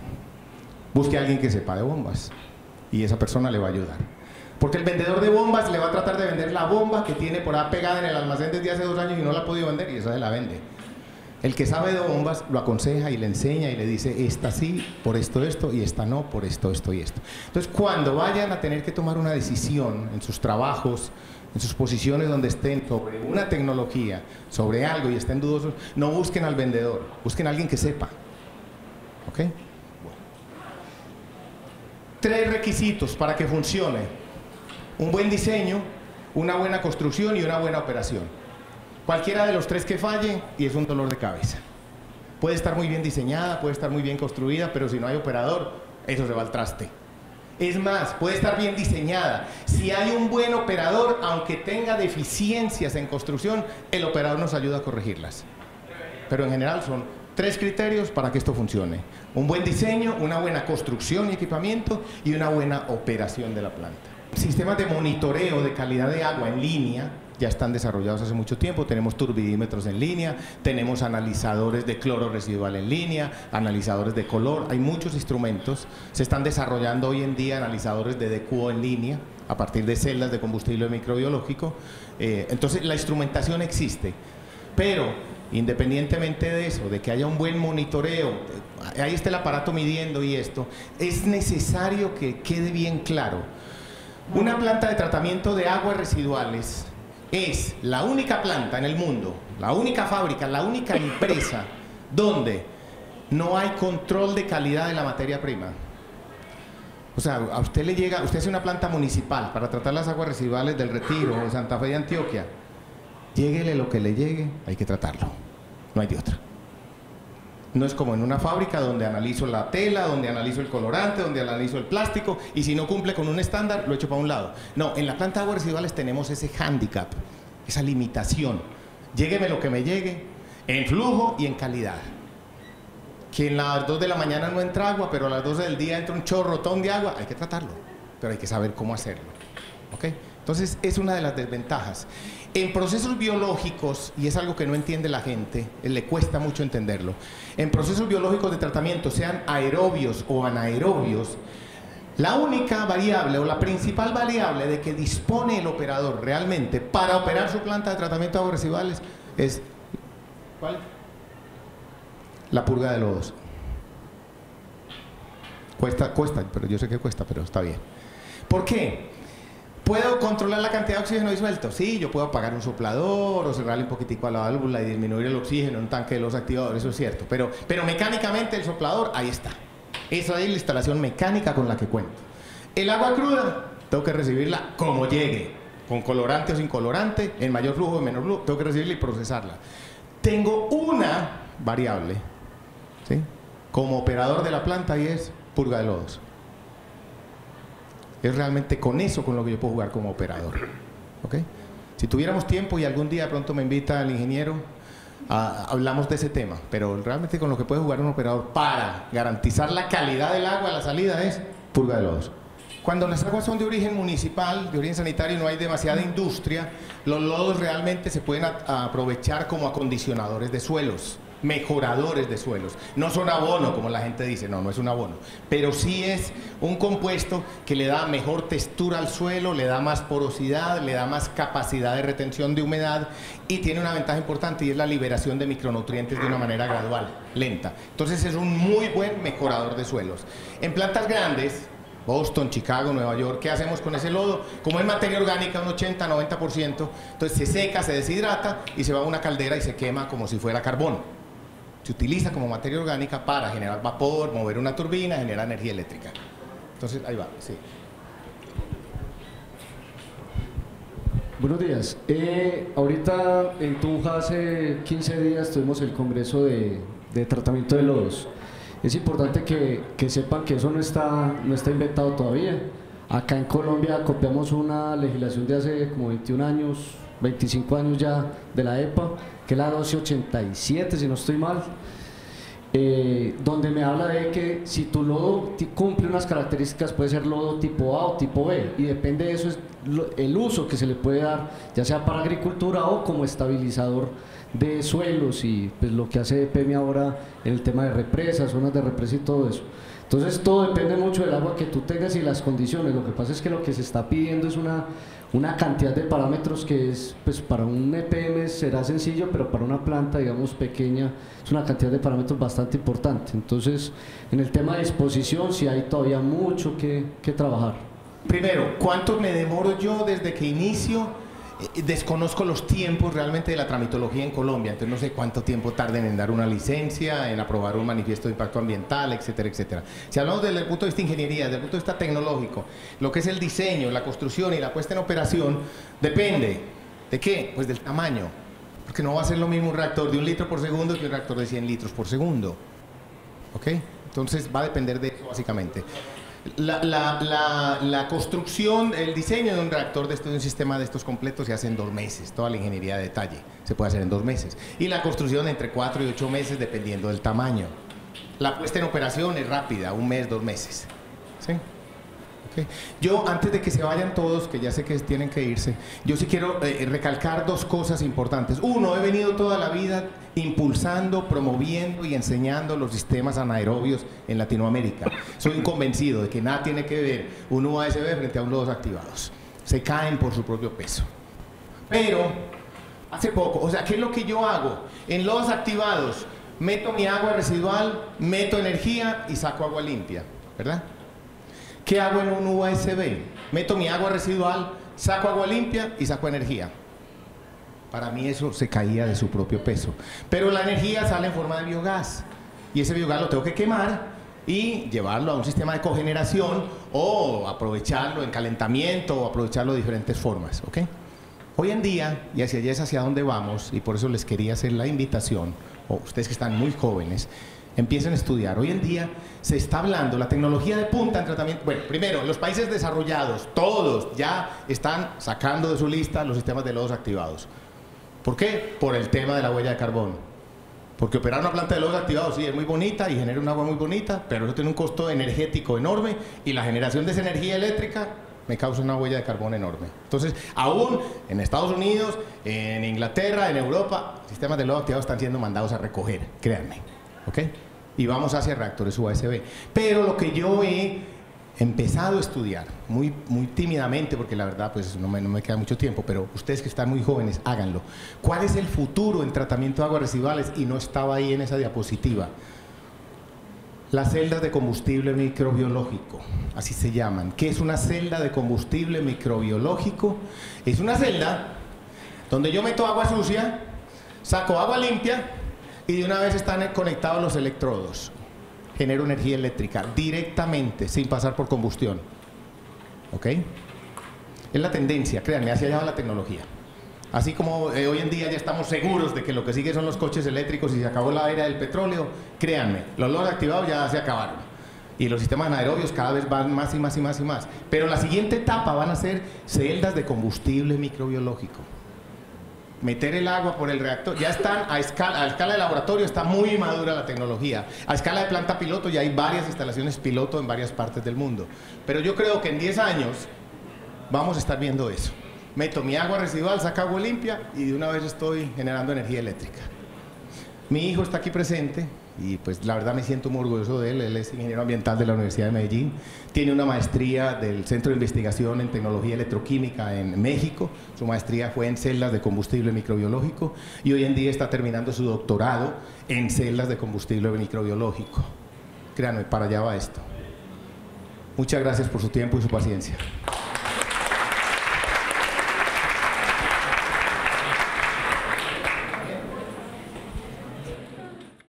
busque a alguien que sepa de bombas y esa persona le va a ayudar. Porque el vendedor de bombas le va a tratar de vender la bomba que tiene por ahí pegada en el almacén desde hace 2 años y no la ha podido vender y esa se la vende. El que sabe de bombas lo aconseja y le enseña y le dice, esta sí, por esto, esto, y esta no, por esto, esto y esto. Entonces, cuando vayan a tener que tomar una decisión en sus trabajos, en sus posiciones donde estén sobre una tecnología, sobre algo y estén dudosos, no busquen al vendedor, busquen a alguien que sepa. ¿Ok? Bueno. 3 requisitos para que funcione: un buen diseño, una buena construcción y una buena operación. Cualquiera de los 3 que falle y es un dolor de cabeza. Puede estar muy bien diseñada, puede estar muy bien construida, pero si no hay operador, eso se va al traste. Es más, puede estar bien diseñada. Si hay un buen operador, aunque tenga deficiencias en construcción, el operador nos ayuda a corregirlas. Pero en general son 3 criterios para que esto funcione: un buen diseño, una buena construcción y equipamiento y una buena operación de la planta. Sistemas de monitoreo de calidad de agua en línea ya están desarrollados hace mucho tiempo. Tenemos turbidímetros en línea, tenemos analizadores de cloro residual en línea, analizadores de color. Hay muchos instrumentos. Se están desarrollando hoy en día analizadores de DQO en línea a partir de celdas de combustible microbiológico. Entonces la instrumentación existe, pero independientemente de eso, de que haya un buen monitoreo, ahí está el aparato midiendo y esto, es necesario que quede bien claro. Una planta de tratamiento de aguas residuales es la única planta en el mundo, la única fábrica, la única empresa donde no hay control de calidad de la materia prima. O sea, a usted le llega, usted hace una planta municipal para tratar las aguas residuales del Retiro o de Santa Fe de Antioquia. Lléguele lo que le llegue, hay que tratarlo. No hay de otra. No es como en una fábrica donde analizo la tela, donde analizo el colorante, donde analizo el plástico, y si no cumple con un estándar, lo echo para un lado. No, en la planta de aguas residuales tenemos ese hándicap, esa limitación. Llégueme lo que me llegue, en flujo y en calidad. Que en las 2 de la mañana no entra agua, pero a las 12 del día entra un chorrotón de agua, hay que tratarlo, pero hay que saber cómo hacerlo. ¿Ok? Entonces, es una de las desventajas. En procesos biológicos, y es algo que no entiende la gente, le cuesta mucho entenderlo, en procesos biológicos de tratamiento, sean aerobios o anaerobios, la única variable o la principal variable de que dispone el operador realmente para operar su planta de tratamiento de aguas residuales es, ¿cuál? La purga de lodos. Cuesta, pero yo sé que cuesta, pero está bien. ¿Por qué? ¿Puedo controlar la cantidad de oxígeno disuelto? Sí, yo puedo apagar un soplador o cerrarle un poquitico a la válvula y disminuir el oxígeno en un tanque de los activadores, eso es cierto. Pero mecánicamente el soplador, ahí está. Esa es la instalación mecánica con la que cuento. El agua cruda, tengo que recibirla como llegue, con colorante o sin colorante, en mayor flujo o en menor flujo, tengo que recibirla y procesarla. Tengo una variable, ¿sí?, como operador de la planta, y es purga de lodos. Es realmente con eso con lo que yo puedo jugar como operador. ¿Ok? Si tuviéramos tiempo y algún día de pronto me invita el ingeniero, hablamos de ese tema, pero realmente con lo que puede jugar un operador para garantizar la calidad del agua a la salida es purga de lodos. Cuando las aguas son de origen municipal, de origen sanitario, y no hay demasiada industria, los lodos realmente se pueden aprovechar como acondicionadores de suelos, mejoradores de suelos. No son abono, como la gente dice, no es un abono, pero sí es un compuesto que le da mejor textura al suelo, le da más porosidad, le da más capacidad de retención de humedad, y tiene una ventaja importante, y es la liberación de micronutrientes de una manera gradual, lenta. Entonces es un muy buen mejorador de suelos. En plantas grandes, Boston, Chicago, Nueva York, ¿qué hacemos con ese lodo? Como es materia orgánica, un 80-90%, entonces se seca, se deshidrata y se va a una caldera y se quema como si fuera carbón. Se utiliza como materia orgánica para generar vapor, mover una turbina, generar energía eléctrica. Entonces, ahí va, sí. Buenos días. Ahorita en Tunja hace 15 días tuvimos el Congreso de Tratamiento de Lodos. Es importante que sepan que eso no está inventado todavía. Acá en Colombia copiamos una legislación de hace como 21 años, 25 años ya, de la EPA, que es la 1287, si no estoy mal, donde me habla de que si tu lodo cumple unas características, puede ser lodo tipo A o tipo B, y depende de eso es el uso que se le puede dar, ya sea para agricultura o como estabilizador de suelos, y pues lo que hace EPEMI ahora en el tema de represas, zonas de represa y todo eso. Entonces todo depende mucho del agua que tú tengas y las condiciones. Lo que pasa es que lo que se está pidiendo es una cantidad de parámetros que es, pues para un EPM será sencillo, pero para una planta, digamos, pequeña, es una cantidad de parámetros bastante importante. Entonces, en el tema de disposición sí hay todavía mucho que trabajar. Primero, ¿cuánto me demoro yo desde que inicio? Desconozco los tiempos realmente de la tramitología en Colombia, entonces no sé cuánto tiempo tarden en dar una licencia, en aprobar un manifiesto de impacto ambiental, etcétera, etcétera. Si hablamos desde el punto de vista de ingeniería, desde el punto de vista tecnológico, lo que es el diseño, la construcción y la puesta en operación, depende ¿de qué? Pues del tamaño, porque no va a ser lo mismo un reactor de 1 litro por segundo que un reactor de 100 litros por segundo, ¿ok? Entonces va a depender de eso básicamente. La construcción, el diseño de un reactor de un sistema de estos completos se hace en 2 meses, toda la ingeniería de detalle se puede hacer en 2 meses y la construcción entre 4 y 8 meses dependiendo del tamaño. La puesta en operación es rápida, 1 mes, 2 meses, ¿sí? Okay. Yo, antes de que se vayan todos, que ya sé que tienen que irse, yo sí quiero recalcar 2 cosas importantes. Uno, he venido toda la vida impulsando, promoviendo y enseñando los sistemas anaerobios en Latinoamérica. Soy un convencido de que nada tiene que ver un UASB frente a un lodos activados. Se caen por su propio peso. Pero, hace poco, o sea, ¿qué es lo que yo hago? En lodos activados, meto mi agua residual, meto energía y saco agua limpia, ¿verdad? ¿Qué hago en un UASB? Meto mi agua residual, saco agua limpia y saco energía. Para mí eso se caía de su propio peso. Pero la energía sale en forma de biogás. Y ese biogás lo tengo que quemar y llevarlo a un sistema de cogeneración o aprovecharlo en calentamiento o aprovecharlo de diferentes formas, ¿ok? Hoy en día, y hacia allá es hacia donde vamos, y por eso les quería hacer la invitación, o ustedes que están muy jóvenes, empiecen a estudiar. Hoy en día se está hablando, la tecnología de punta en tratamiento, bueno, primero, los países desarrollados, todos ya están sacando de su lista los sistemas de lodos activados. ¿Por qué? Por el tema de la huella de carbono. Porque operar una planta de lodos activados sí es muy bonita y genera un agua muy bonita, pero eso tiene un costo energético enorme y la generación de esa energía eléctrica me causa una huella de carbono enorme. Entonces, aún en Estados Unidos, en Inglaterra, en Europa, sistemas de lodos activados están siendo mandados a recoger, créanme. ¿Ok? Y vamos hacia reactores UASB. Pero lo que yo he empezado a estudiar, muy tímidamente, porque la verdad pues no me queda mucho tiempo, pero ustedes que están muy jóvenes, háganlo. ¿Cuál es el futuro en tratamiento de aguas residuales? Y no estaba ahí en esa diapositiva. Las celdas de combustible microbiológico, así se llaman. ¿Qué es una celda de combustible microbiológico? Es una celda donde yo meto agua sucia, saco agua limpia, y de una vez están conectados los electrodos. Genero energía eléctrica directamente, sin pasar por combustión. ¿Ok? Es la tendencia, créanme, hacia allá va la tecnología. Así como hoy en día ya estamos seguros de que lo que sigue son los coches eléctricos y se acabó la era del petróleo, créanme, los lodos activados ya se acabaron. Y los sistemas anaerobios cada vez van más y más y más y más. Pero la siguiente etapa van a ser celdas de combustible microbiológico. Meter el agua por el reactor, ya están a escala de laboratorio, está muy madura la tecnología. A escala de planta piloto ya hay varias instalaciones piloto en varias partes del mundo. Pero yo creo que en 10 años vamos a estar viendo eso. Meto mi agua residual, saco agua limpia y de una vez estoy generando energía eléctrica. Mi hijo está aquí presente y pues la verdad me siento muy orgulloso de él. Él es ingeniero ambiental de la Universidad de Medellín, tiene una maestría del Centro de Investigación en Tecnología Electroquímica en México. Su maestría fue en celdas de combustible microbiológico y hoy en día está terminando su doctorado en celdas de combustible microbiológico. Créanme, para allá va esto. Muchas gracias por su tiempo y su paciencia.